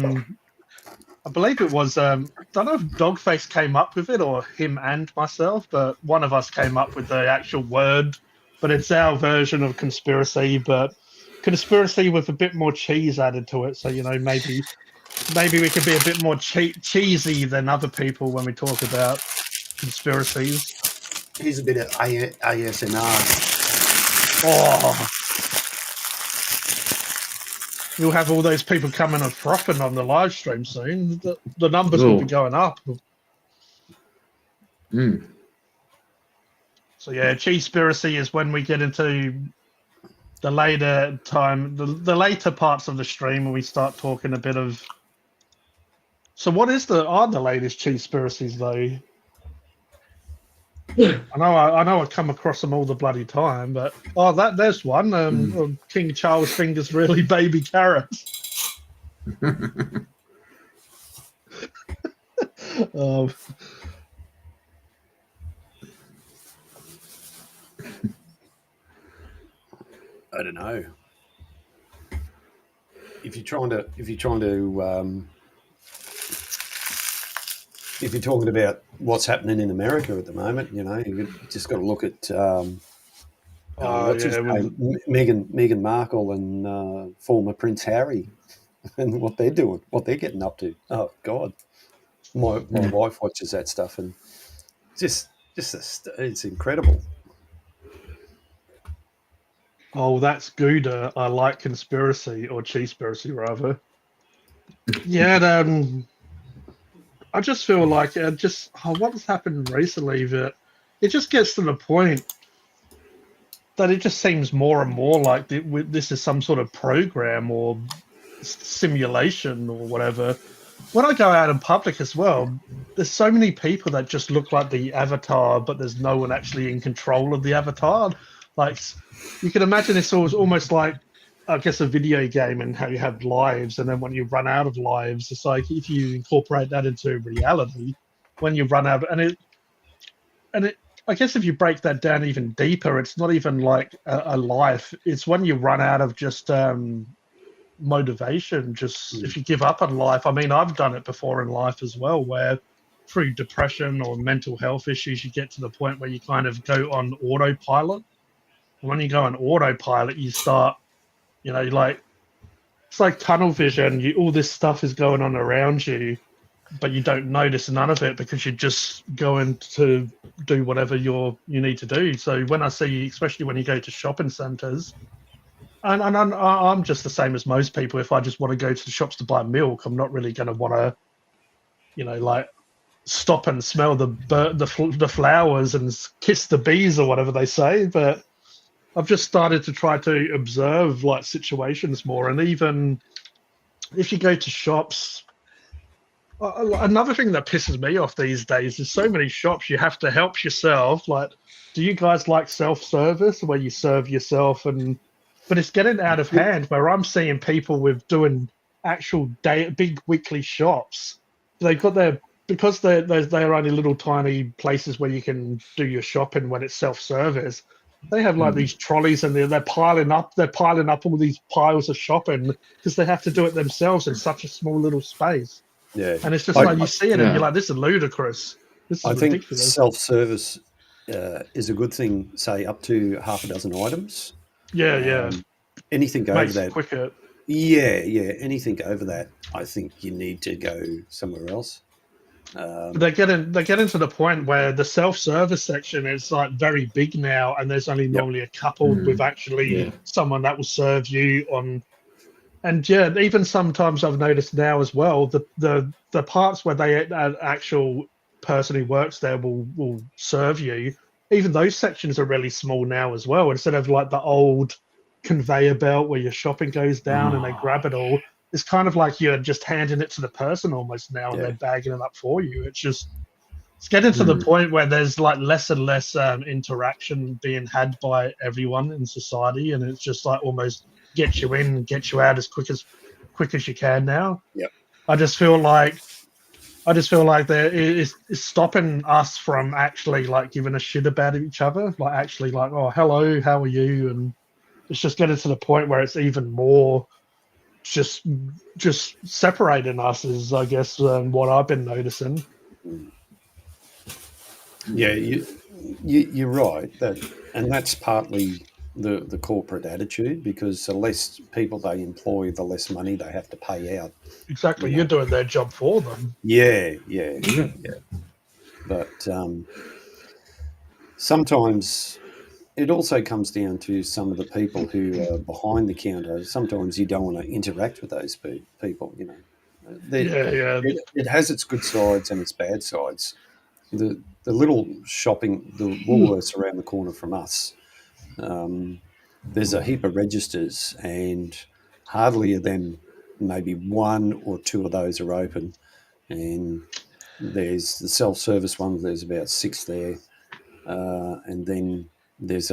believe it was. I don't know if Dogface came up with it or him and myself, but one of us came up with the actual word. But it's our version of conspiracy, but conspiracy with a bit more cheese added to it. So maybe we could be a bit more cheesy than other people when we talk about conspiracies. Here's a bit of ASMR. Oh. You'll have all those people coming and frothing on the live stream soon. The numbers will be going up. So yeah, Cheesepiracy is when we get into the later time, the later parts of the stream when we start talking a bit of. So what are the latest Cheesepiracies though? I know I come across them all the bloody time, but there's one. King Charles fingers really baby carrots. I don't know. If you're talking about what's happening in America at the moment, you've just got to look at Meghan Markle and former Prince Harry and what they're doing, what they're getting up to. Oh God, my wife watches that stuff and it's incredible. Oh, that's Gouda. I like conspiracy or Cheesepiracy rather. Yeah, I just feel like what's happened recently that it just gets to the point that it just seems more and more like this is some sort of program or simulation or whatever. When I go out in public as well, there's so many people that just look like the avatar, but there's no one actually in control of the avatar. Like, you can imagine it's almost like, I guess, a video game and how you have lives, and then when you run out of lives, it's like if you incorporate that into reality, when you run out, and it, I guess if you break that down even deeper, it's not even like a life. It's when you run out of just motivation, just if you give up on life. I mean, I've done it before in life as well, where through depression or mental health issues, you get to the point where you kind of go on autopilot. When you go on autopilot, you start, like, it's like tunnel vision. All this stuff is going on around you, but you don't notice none of it because you're just going to do whatever you need to do. So when I see, especially when you go to shopping centres, and I'm just the same as most people. If I just want to go to the shops to buy milk, I'm not really going to want to, like, stop and smell the flowers and kiss the bees or whatever they say. But I've just started to try to observe like situations more, and even if you go to shops. Another thing that pisses me off these days is so many shops you have to help yourself. Like, do you guys like self-service where you serve yourself? But it's getting out of hand where I'm seeing people with doing actual big weekly shops. They've got because they're only little tiny places where you can do your shopping when it's self-service. They have like these trolleys and they're piling up all these piles of shopping because they have to do it themselves in such a small little space. Yeah, and it's just like you see it and you're like, this is ludicrous. This is ridiculous. Think self-service is a good thing, say up to half a dozen items. Yeah. Anything over that, quicker. Yeah. Anything over that, I think you need to go somewhere else. They're getting to the point where the self-service section is like very big now, and there's only normally a couple with actually someone that will serve you on. And even sometimes I've noticed now as well, the parts where an actual person who works there will serve you. Even those sections are really small now as well. Instead of like the old conveyor belt where your shopping goes down and they grab it all, it's kind of like you're just handing it to the person almost now, and they're bagging it up for you. It's getting to the point where there's like less and less interaction being had by everyone in society, and it's just like almost get you in, get you out as quick as you can now. Yep. I just feel like there is stopping us from actually like giving a shit about each other, like actually like, oh, hello, how are you? And it's just getting to the point where it's even more just separating us is, I guess, what I've been noticing. Yeah, you're right. That's partly the corporate attitude, because the less people they employ, the less money they have to pay out. Exactly, you're doing their job for them. Yeah. But sometimes it also comes down to some of the people who are behind the counter. Sometimes you don't want to interact with those people. It has its good sides and its bad sides. The little shopping, the Woolworths around the corner from us, there's a heap of registers, and hardly of them, maybe one or two of those are open. And there's the self-service one, there's about 6 there. And then there's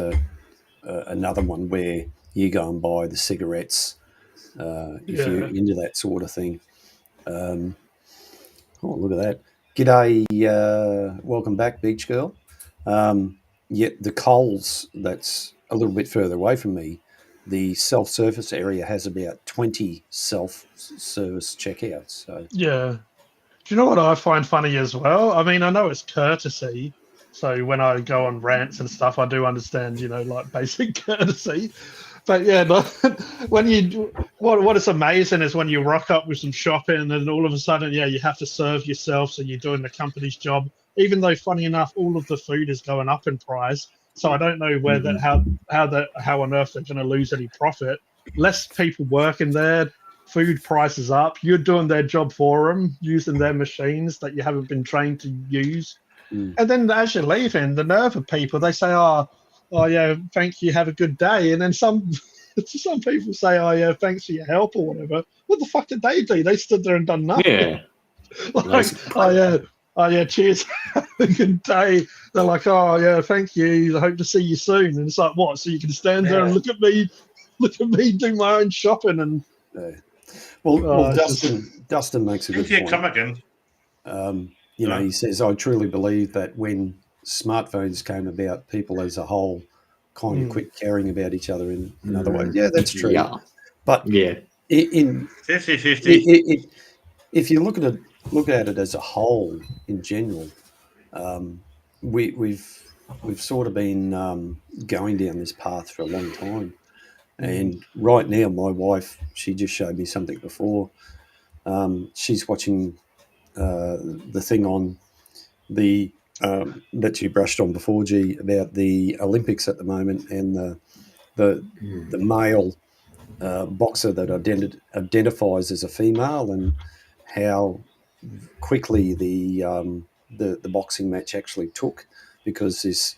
another one where you go and buy the cigarettes if you're into that sort of thing. Oh, look at that. G'day, welcome back, Beach Girl. The Coles, that's a little bit further away from me, the self-service area has about 20 self-service checkouts. So. Yeah. Do you know what I find funny as well? I mean, I know it's courtesy, so when I go on rants and stuff, I do understand, like basic courtesy. But when what is amazing is when you rock up with some shopping and all of a sudden, you have to serve yourself, so you're doing the company's job. Even though, funny enough, all of the food is going up in price, so I don't know how on earth they're going to lose any profit. Less people working there, food prices up. You're doing their job for them, using their machines that you haven't been trained to use. And then as you're leaving, the nerve of people, they say, oh yeah, thank you, have a good day. And then some people say, oh yeah, thanks for your help or whatever. What the fuck did they do? They stood there and done nothing. Yeah. Like, oh yeah, cheers, have a good day. They're like, oh yeah, thank you, I hope to see you soon. And it's like, what? So you can stand there and look at me do my own shopping and. Well, Dustin makes a good point. Come again. He says, I truly believe that when smartphones came about, people as a whole kind of quit caring about each other in other ways. Yeah, that's true. Yeah. But in 50-50. If you look at it as a whole in general, we've sort of been going down this path for a long time. And right now, my wife, she just showed me something before. She's watching the thing on the that you brushed on before, G, about the Olympics at the moment and the male boxer that identifies as a female and how quickly the boxing match actually took because this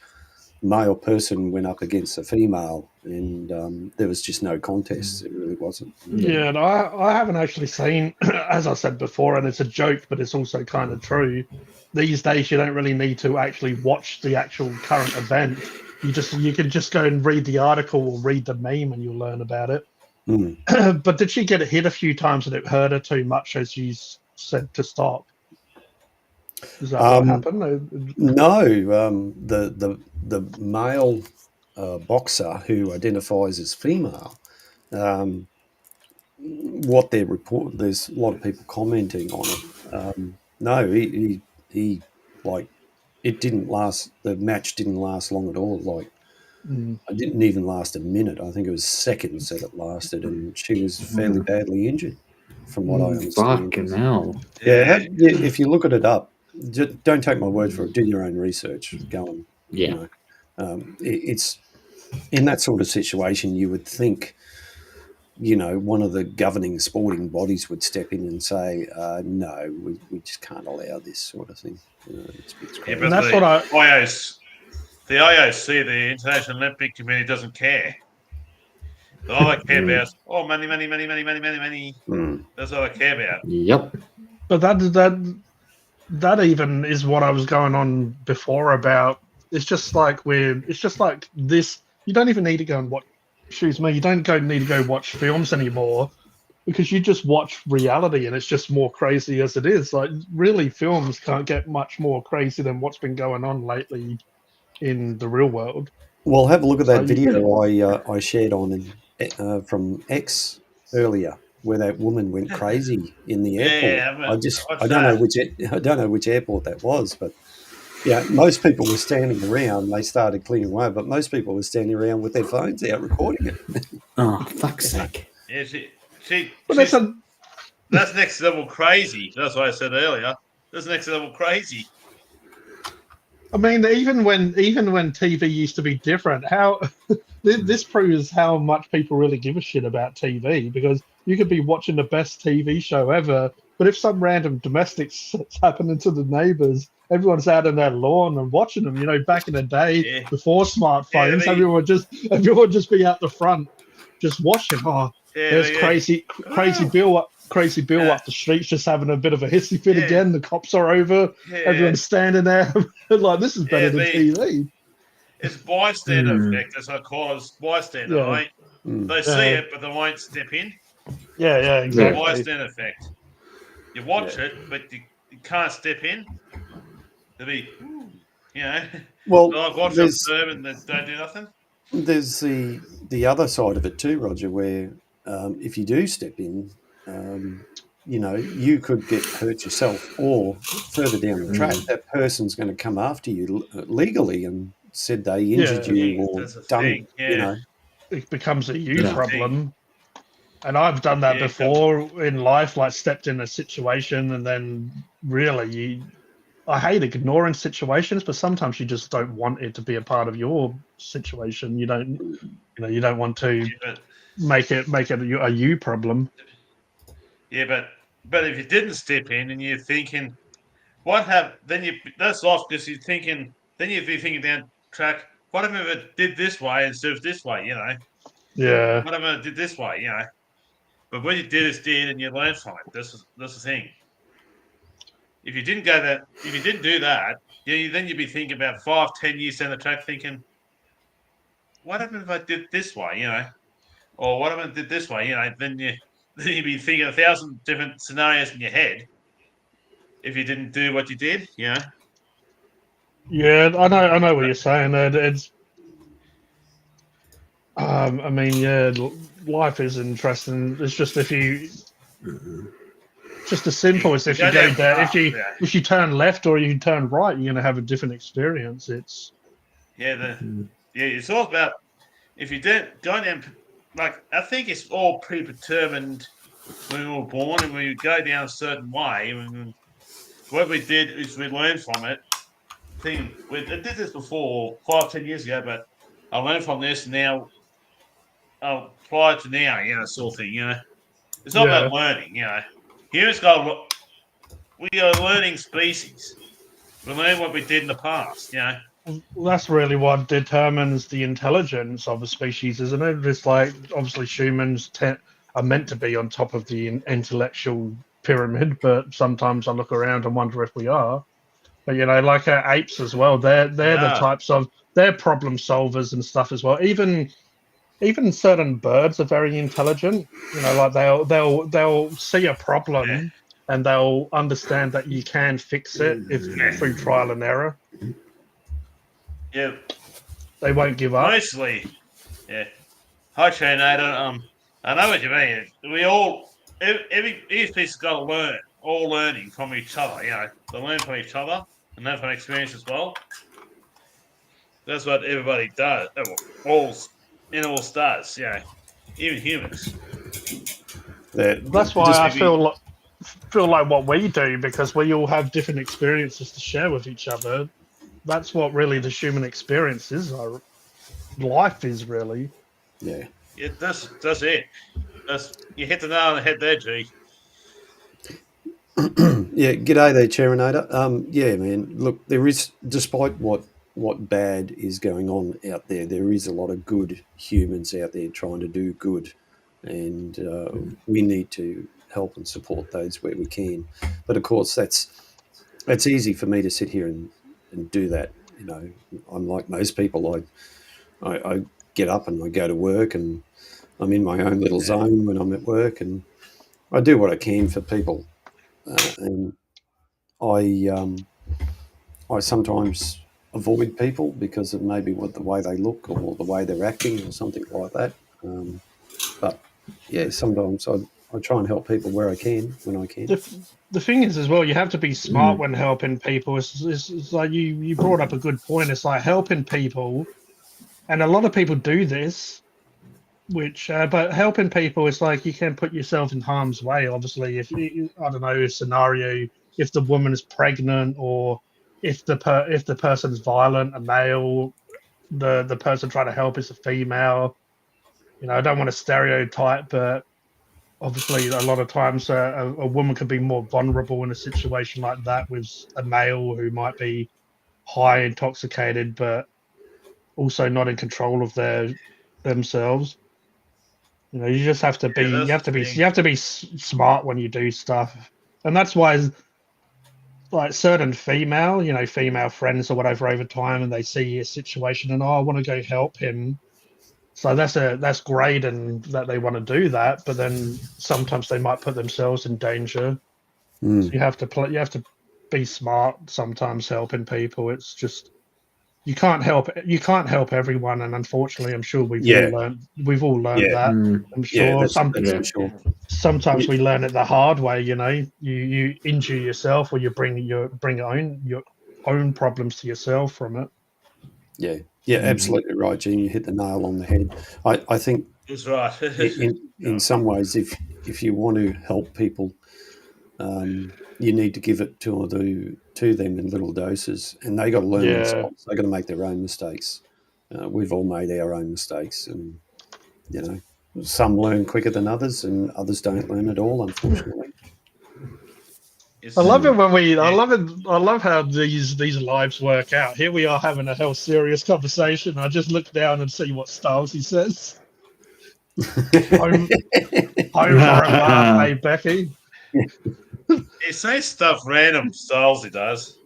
male person went up against a female and there was just no contest. It really wasn't. Yeah, and I haven't actually seen, as I said before, and it's a joke, but it's also kind of true. These days, you don't really need to actually watch the actual current event. You can just go and read the article or read the meme and you'll learn about it. But did she get hit a few times and it hurt her too much as you said to stop? Is that what happened? No, the male boxer who identifies as female, what they report, there's a lot of people commenting on it. No, he like it didn't last. The match didn't last long at all. Like it didn't even last a minute. I think it was seconds that it lasted, and she was fairly badly injured, from what I understand. Fucking hell. Yeah, if you look at it up. Just don't take my word for it. Do your own research. Go on. Yeah. It's in that sort of situation. You would think, one of the governing sporting bodies would step in and say, "No, we just can't allow this sort of thing." It's crazy. Yeah, but that's the IOC, the International Olympic Committee, doesn't care. All they care about is money. That's all they care about. Yep. But that even is what I was going on before about. It's just like this. You don't even need to go and watch. Excuse me. You don't need to go watch films anymore because you just watch reality, and it's just more crazy as it is. Like really, films can't get much more crazy than what's been going on lately in the real world. Well, have a look at that video I shared on from X earlier, where that woman went crazy in the airport. I don't know which airport that was, but most people were standing around. They started clearing away, but most people were standing around with their phones out recording it. Oh, fuck's sake! Yeah, that's next level crazy. That's what I said earlier. That's next level crazy. I mean, even when TV used to be different, how this proves how much people really give a shit about TV, because you could be watching the best TV show ever, but if some random domestic's happening to the neighbours, everyone's out on their lawn and watching them. Back in the day before smartphones, everyone would just be out the front, just watching. Oh, there's crazy Bill up the streets, just having a bit of a hissy fit again. The cops are over. Everyone's standing there like this is better than TV. It's bystander effect, as I call it. It's bystander, right? They see it, but they won't step in. Yeah, exactly. Bystander effect. You watch it, but you can't step in. They'll be, well, like watch and observe and they don't do nothing. There's the other side of it too, Roger, where if you do step in, you could get hurt yourself, or further down the track, that person's going to come after you legally and said they injured you or done. It becomes a you problem. And I've done that before in life, like stepped in a situation and then really I hate ignoring situations, but sometimes you just don't want it to be a part of your situation. You don't want to make it a you problem. Yeah, but if you didn't step in and you're thinking, what have then you that's off because you're thinking then you'd be thinking down track, what if I did this way instead of this way, Yeah. What if I did this way, But what you did is did and you learned from it. That's the thing. If you didn't do that, then you'd be thinking about 5, 10 years down the track thinking, what happened if I did this way, Or what if I did this way, then you'd be thinking 1,000 different scenarios in your head if you didn't do what you did, Yeah, I know what you're saying. It's, I mean, yeah, life is interesting. It's just just as simple as if you go there, if you turn left or you turn right, you're gonna have a different experience. It's it's all about if you don't go down. Like I think it's all predetermined when we were born, and we go down a certain way. What we did is we learned from it. I did this before 5, 10 years ago, but I learned from this and now. Apply it to now, sort of thing, It's all about learning, Humans we are a learning species. We learn what we did in the past, That's really what determines the intelligence of a species, isn't it? It's like obviously humans are meant to be on top of the intellectual pyramid, but sometimes I look around and wonder if we are. But like our apes as well, they're the types of they're problem solvers and stuff as well. Even certain birds are very intelligent. Like they'll see a problem and they'll understand that you can fix it through trial and error. Yeah, they won't give up. Mostly, yeah. Hi, Trinator. I know what you mean. We all each piece has got to learn, all learning from each other. They learn from each other and learn from experience as well. That's what everybody does. All animals does, even humans. That's why I feel like what we do, because we all have different experiences to share with each other. That's what really the human experience is. Life is really. Yeah, that's it. You hit the nail on the head there, G. Yeah, g'day there, Cherinator. Yeah, man. Look, there is, despite what bad is going on out there, there is a lot of good humans out there trying to do good, and we need to help and support those where we can. But of course, that's easy for me to sit here and do that. I'm like most people. I get up and I go to work, and I'm in my own little zone when I'm at work, and I do what I can for people. And I sometimes avoid people because of maybe the way they look or the way they're acting or something like that. But yeah, sometimes I try and help people where I can, when I can. The thing is as well, you have to be smart when helping people. It's like you brought up a good point. It's like helping people, and a lot of people do this. But helping people, it's like you can put yourself in harm's way. Obviously, if I don't know a scenario, if the woman is pregnant or if the person's violent, a male, the person trying to help is a female. I don't want to stereotype, but obviously a lot of times a woman could be more vulnerable in a situation like that with a male who might be high intoxicated, but also not in control of themselves. You just have to be. You have to be smart when you do stuff, and that's why, like certain female friends or whatever over time, and they see a situation and I want to go help him. So that's great, and that they want to do that. But then sometimes they might put themselves in danger. So you have to You have to be smart sometimes helping people. It's just. You can't help everyone, and unfortunately, I'm sure we've all learned that. I'm sure sometimes we learn it the hard way. You injure yourself, or you bring your own problems to yourself from it. Yeah, absolutely right, Gene. You hit the nail on the head. I think that's right. in some ways, if you want to help people, you need to give it to them in little doses, and they got to learn themselves. They got to make their own mistakes. We've all made our own mistakes, and some learn quicker than others, and others don't learn at all, unfortunately. I love it when I love how these lives work out. Here we are having a hell serious conversation. I just look down and see what styles he says. Home for a laugh, hey Becky. He says stuff random styles. He does.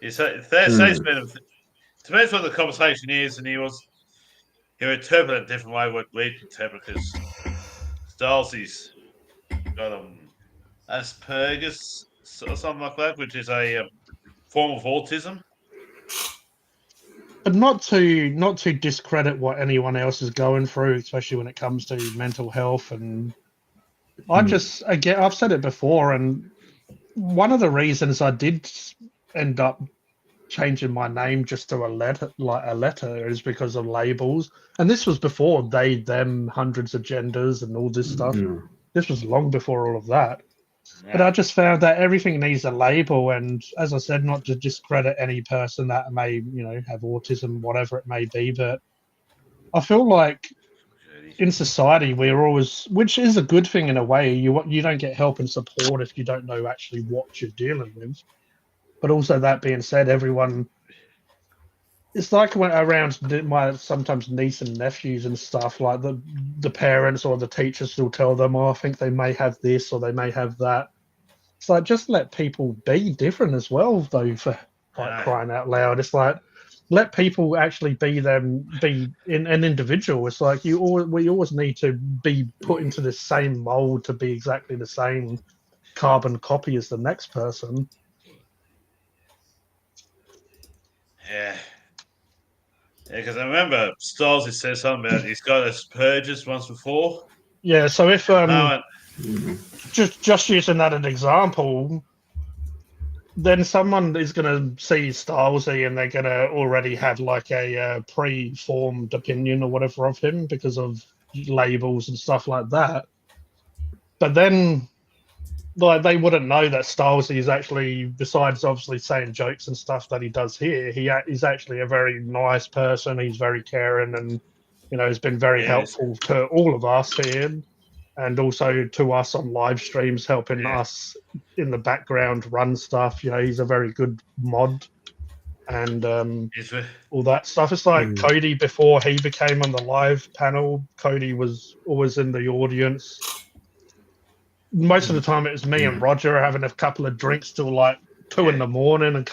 He says depends what the conversation is, and he'll interpret it a different way. What we interpret, because Styles got Asperger's or something like that, which is a form of autism. But not to discredit what anyone else is going through, especially when it comes to mental health. And I've said it before, and one of the reasons I did end up changing my name just to a letter is because of labels. And this was before they, them, hundreds of genders and all this stuff. This was long before all of that. Yeah. But I just found that everything needs a label, and as I said, not to discredit any person that may, have autism, whatever it may be, but I feel like in society we're always, which is a good thing in a way, you don't get help and support if you don't know actually what you're dealing with. But also, that being said, everyone, it's like when around my sometimes niece and nephews and stuff, like the parents or the teachers will tell them, I think they may have this or they may have that. It's like, just let people be different as well, though, for crying out loud. It's like, let people actually be an individual. It's like we always need to be put into the same mold to be exactly the same carbon copy as the next person. Yeah. Yeah, because I remember Styles had said something about he's got Asperger's once before. Yeah, so if just using that as an example, then someone is going to see Stylesy and they're going to already have like a pre-formed opinion or whatever of him because of labels and stuff like that. But then, like, they wouldn't know that Stylesy is actually, besides obviously saying jokes and stuff that he does here, he's actually a very nice person. He's very caring and, has been very helpful to all of us here and also to us on live streams, helping us in the background run stuff. He's a very good mod and all that stuff. It's like Cody, before he became on the live panel, Cody was always in the audience. Most of the time it was me and Roger having a couple of drinks till like 2 in the morning, and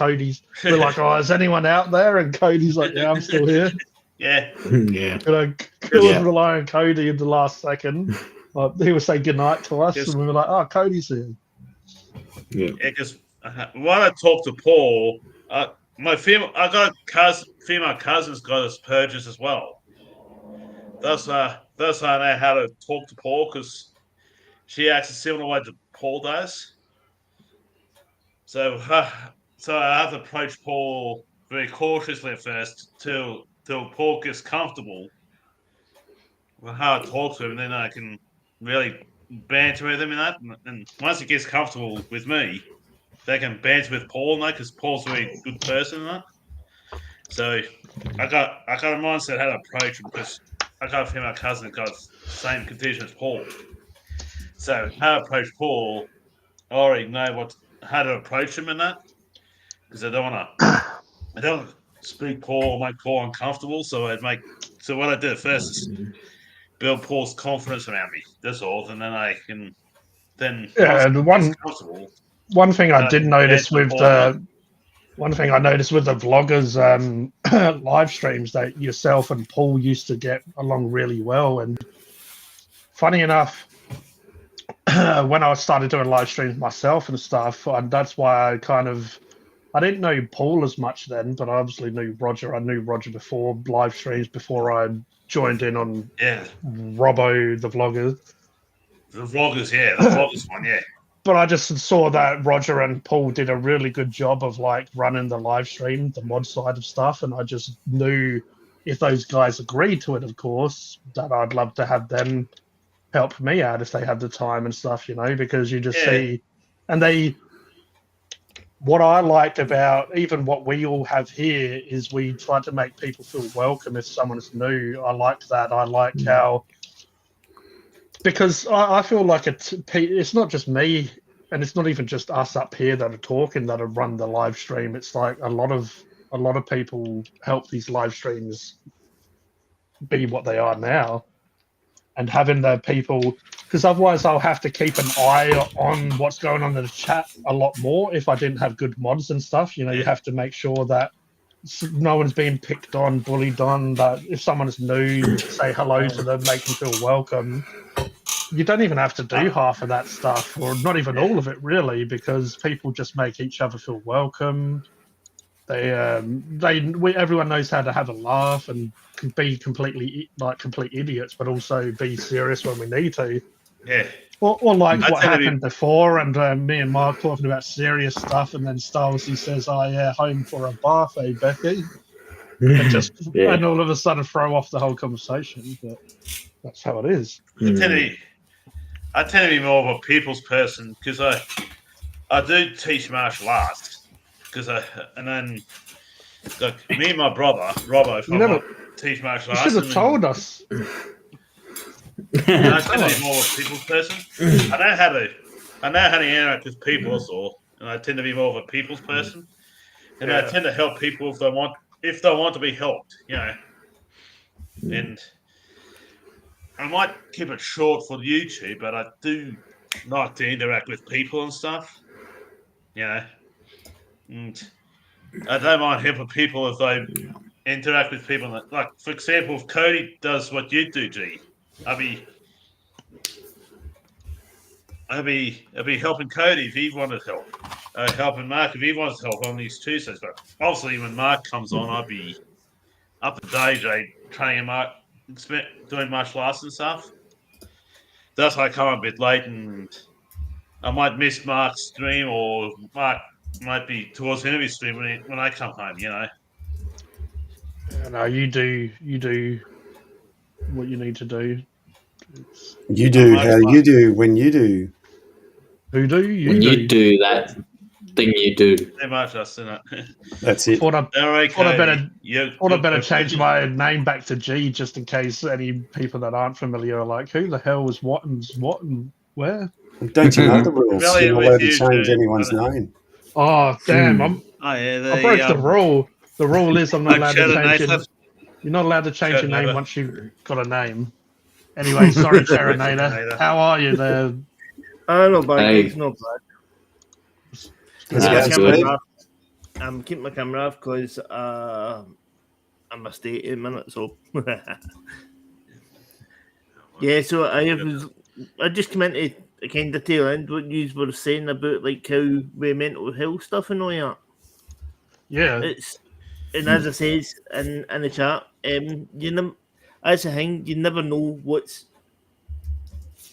we're like, oh, is anyone out there? And Cody's like, yeah, I'm still here. Yeah. Couldn't rely on Cody in the last second. He would say goodnight to us, and we were like, oh, Cody's here. Yeah, because when I talked to Paul, I got female cousins got Asperger's as well. That's why I know how to talk to Paul, because she acts a similar way to Paul does. So I have to approach Paul very cautiously at first till Paul gets comfortable with how I talk to him, and then I can really banter with him in that. And once he gets comfortable with me, they can banter with Paul in that, because Paul's a very good person in that. So I got a mindset how to approach him, because I got a female cousin that got the same condition as Paul. So how to approach Paul, I already know how to approach him in that, because I don't want to speak Paul or make Paul uncomfortable. So what I did at first is build Paul's confidence around me. That's all, and then I can one thing I did notice with the vloggers live streams, that yourself and Paul used to get along really well. And funny enough, when I started doing live streams myself and stuff, and that's why I didn't know Paul as much then, but I obviously knew Roger. I knew Roger before live streams, before I joined in on Robbo, the vlogger. The vloggers one, yeah. But I just saw that Roger and Paul did a really good job of like running the live stream, the mod side of stuff, and I just knew if those guys agreed to it, of course, that I'd love to have them help me out if they had the time and stuff, because you just see, and what I liked about even what we all have here is we try to make people feel welcome if someone is new. I like that. I like how because I feel like it's not just me, and it's not even just us up here that are talking that have run the live stream. It's like a lot of people help these live streams be what they are now, and having the people, because otherwise I'll have to keep an eye on what's going on in the chat a lot more if I didn't have good mods and stuff. You know, you have to make sure that no one's being picked on, bullied on, that if someone is new, say hello to them, make them feel welcome. You don't even have to do half of that stuff, or not even all of it really, because people just make each other feel welcome. Everyone knows how to have a laugh and can be complete idiots, but also be serious when we need to. Yeah. Or like what happened before, and me and Mark talking about serious stuff, and then Stylesy says, "Oh yeah, home for a bath, eh, Becky?" And all of a sudden throw off the whole conversation. But that's how it is. I tend to be more of a people's person because I do teach martial arts and then like me and my brother Robbo, teach martial arts. You should have told us. I tend to be more of a people's person. I know how to interact with people also, and I tend to be more of a people's person. And I tend to help people if they want to be helped, you know. And I might keep it short for YouTube, but I do like to interact with people and stuff, you know. And I don't mind helping people if they interact with people. Like, for example, if Cody does what you do, G, I'll be helping Cody if he wanted help. Helping Mark if he wants help on these Tuesdays. But obviously, when Mark comes on, I'll be up at DJ training Mark, doing martial arts and stuff. That's why I come a bit late, and I might miss Mark's stream, or Mark might be towards the end of his stream when I come home. You know. No, you do what you need to do. You do how you do when you do. Who do you when do? you do that thing you do. Very much us, isn't it? That's it. I better change my name back to G just in case any people that aren't familiar are like, who the hell was what and where? Don't you know the rules? You're not allowed to change anyone's name. Oh damn! I broke the rule. The rule is I'm not allowed to change it. You're not allowed to change your name once you've got a name. Anyway, sorry, Terminator. How are you there? Not bad. It's not bad. I'm keeping my camera off because I'm a state in a minute. So yeah. So I just came into kind of tail end what you were saying about like how with mental health stuff and all that. Yeah. And as I says in the chat, as a thing, you never know what's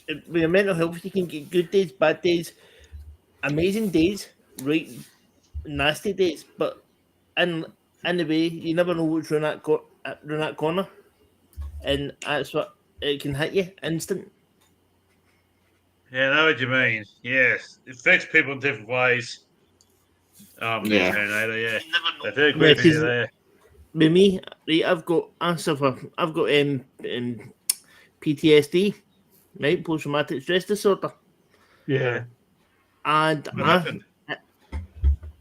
with your mental health. You can get good days, bad days, amazing days, right, nasty days. But in the way, you never know what's around that corner, and that's what it can hit you instant. Yeah, I know what you mean. Yes, it affects people in different ways. Yeah. Terminator, yeah. With me, right, I've got PTSD, right, post-traumatic stress disorder. Yeah. And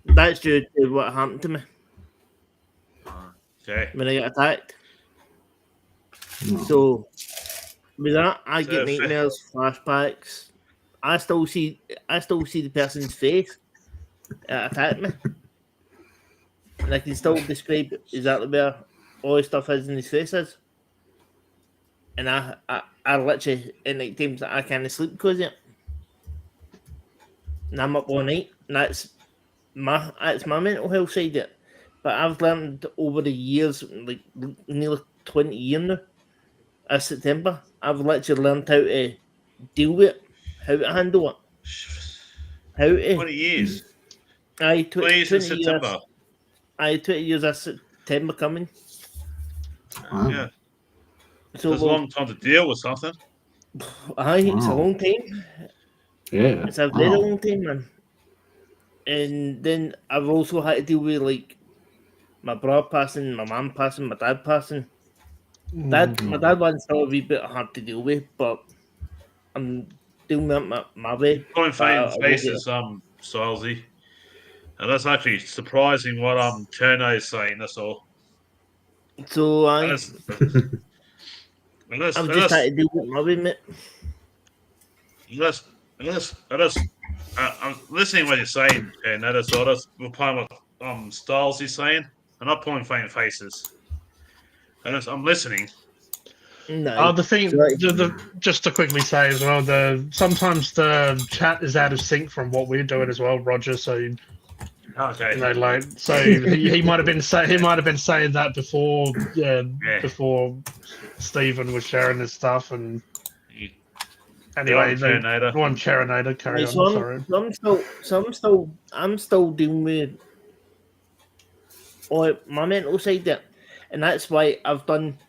that's due to what happened to me. Okay. When I got attacked. So with that, I get nightmares, flashbacks. I still see the person's face that attacked me. And I can still describe exactly where all the stuff is in his face is. And I literally, in night times, I can't sleep because of it. And I'm up all night. And that's my mental health side of it. But I've learned over the years, like nearly 20 years now, as September, I've literally learned how to deal with it, how to handle it. How to 20 years. 20 years in September. 20 years as September coming. Wow. Yeah. So it's a long time to deal with something. It's a long time. Yeah. It's a very long time, man. And then I've also had to deal with like my brother passing, my mum passing, my dad passing. My dad one's still a wee bit hard to deal with, but I'm doing my way. Point face is Stylesy. And that's actually surprising what Cherno is saying, that's all. So And I've that's, just had to deal with my way, mate. I'm listening to what you're saying, and that's all. That's replying what Styles is saying. I'm not pulling faint faces. And I'm listening. No. The thing, just to quickly say as well, sometimes the chat is out of sync from what we're doing as well, Roger. So, okay, so he might have been saying that before, before Stephen was sharing his stuff, and anyway, go on, Cherinator, carry on. Sorry. I'm still dealing with my mental side there, and that's why I've done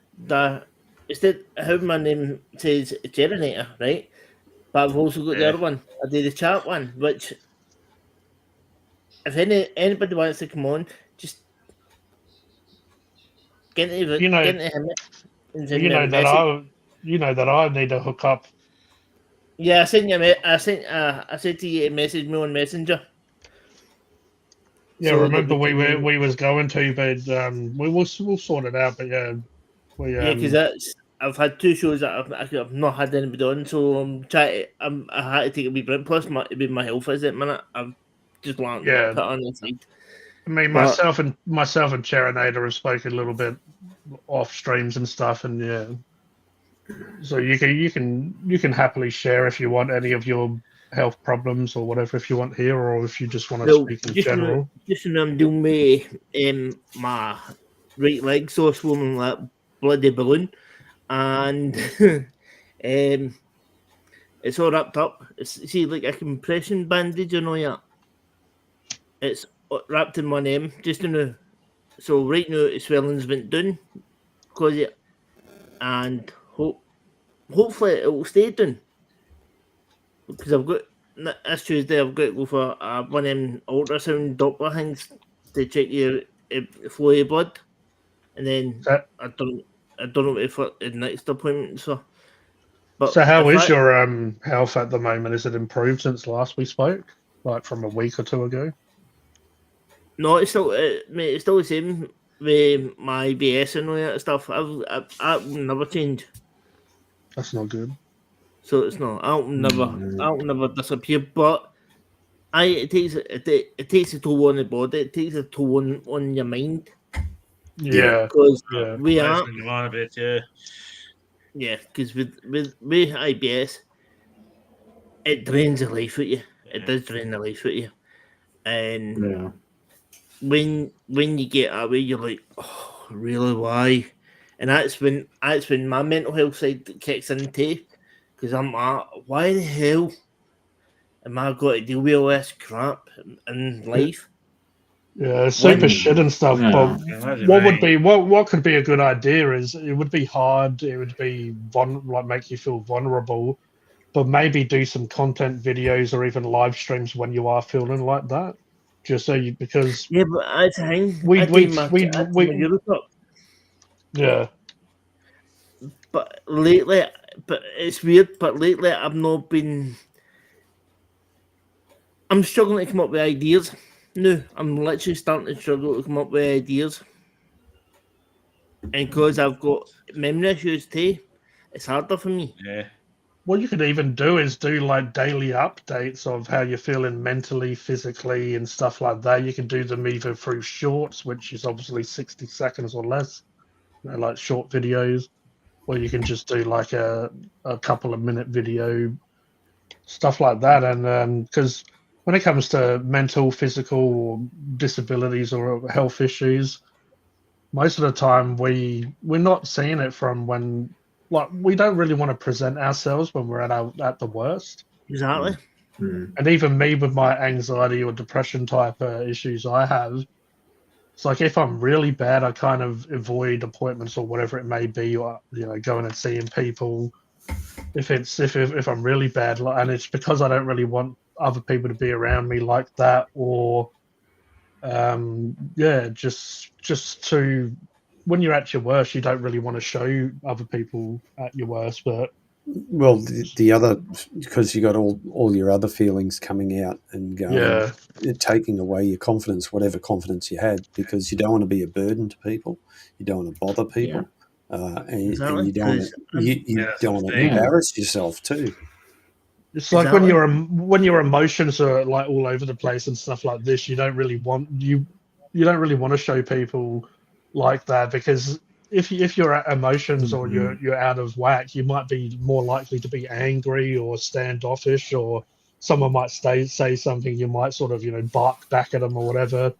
instead how my name says Cherinator, right? But I've also got the other one. I did the chat one, which if anybody wants to come on, just get into him. You know that I need to hook up. Yeah, I sent you. I said to you, message me on Messenger. Yeah, so remember we was going to, but we'll sort it out. But yeah, because I've had 2 shows that I've not had anybody on, so I had to take a wee break. Plus, my health is at the minute. I've just learned to put on the side. I mean, myself and Cherinator have spoken a little bit off streams and stuff, and yeah. So you can happily share if you want any of your health problems or whatever if you want here, or if you just want to speak in general. Just when I'm doing my right leg so swollen like bloody balloon, and it's all wrapped up. See, like a compression bandage and all that. It's wrapped in one end, just now. So right now the swelling's went down, cause it, and hopefully it will stay down. Because I've got this Tuesday, I've got to go for one of them ultrasound Doppler things to check your flow of blood, and then I don't know if the next appointment. So how is your health at the moment? Is it improved since last we spoke, like from a week or 2 ago? No, it's still mate, it's still the same with my IBS and all that stuff. I've never changed. That's not good. So it's not. I'll never disappear. But it takes a toll on the body. It takes a toll on your mind. Yeah, because we are. A bit, yeah. Yeah, because with IBS, it drains the life out you. It does drain the life out you, and when you get that way, you're like, oh, really? Why? And that's when my mental health side kicks in too. Because I'm like, why the hell am I got to deal with all this crap in life? Yeah, super shit and stuff. But what could be a good idea is it would be hard. It would be make you feel vulnerable, but maybe do some content videos or even live streams when you are feeling like that. Just so because but I think yeah. But lately, it's weird. But lately, I've not been. I'm struggling to come up with ideas. No, I'm literally starting to struggle to come up with ideas, and because I've got memory issues too, it's harder for me. Yeah. What you could even do is do like daily updates of how you're feeling mentally, physically, and stuff like that. You can do them either through shorts, which is obviously 60 seconds or less, like short videos, or you can just do like a couple of minute video, stuff like that. And because when it comes to mental, physical disabilities or health issues, most of the time we're not seeing it from when. Like we don't really want to present ourselves when we're at the worst. Exactly. And even me with my anxiety or depression type issues I have, it's like if I'm really bad, I kind of avoid appointments or whatever it may be, or going and seeing people. If I'm really bad, and it's because I don't really want other people to be around me like that, or just to. When you're at your worst, you don't really want to show other people at your worst, but Well, the other, because you got all your other feelings coming out and going, taking away your confidence, whatever confidence you had, because you don't want to be a burden to people, you don't want to bother people, and you don't want to embarrass yourself too. It's like when your emotions are like all over the place and stuff like this, you don't really want to show people like that, because if your emotions or you're out of whack, you might be more likely to be angry or standoffish, or someone might say something, you might sort of bark back at them or whatever.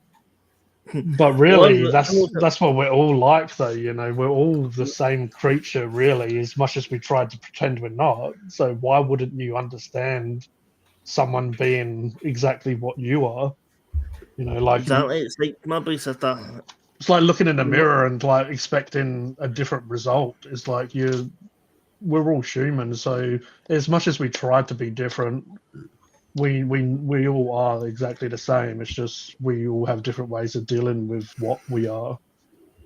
But really, that's what we're all like, though. We're all the same creature, really, as much as we tried to pretend we're not. So why wouldn't you understand someone being exactly what you are? Like exactly. It's like my big sister. It's like looking in the mirror and like expecting a different result. It's like we're all human, so as much as we try to be different, we all are exactly the same. It's just we all have different ways of dealing with what we are.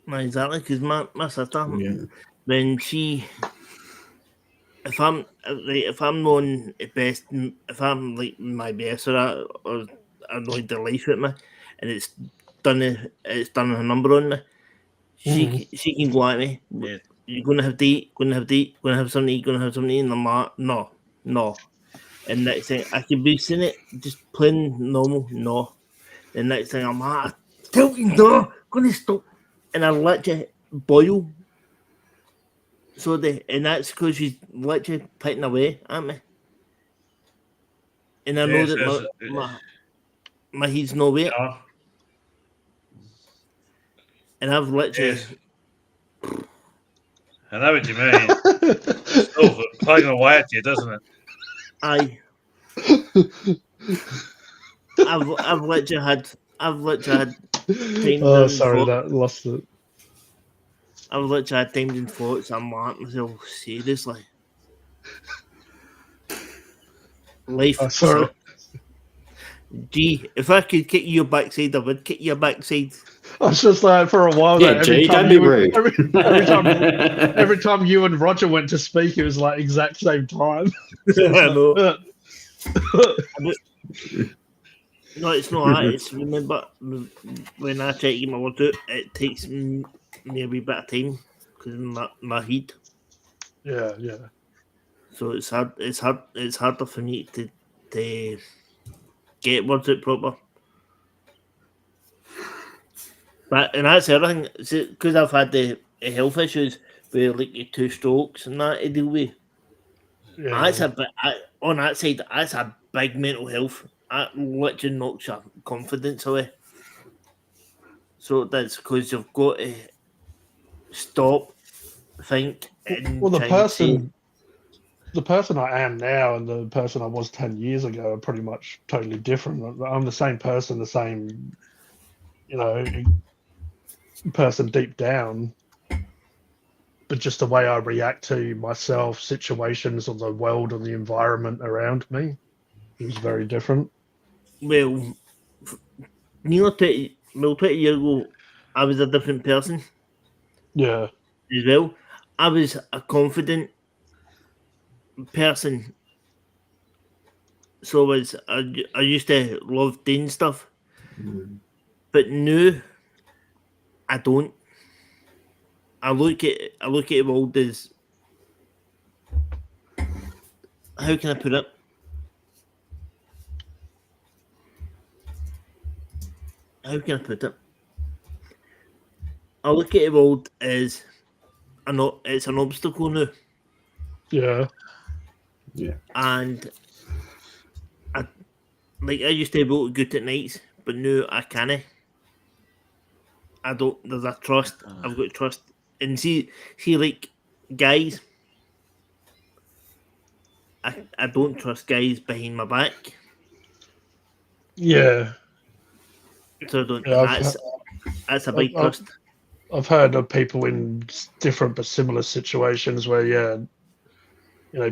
Exactly, because my sister, when she, if I'm knowing the best, if I'm like my best or annoyed the life at me, and it's done a number on me, she can go at me. Yeah. You're gonna have to eat, gonna have something to eat, and I'm like, no. And next thing I could be seeing it just plain normal, no. The next thing I'm like, tell you no, gonna stop, and I literally boil. So and that's because she's literally picking away at me, and I know that my heat's no weight, and I've literally. Yes. I know what you mean. It's still playing away at you, doesn't it? Aye. I've literally had times. Oh, sorry, that lost it. I've literally had times in thoughts. I'm like myself, seriously. Life. Sorry. Gee, if I could kick your backside, I would kick your backside. I was just like, for a while. Yeah, G, don't be rude. Every time you and Roger went to speak, it was like exact same time. I know. No, it's not. It's remember when I try to get my word out, it takes me a wee bit of time because my heat. Yeah. So it's hard. It's harder for me to get words out proper. But and that's the other thing, because I've had the health issues with like your 2 strokes and that to deal with. Yeah. That's a bit on that side. That's a big mental health. That literally knocks your confidence away. So that's because you've got to stop, think, and well, the person I am now and the person I was 10 years ago are pretty much totally different. I'm the same person, the same, person deep down, but just the way I react to myself, situations, or the world, or the environment around me is very different. Well, 20 years ago, I was a different person. Yeah. As well. I was a confident person. So I used to love doing stuff. But now I don't. I look at the world as, how can I put it? I look at the world as it's an obstacle now. Yeah. And I used to be able to go at nights, but now I can't. I don't. There's a trust. I've got trust, and see, like guys. I don't trust guys behind my back. Yeah. So I don't. Yeah, that's a big trust. I've heard of people in different but similar situations where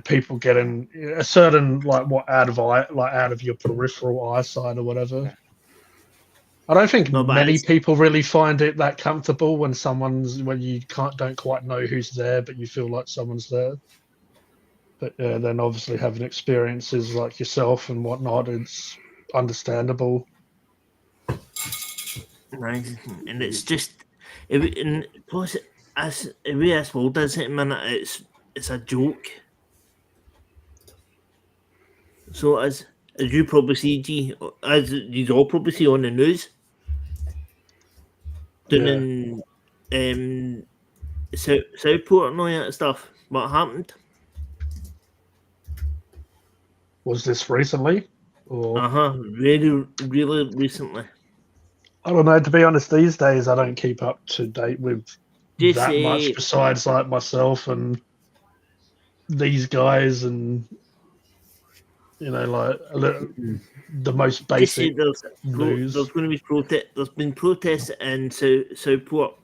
people getting a certain out of your peripheral eyesight or whatever. I don't think many people really find it that comfortable when you don't quite know who's there, but you feel like someone's there. But then obviously having experiences like yourself and whatnot, it's understandable. Right, and it's just, and plus, as the way this world is at the minute, it's a joke. So as you probably see, G, as you all probably see on the news, down in Southport and all that stuff, what happened? Was this recently? Or... Really recently. I don't know. To be honest, these days I don't keep up to date with that much. Besides, like myself and these guys, and like the most basic news. There's going to be protest. There's been protests in Southport.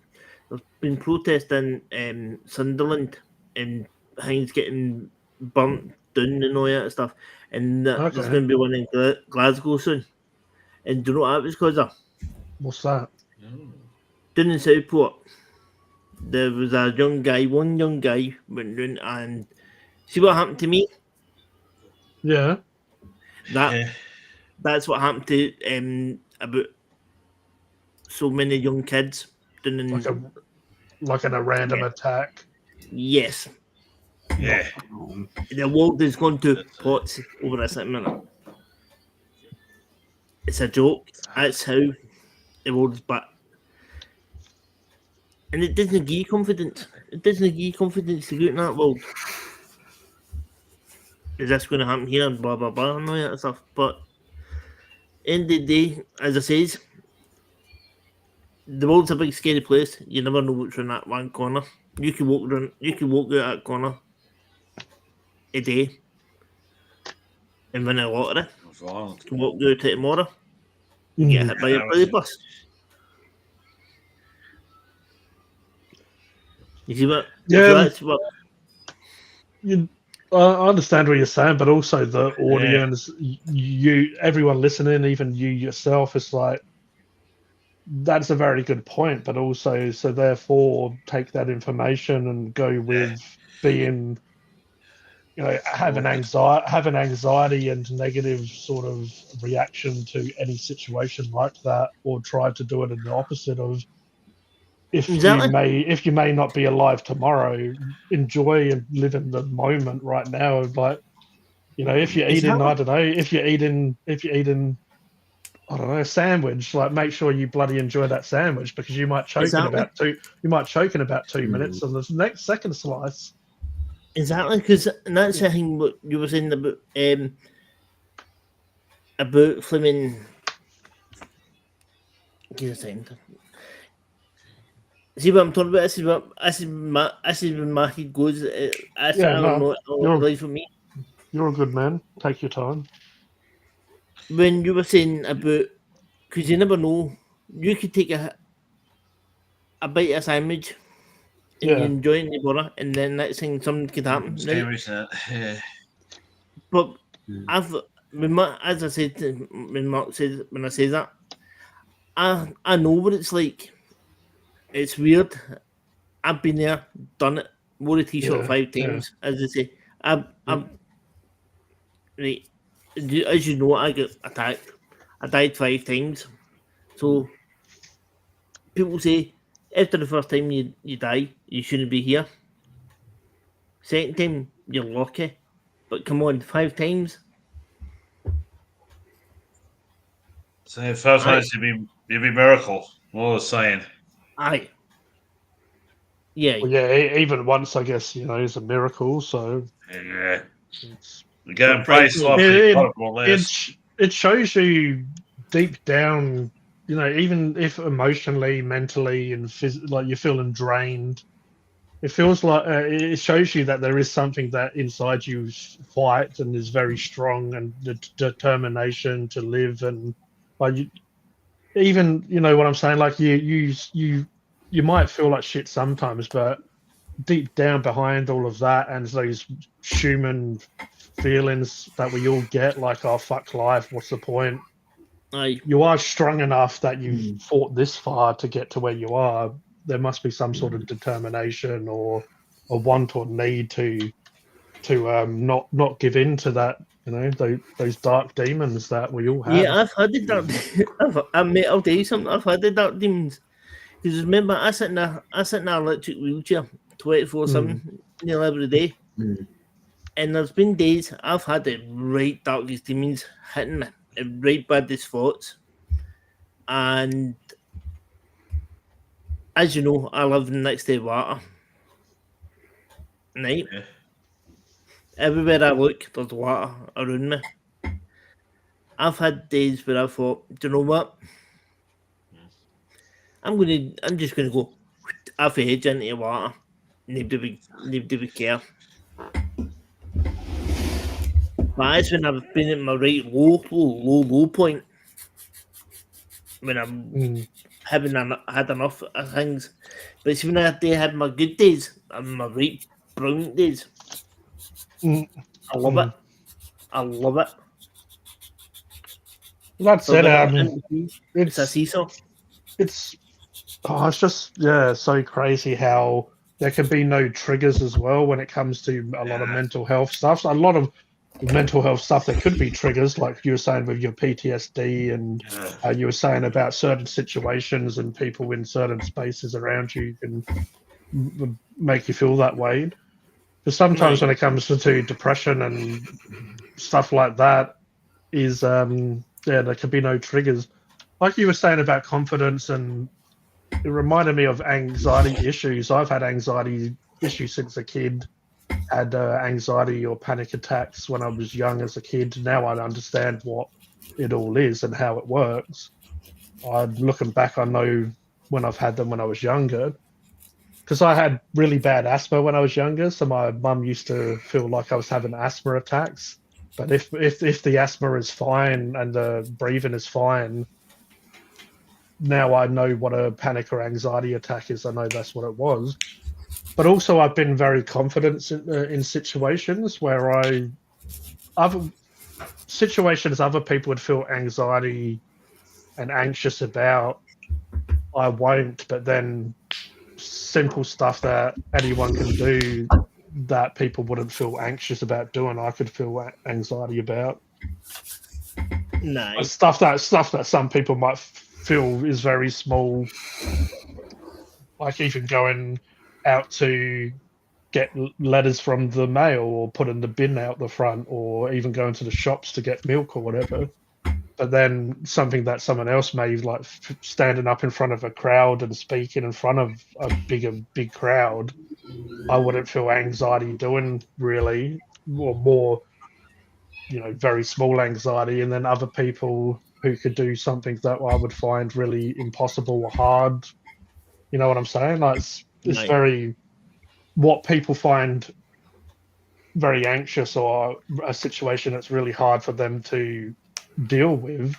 There's been protests in Sunderland, and things getting burnt down and all that stuff. And there's going to be one in Glasgow soon. And do you know what that was because of? What's that? Down in Southport, there was one young guy went down and see what happened to me? Yeah. That's what happened to about so many young kids down in like in a random attack. Yes. Yeah. The world is going to pots over this at the minute. It's a joke. That's how the world is, but and it doesn't give you confidence. It doesn't give you confidence to go out in that world. Is this going to happen here? And blah blah blah and all that stuff. But end of the day, as I says, the world's a big scary place. You never know what's in that one corner. You can walk out that corner a day and win a lottery. You can walk out to tomorrow and get hit by a bloody bus. You see what? Yeah. I understand what you're saying, but also the audience, everyone listening, even you yourself, it's like, that's a very good point, but also, so therefore, take that information and go with being, having anxiety and negative sort of reaction to any situation like that, or try to do it in the opposite of, if you may not be alive tomorrow, enjoy and live in the moment right now. Like, if you're eating, if you're eating, I don't know, a sandwich, like make sure you bloody enjoy that sandwich, because you might choke in about 2 minutes on the next second slice. Exactly, because that's the thing what you were saying about Fleming. Give me a second. See what I'm talking about? This is when my head goes. For me. You're a good man. Take your time. When you were saying about, because you never know, you could take a bite of a sandwich and you enjoy it in the border, and then next thing something could happen. Right? But when I say that, I know what it's like. It's weird. I've been there, done it, wore a t-shirt 5 times, as I say. Right, as you know, I got attacked. I died 5 times. So people say after the first time you die, you shouldn't be here. Second time, you're lucky. But come on, 5 times. So first one you'd be miracle. What I was saying. Aye. Yeah. Well, even once, I guess, is a miracle. So yeah, we go and pray softly. It shows you deep down, even if emotionally, mentally, and like you're feeling drained, it feels like it shows you that there is something that inside you fights and is very strong, and the determination to live, and like even what I'm saying, like you might feel like shit sometimes, but deep down behind all of that and those human feelings that we all get, like, oh, fuck life, what's the point? You are strong enough that you've fought this far to get to where you are. There must be some sort of determination or a want or need to not give in to that, those dark demons that we all have. Yeah, I've had the dark. I'll tell you something. I've had the dark demons. Because remember, I sit in an electric wheelchair 24/7, nearly every day. And there's been days I've had the right darkest demons hitting me, right baddest thoughts. And as you know, I live next to water. Right? Yeah. Everywhere I look, there's water around me. I've had days where I thought, do you know what? I'm just gonna go off the edge into the water. Nobody would care. But that's when I've been at my right low point. When I'm had enough of things. But see, when I had my good days and my right brilliant days, I love it. I love it. That's it. It's a seesaw. It's just so crazy how there can be no triggers as well when it comes to a lot of mental health stuff. So a lot of mental health stuff that could be triggers, like you were saying with your PTSD, and you were saying about certain situations and people in certain spaces around you can make you feel that way. Because sometimes when it comes to depression and stuff like that, is there can be no triggers. Like you were saying about confidence, and it reminded me of anxiety issues. I've had anxiety issues since a kid. Had anxiety or panic attacks when I was young as a kid. Now I understand what it all is and how it works. Looking back, I know when I've had them when I was younger, because I had really bad asthma when I was younger. So my mum used to feel like I was having asthma attacks. But if the asthma is fine and the breathing is fine, now I know what a panic or anxiety attack is. I know that's what it was. But also, I've been very confident in situations where other people would feel anxiety and anxious about, I won't. But then simple stuff that anyone can do that people wouldn't feel anxious about doing, I could feel anxiety about. Nice. Stuff that some people might feel is very small, like even going out to get letters from the mail or putting the bin out the front, or even going to the shops to get milk or whatever. But then something that someone else may like, standing up in front of a crowd and speaking in front of a big crowd, I wouldn't feel anxiety doing really, or more, very small anxiety. And then other people who could do something that I would find really impossible or hard. You know what I'm saying? Like it's very, what people find very anxious, or a situation that's really hard for them to deal with.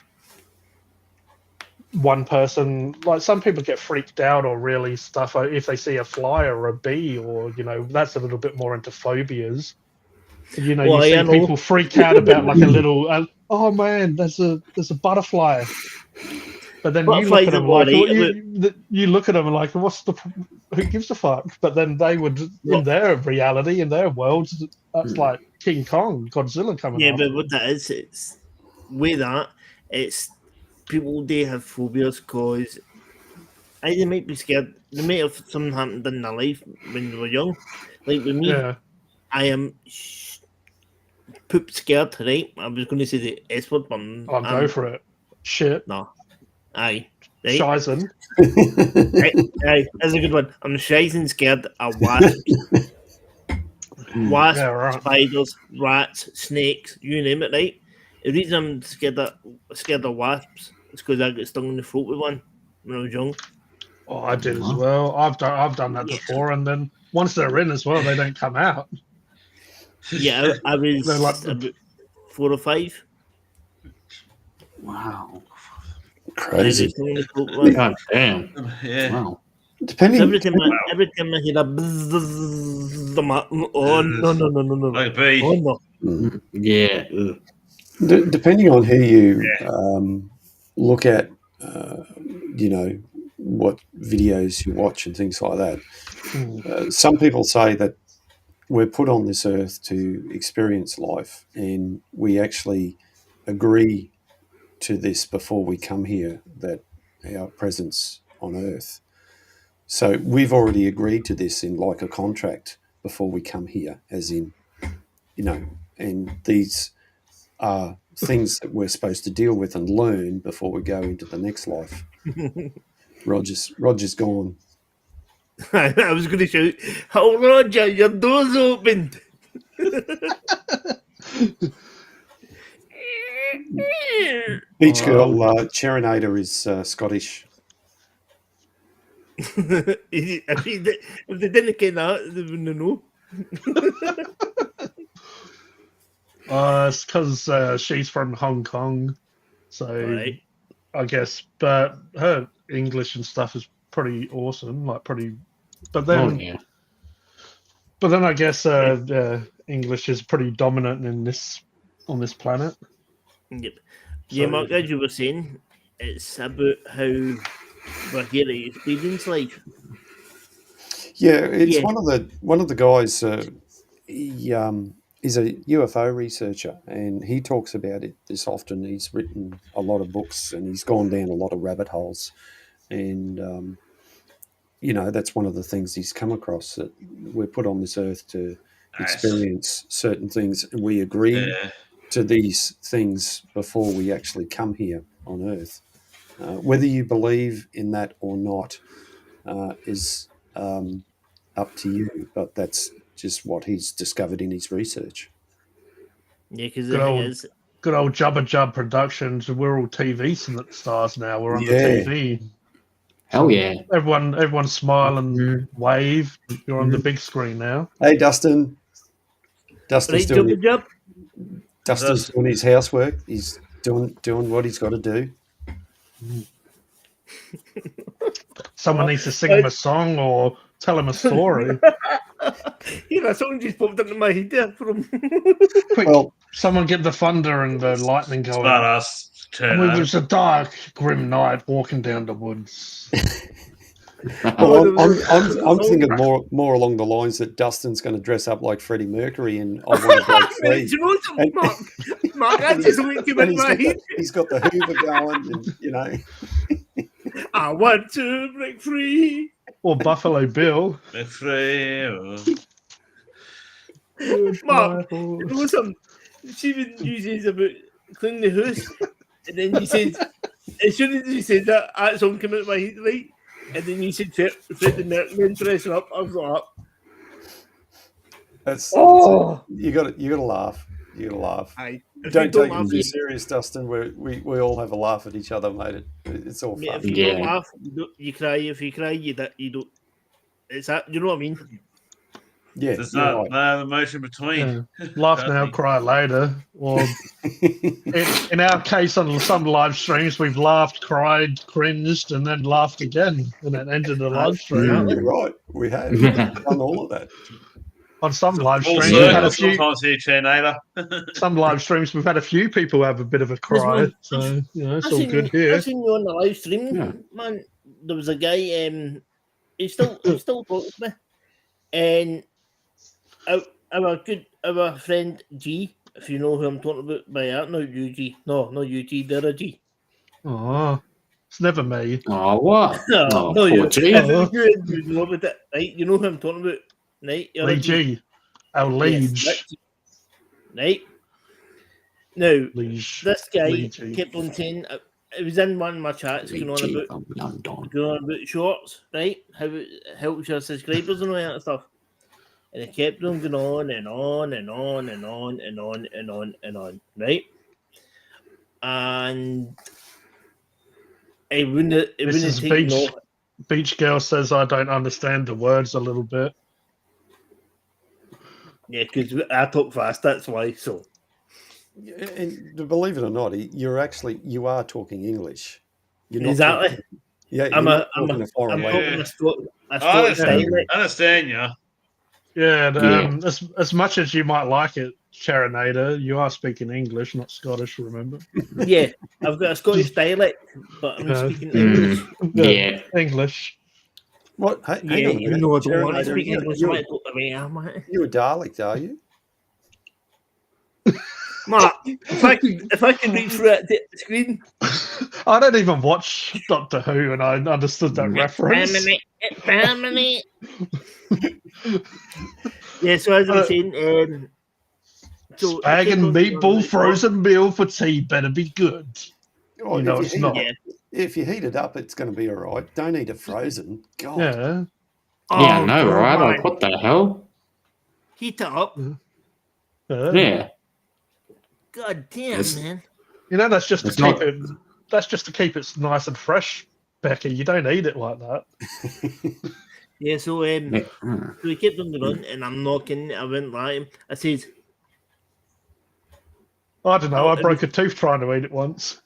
One person, like some people get freaked out or really stuff if they see a fly or a bee, or that's a little bit more into phobias. You see people freak out about like a little oh man, there's a butterfly. But then you look at them like, you look at them like, who gives a fuck? But then they would, in their reality, in their worlds, that's like King Kong, Godzilla coming up. Yeah, but what that is, it's with that, it's people, they have phobias because they might be scared. They might have something happened in their life when they were young. Like with me, I am poop scared, right? I was going to say the S word, but I'll go for it. Shit. No. Aye. Right? Shizen. Aye, that's a good one. I'm shizen scared of wasps. Wasps, spiders, rats, snakes, you name it, right? The reason I'm scared of wasps is because I got stung in the throat with one when I was young. Oh, I did as well. I've done that before, and then once they're in as well, they don't come out. Yeah, I was about 4 or 5. Wow. Crazy. God damn. Yeah. Wow. Depending. Every time I hear a bzzz, I'm like, oh no. Like a bee. Oh no. Yeah. Depending on who you look at, what videos you watch and things like that. Some people say that we're put on this earth to experience life, and we actually agree to this before we come here, that our presence on earth. So we've already agreed to this in like a contract before we come here, as in, and these are things that we're supposed to deal with and learn before we go into the next life. Roger's gone. I was going to shout, "Oh, Roger, your door's opened." Beach Girl Cherinator is Scottish. If they didn't get that, they wouldn't know. It's because she's from Hong Kong, so Right. I guess. But her English and stuff is pretty awesome, like pretty. But then, but then I guess English is pretty dominant on this planet. Yep. Yeah, Mark, as you were saying, it's about how we're here to experience life. Yeah, it's one of the guys. He is a UFO researcher, and he talks about it this often. He's written a lot of books, and he's gone down a lot of rabbit holes, and that's one of the things he's come across, that we're put on this earth to experience certain things, and we agree to these things before we actually come here on earth. Whether you believe in that or not is up to you, but that's just what he's discovered in his research. Yeah, because the thing is, good old Jubba Jub Productions. We're all TV stars now. We're on the TV. Hell yeah! Everyone smile and wave. You're on the big screen now. Hey, Dustin. Dustin's doing his housework. He's doing what he's got to do. Someone needs to sing him a song or tell him a story. That song just popped into my head there from. Quick, someone get the thunder and the lightning going. It's not us. It was a dark, grim night walking down the woods. Well, I'm thinking more along the lines that Dustin's going to dress up like Freddie Mercury and I Want to Break Free. Do you know something, Mark? I just went to my head. He's got the Hoover going, and I want to break free. Or Buffalo Bill. Break free. Mark, you know something? She would use about cleaning the house, and then you said, as soon as you said that song came out of my head, right? And then you said Freddie Mercury dressing up. I was like, that's you got to laugh. You got to laugh. Don't take it too serious, Dustin. We all have a laugh at each other, mate. It's all fun. If you don't laugh, you cry. If you cry, you don't. It's that. You know what I mean? Yeah, there's no emotion between. Yeah. Laugh now, cry later. Or in our case, on some live streams, we've laughed, cried, cringed, and then laughed again, and then ended the live stream. You're right. We have done all of that. On some live streams, we've had a few. Some live streams, we've had a few people have a bit of a cry. So it's all good here. I've seen you on the live stream, man. There was a guy. He still talks to me, and our friend G, if you know who I'm talking about by that, not UG. No, not UG, they're a G. Oh, it's never me. Oh, what? No, you know about that, right? You know who I'm talking about, right? Lee G. Our Liege. Yes, right? Now, this guy kept on saying, it was in one of my chats going on about shorts, right? How it helps your subscribers and all that stuff. And it kept on going on and on and on and on and on and on and on, right? And it wouldn't take no. Beach Girl says I don't understand the words a little bit. Yeah, because I talk fast, that's why. So, and believe it or not, you are talking English. You're not exactly. Talking, I'm talking a foreign language. I understand you. Yeah, as much as you might like it, Charinator, you are speaking English, not Scottish, remember? Yeah, I've got a Scottish dialect, but I'm speaking English. Yeah, English. What? Hang on a minute. No, I don't want to Gerard, speak English. you're a Dalek, are you? Mark, if I can reach through that screen. I don't even watch Doctor Who, and I understood that reference. Family. Yeah, so as I was saying, spag and meatball frozen meal for tea better be good. Oh, you know it's not. If you heat it up, it's going to be all right. Don't eat it frozen. God. Yeah. Yeah, I know, right? Like, what the hell? Heat it up. Yeah. God damn, man. You know, that's just to keep it. That's just to keep it nice and fresh, Becky. You don't eat it like that. Yeah, so we kept on going, and I'm knocking. I went lie. I says, I don't know. I broke a tooth trying to eat it once.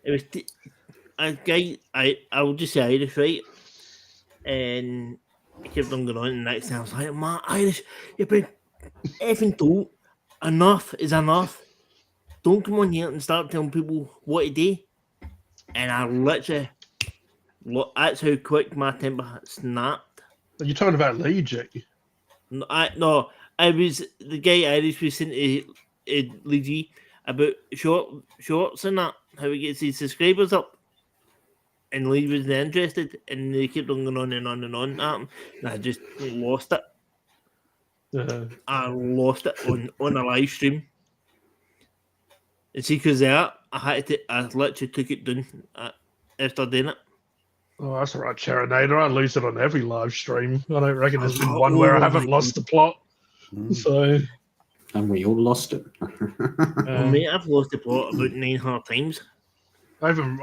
It was a guy. I will just say Irish, right? And I kept on going on, and next time I was like, "Man, Irish, you've been effing told. Enough is enough. Don't come on here and start telling people what to do." And I literally, that's how quick my temper snapped. Are you talking about Lee G? No, I was the guy Irish was saying to Lee G about shorts and that, how he gets his subscribers up. And Lee wasn't interested, and they kept on going on and on and on at him. And I just lost it. I lost it on a live stream. And see, because I literally took it down after doing it. Oh, that's all right, Charinator. I lose it on every live stream. I don't reckon there's been one where I haven't lost the plot. So, and we all lost it. Mate, I've lost the plot about 900 times. I even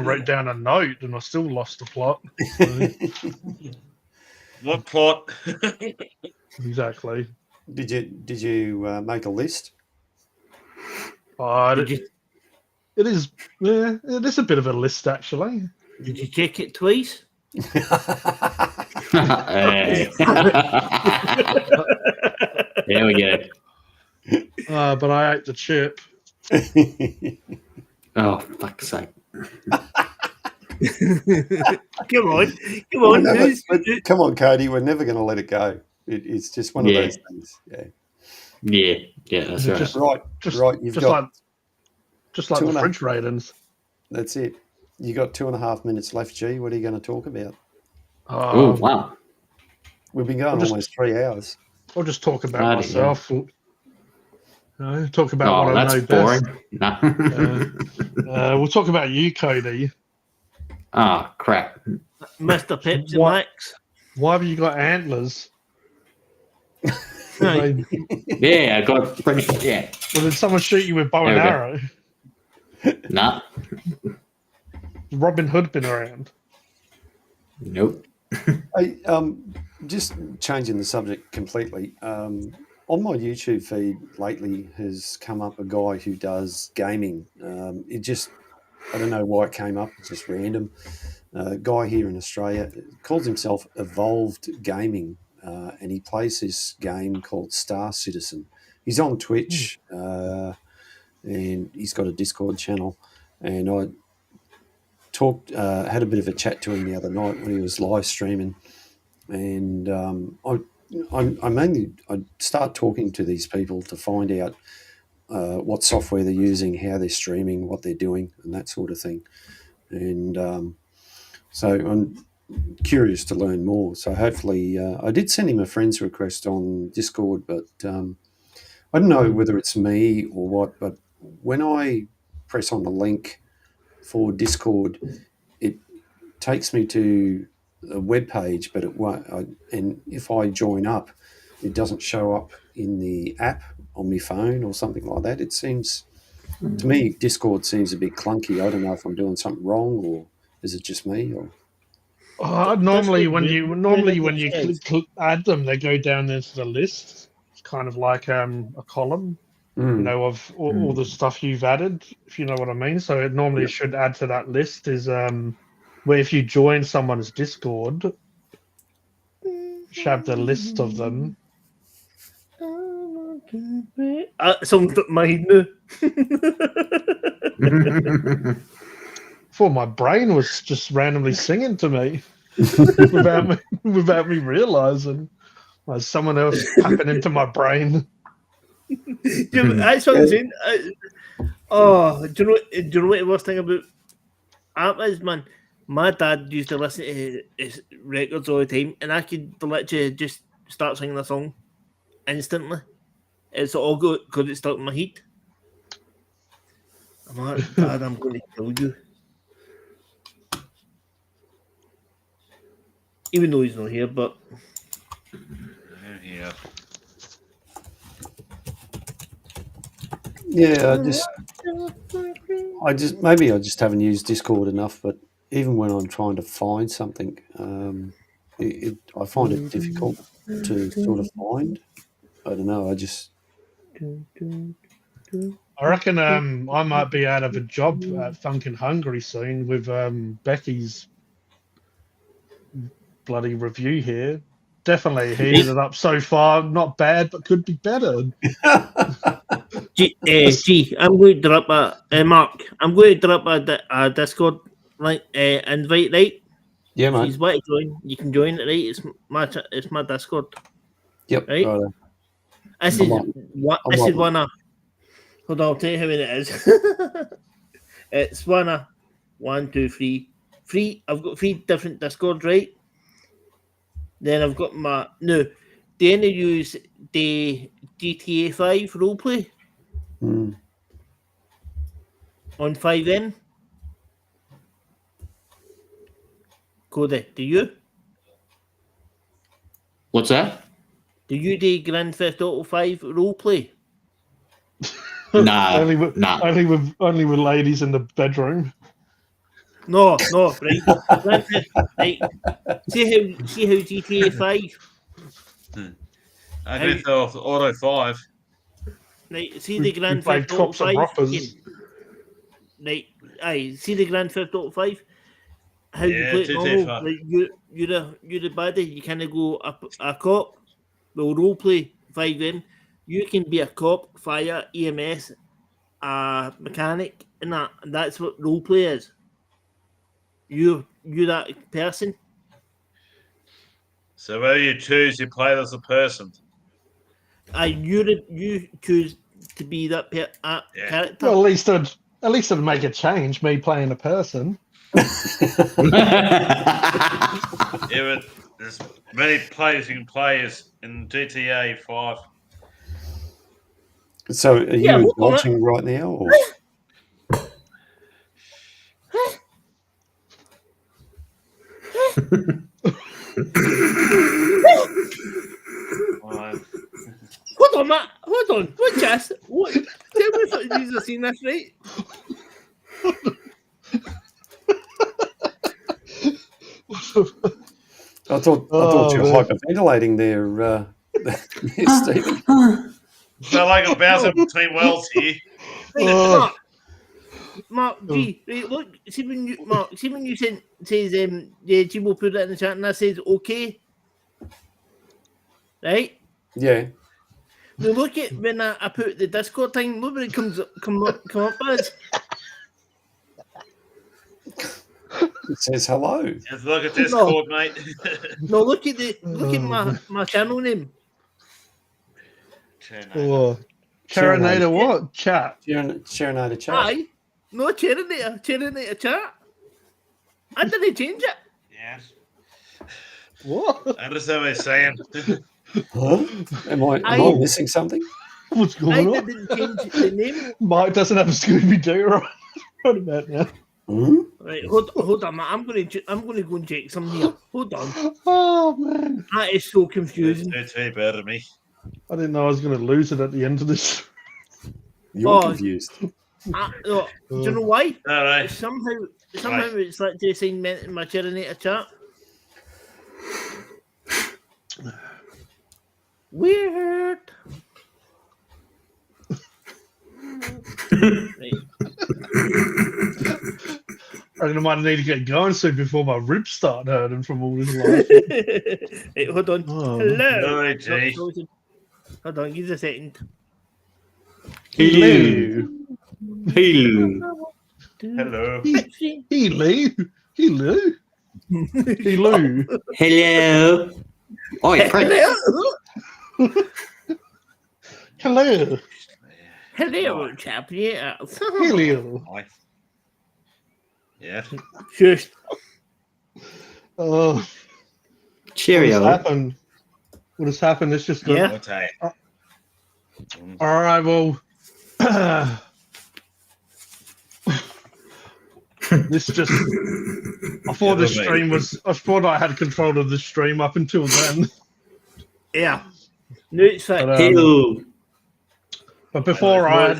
wrote down a note, and I still lost the plot. So. What plot? Exactly. Did you make a list? It is a bit of a list, actually. Did you check it twice? There we go. But I ate the chip. Oh, fuck's sake. Come on. Come on, Cody. We're never going to let it go. It's just one of those things. Yeah, that's right. Right. You've got just like the French ratings. That's it. You got 2.5 minutes left, G. What are you going to talk about? Oh, wow. We've been going almost 3 hours. I'll just talk about myself. Talk about what I know boring. best. No. We'll talk about you, Cody. Ah, crap. Mr. Pepsi Max. Why have you got antlers? Yeah, I got French. Yeah. Well, did someone shoot you with bow and arrow? Nah. Robin Hood been around? Nope. Hey, just changing the subject completely. On my YouTube feed lately has come up a guy who does gaming. I don't know why it came up. It's just random. Guy here in Australia calls himself Evolved Gaming, and he plays this game called Star Citizen. He's on Twitch, and he's got a Discord channel. And I had a bit of a chat to him the other night when he was live streaming, and I start talking to these people to find out what software they're using, how they're streaming, what they're doing, and that sort of thing. And so I'm curious to learn more. So hopefully, I did send him a friend's request on Discord, but I don't know whether it's me or what. But when I press on the link for Discord, it takes me to a web page, but it won't. And if I join up, it doesn't show up in the app on my phone or something like that. It seems to me Discord seems a bit clunky. I don't know if I'm doing something wrong, or is it just me? Or normally when you click add them, they go down into the list. It's kind of like a column, of all the stuff you've added, if you know what I mean. So it normally should add to that list. Is where if you join someone's Discord, should have the list of them. Sounds like mine now. Before my brain was just randomly singing to me. without me realising. Like someone else tapping into my brain. That's what I'm saying. Do you know what the worst thing about art is, man? My dad used to listen to his records all the time, and I could literally just start singing a song instantly. It's all good because it's stuck in my head. I'm like, Dad, I'm going to kill you. Even though he's not here, but Yeah. Yeah, I just haven't used Discord enough. But even when I'm trying to find something, I find it difficult to sort of find. I don't know. I reckon I might be out of a job at Funkin' Hungry soon with Becky's bloody review here. Definitely heated it up so far. Not bad, but could be better. I'm going to drop Mark. I'm going to drop a Discord invite, right? Yeah, mate. If you want to join, you can join it, right? It's my Discord. Yep. Right. This is one of. Hold on, I'll tell you how many it is. It's one, two, three. I've got 3 different Discords, right? Then I've got do any use the GTA 5 roleplay on 5N? Cody, do you? What's that? Do you do Grand Theft Auto 5 roleplay? Nah, only with ladies in the bedroom. No, right. Right. See how GTA 5. I Grand Theft Auto 5. Right, see the Grand we Theft Auto cops and 5. robbers. Right, see the Grand Theft Auto 5. How Yeah, you play it normal? Like you're the baddie. You kind of go a cop. Well, roleplay 5N. You can be a cop, fire, EMS, a mechanic, and that's what roleplay is. You're that person. So whether you choose, you play as a person. You choose to be that character. Well, at least I'd make a change. Me playing a person. Yeah, but there's many players you can play as in GTA 5. So are you watching right now? Or? Hold on, Matt. Hold on. What, Jess? What? Tell me if you've seen this, right? I thought you were hyperventilating there, Stephen. So like I'm bouncing between worlds here. Right, Mark G, right, look, see when you says G will put it in the chat and that says okay. Right? Yeah. Now look at when I put the Discord thing, look when it come up as. It says hello. Just look at Discord, mate. No, look at my channel name. Charinator what? Chat. Charinator chat. Aye. No, Charinator chat. I didn't change it. Yes. What? I understand what you're saying. Huh? Am I missing something? What's going on? I didn't change the name. Mike doesn't have a Scooby-Doo right about now. Right, hold on, man. I'm gonna go and check something here. Hold on. Oh man, that is so confusing. It's way better than me. I didn't know I was going to lose it at the end of this. You're confused. Do you know why? All right. Somehow it's like the assignment in my Charinator chat. Weird. I might need to get going soon before my ribs start hurting from all this life. Hey, hold on. Oh. Hello. Right, Jay. Hold on, give us a second. Hello. Hello. Hello. Hello. Hello. Hello. Oi, Fred. Hello. Hello, chap. Yeah. Hello. Yeah. Shush. Oh, Cheerio. what has happened? It's just Yeah. I'll tell you. All right. Well, this just. I thought the stream was. I thought I had control of the stream up until then. Yeah. No, it's fine. Hello. But before I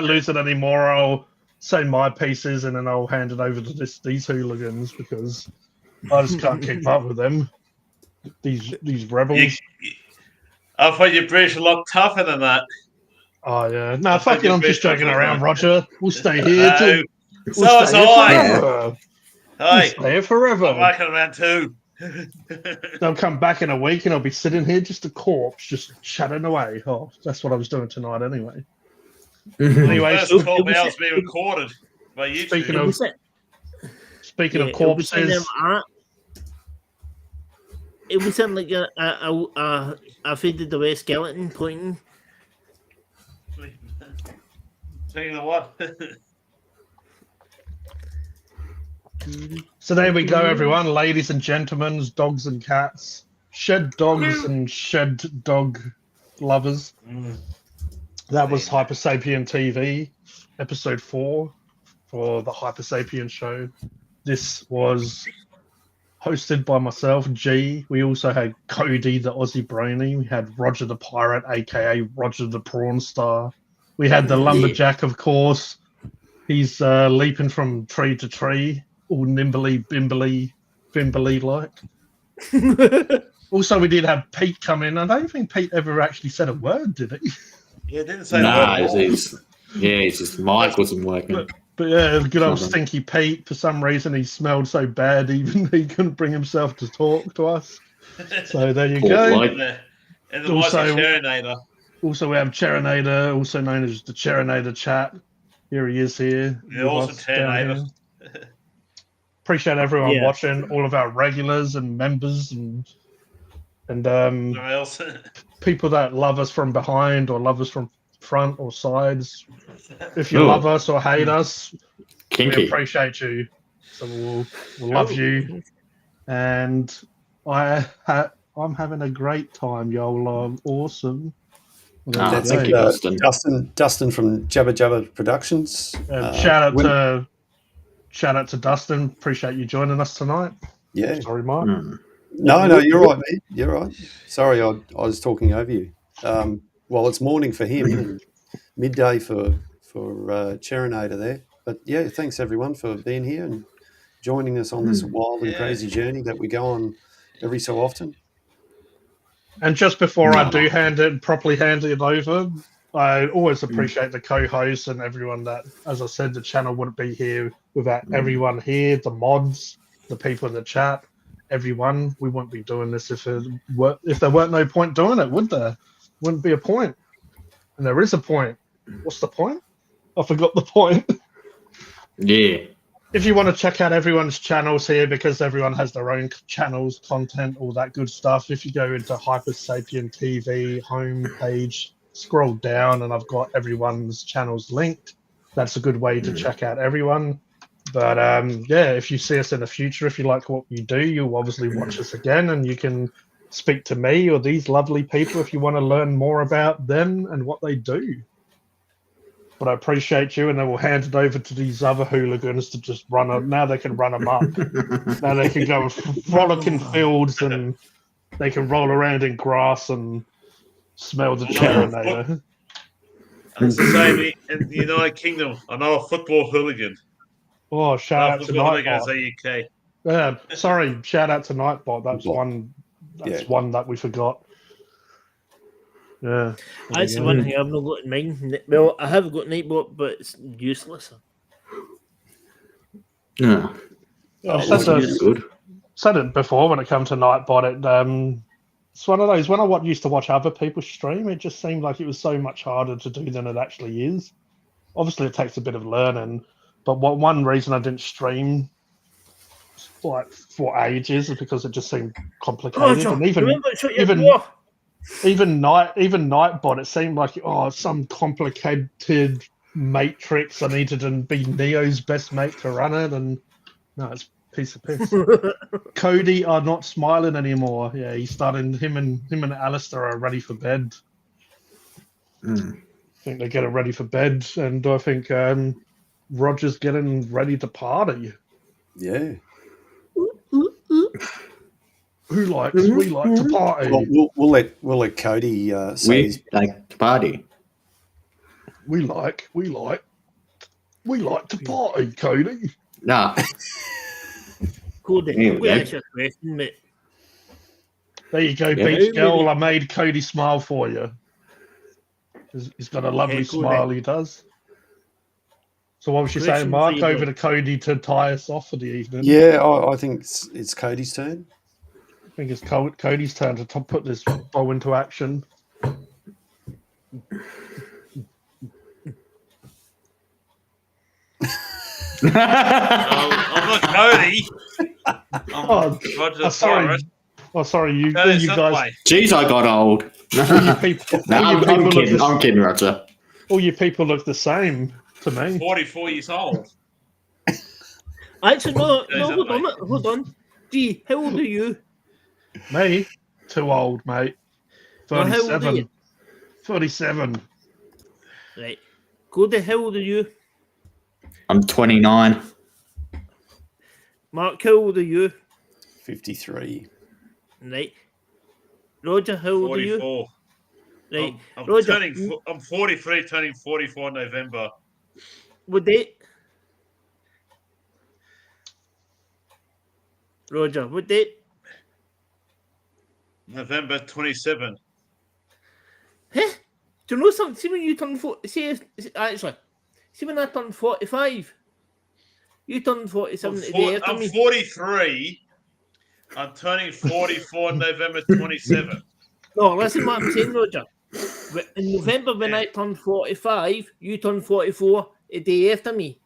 lose it anymore, I'll say my pieces and then I'll hand it over to these hooligans because I just can't keep up with them. These rebels. I thought your British a lot tougher than that. Oh yeah, no, fucking, I'm just joking around, Roger. We'll stay here. So is I. We'll stay here forever. I'm working around too. They'll come back in a week and I'll be sitting here just a corpse, just chatting away. Oh, that's what I was doing tonight anyway. Anyway, First 12 hours being recorded by YouTube. Speaking of corpses, it was something like a faded away skeleton pointing. Speaking of what? So there we go, everyone, ladies and gentlemen, dogs and cats, shed dogs and shed dog lovers. That was Hypersapien TV, episode 4 for the Hypersapien Show. This was hosted by myself, G. We also had Cody, the Aussie Brainy. We had Roger the Pirate, aka Roger the Prawn Star. We had the Lumberjack, of course. He's leaping from tree to tree, all nimbly, bimbly like. Also, we did have Pete come in. I don't think Pete ever actually said a word, did he? Yeah, didn't say a word. His mic wasn't working. But yeah, good old Stinky Pete. For some reason, he smelled so bad, even he couldn't bring himself to talk to us. So there you go. And also, we have Cherinator, also known as the Cherinator Chat. Here he is here. Yeah, also Cherinator. Appreciate everyone watching, all of our regulars and members and people that love us from behind or love us from front or sides. If you love us or hate us, we appreciate you. So we'll love you. And I'm having a great time, y'all. I'm awesome. Thank you, Dustin. Dustin from Jabba Jabba Productions. Shout out to Dustin. Appreciate you joining us tonight. Yeah. Sorry, Mark. No, you're right, mate. You're right. Sorry, I was talking over you. Well, it's morning for him and midday for Cherinator there. But yeah, thanks everyone for being here and joining us on this wild and crazy journey that we go on every so often. And just before I do properly hand it over, I always appreciate the co-hosts and everyone that, as I said, the channel wouldn't be here without everyone here, the mods, the people in the chat, everyone. We wouldn't be doing this if there weren't no point doing it, would there? Wouldn't be a point. And there is a point. What's the point? I forgot the point. Yeah. If you want to check out everyone's channels here, because everyone has their own channels, content, all that good stuff, if you go into Hypersapien TV homepage, scroll down and I've got everyone's channels linked. That's a good way to check out everyone. But if you see us in the future, if you like what we do, you'll obviously watch us again and you can speak to me or these lovely people if you want to learn more about them and what they do. But I appreciate you, and then we'll hand it over to these other hooligans to just run up. Now they can run them up. Now they can go frolic in fields and they can roll around in grass and smell the Cherinator. It's the same in the United Kingdom. I know a football hooligan. Oh, shout out to Nightbot. UK. Yeah, sorry, shout out to Nightbot. That's one. That's one that we forgot. Yeah. That's the one thing I've not got in mind. Well, I have got Nightbot, but it's useless. Yeah. Said it before when it comes to Nightbot. It's one of those. When I used to watch other people stream, it just seemed like it was so much harder to do than it actually is. Obviously, it takes a bit of learning, But one reason I didn't stream like for ages is because it just seemed complicated. And even Nightbot, it seemed like some complicated matrix. I needed to be Neo's best mate to run it, and no, it's a piece of piss. Cody are not smiling anymore. Yeah, he's starting. Him and Alistair are ready for bed. I think they're getting ready for bed, and I think Roger's getting ready to party. Yeah. We like to party. Well, we'll let Cody say. We like to party. We like to party, Cody. Nah. Cody, we ask you a question, mate. There you go, beach girl. I made Cody smile for you. He's got a lovely smile. He does. So what was you saying, Mark? Over to Cody to tie us off for the evening. Yeah, I think it's Cody's turn. I think it's Cody's turn to put this bow into action. I'm not Cody. I'm Roger sorry. Sorry, you guys. Jeez, I got old. I'm kidding, Roger. All you people look the same to me. 44 years old. Actually, no, hold on. Gee, how old are you? Me? Too old, mate. 37. How old are you? 37. Right. Cody, how old are you? I'm 29. Mark, how old are you? 53. Right. Roger, how old 44. are you? Right. I'm 43, turning 44 in November. What date? Roger, what date? November 27. Huh? Do you know something? See when you turn 40, see when I turned 45, you turned 47 today after me. I'm 43. I'm turning 44 on November 27. No, listen what I'm saying, Roger. In November when I turned 45, you turned 44 a day after me.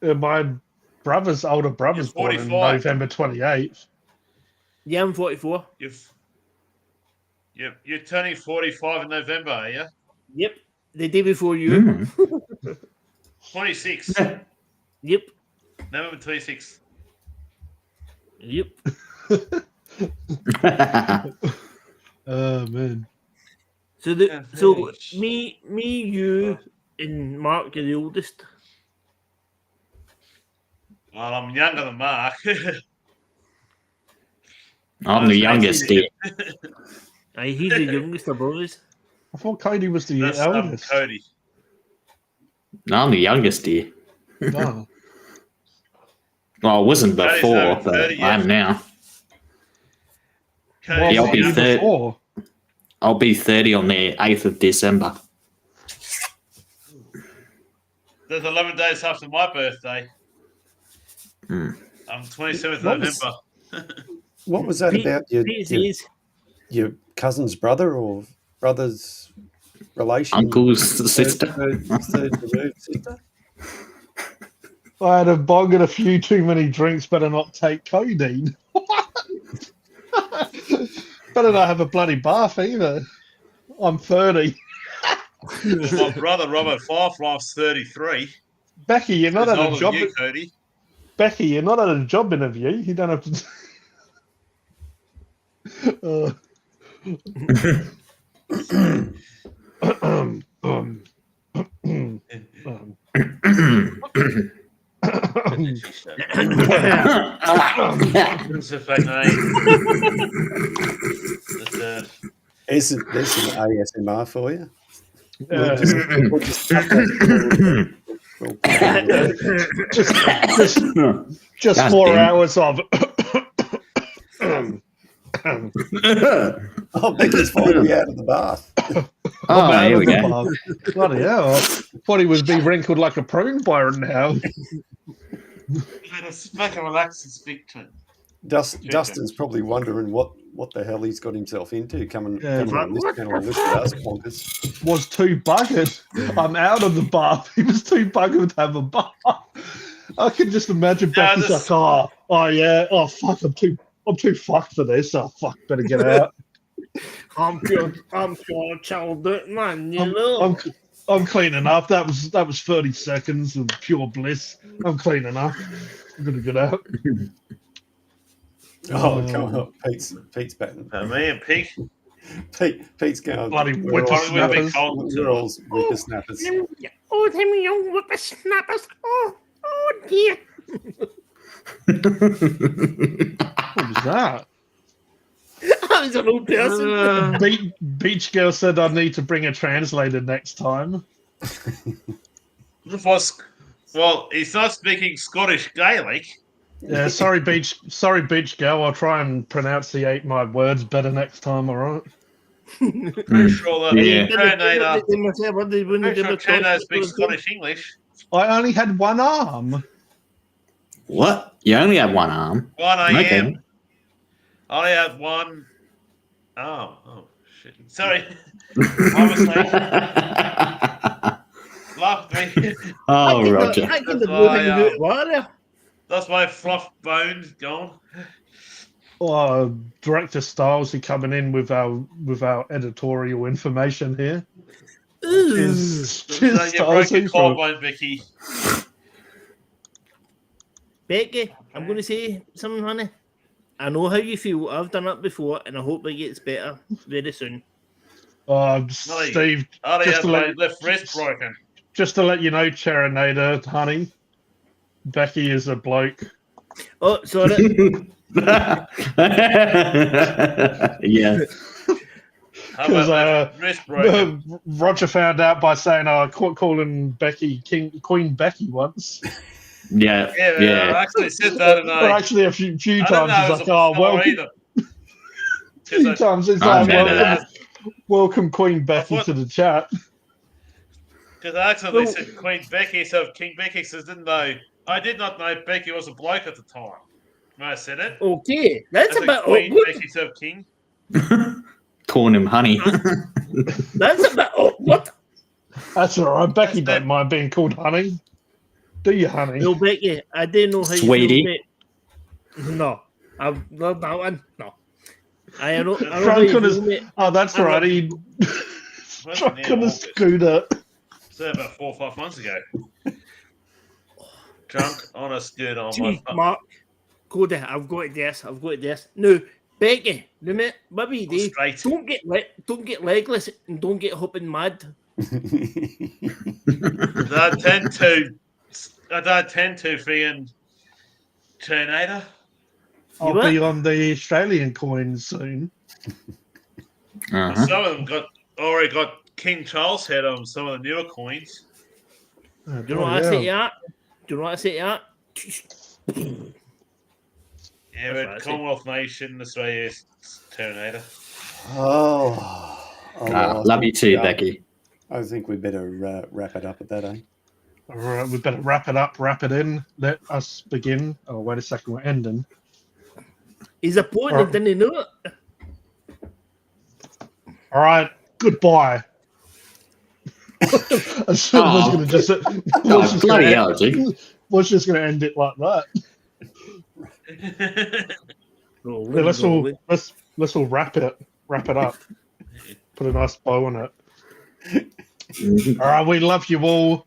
My older brother's born on November 28th. Yeah, I'm 44. You're turning 45 in November, are you? Yep, the day before you. 26. Yep. November 26. Yep. Oh man. So me, you, and Mark are the oldest. Well, I'm younger than Mark. I'm the youngest here. Aye, he's the youngest of us. I thought Cody was the That's eldest. Cody. No, I'm the youngest here. Oh. Well, I wasn't before, but I am now. Cody's I'll be 30. Before. I'll be 30 on the 8th of December. There's 11 days after my birthday. I'm 27th November. What was that about your cousin's brother or brother's relation? Uncle's sister. Third sister? I had a bong and a few too many drinks, better not take codeine. Better not have a bloody bath either. I'm 30. Well, my brother Robert Firefly's 33. Becky, you're not at a job. Cody. Becky, you're not at a job interview. You don't have to. There's some ASMR for you. Just 4 hours of. Oh, Becky's finally out of the bath. Oh, here we go. Bloody hell. Thought he was being wrinkled like a prune by now. Let us back and relax and speak to him. Dustin's probably wondering what what the hell he's got himself into coming Yeah, on this channel and listen to us bonkers. Was too buggered. I'm out of the bath. He was too buggered to have a bath. I can just imagine Becky's like, oh yeah, oh fuck, I'm too fucked for this. Oh fuck, better get out. I'm pure childhood, man. You know. I'm cleaning up. That was 30 seconds of pure bliss. I'm cleaning up. I'm gonna get out. Oh, come on, Pete's batting. Me and Pete. Pete's going. Bloody whippersnappers. We're all whippersnappers. Oh, them young whippersnappers. Oh dear. What was that? I was an old person. Beach girl said I need to bring a translator next time. Well, he's not speaking Scottish Gaelic. Yeah, sorry, beach girl. I'll try and pronunciate my words better next time. All right. Pretty sure that Chino speaks Scottish English. I only had one arm. What? You only have one arm? 1 a.m. Okay. I only had one arm. Oh, shit. Sorry. Obviously. Laughed me. Oh, Roger. That's my fluff bones gone. Director Styles, he coming in with our editorial information here. So you broke your collarbone, Vicky. Becky, I'm going to say something, honey. I know how you feel. I've done it before, and I hope it gets better very soon. Steve, I have my left wrist broken. Just to let you know, Charinator, honey, Becky is a bloke. Oh, sorry. Yeah. Because Roger found out by saying calling Becky Queen Becky once. Yeah. I actually said that, and actually a few times he's like, "Oh, welcome." Few times he's like, "Welcome, Queen Becky, to the chat." Because I accidentally said Queen Becky, so King Becky says, "Didn't know." I did not know Becky was a bloke at the time when I said it. Okay, that's about Queen Becky served King. Calling him honey. That's about what? That's all right. Becky don't mind being called honey. Do you, honey? No, Becky, I didn't know how Sweetie. you feel, mate. No, I've not that one. No, I don't. That's right. He drunk on a scooter. So about 4 or 5 months ago. Drunk on a scooter on my. Mark, go there. I've got this. No, Becky, maybe you do. Don't get legless and don't get hopping mad. I tend to freaking Tornado. I'll be on the Australian coins soon. Uh-huh. Some of them already got King Charles head on some of the newer coins. Do you know what I say to that? Yeah, but Commonwealth Nation, Australia's Tornado. Love you too, Becky. I think we better wrap it up at that, eh? All right, we better wrap it up, wrap it in. Let us begin. Oh, wait a second, we're ending. He's a point and didn't know it. All right, goodbye. I was going to just going to end it like that. Let's all wrap it up. Put a nice bow on it. All right, we love you all.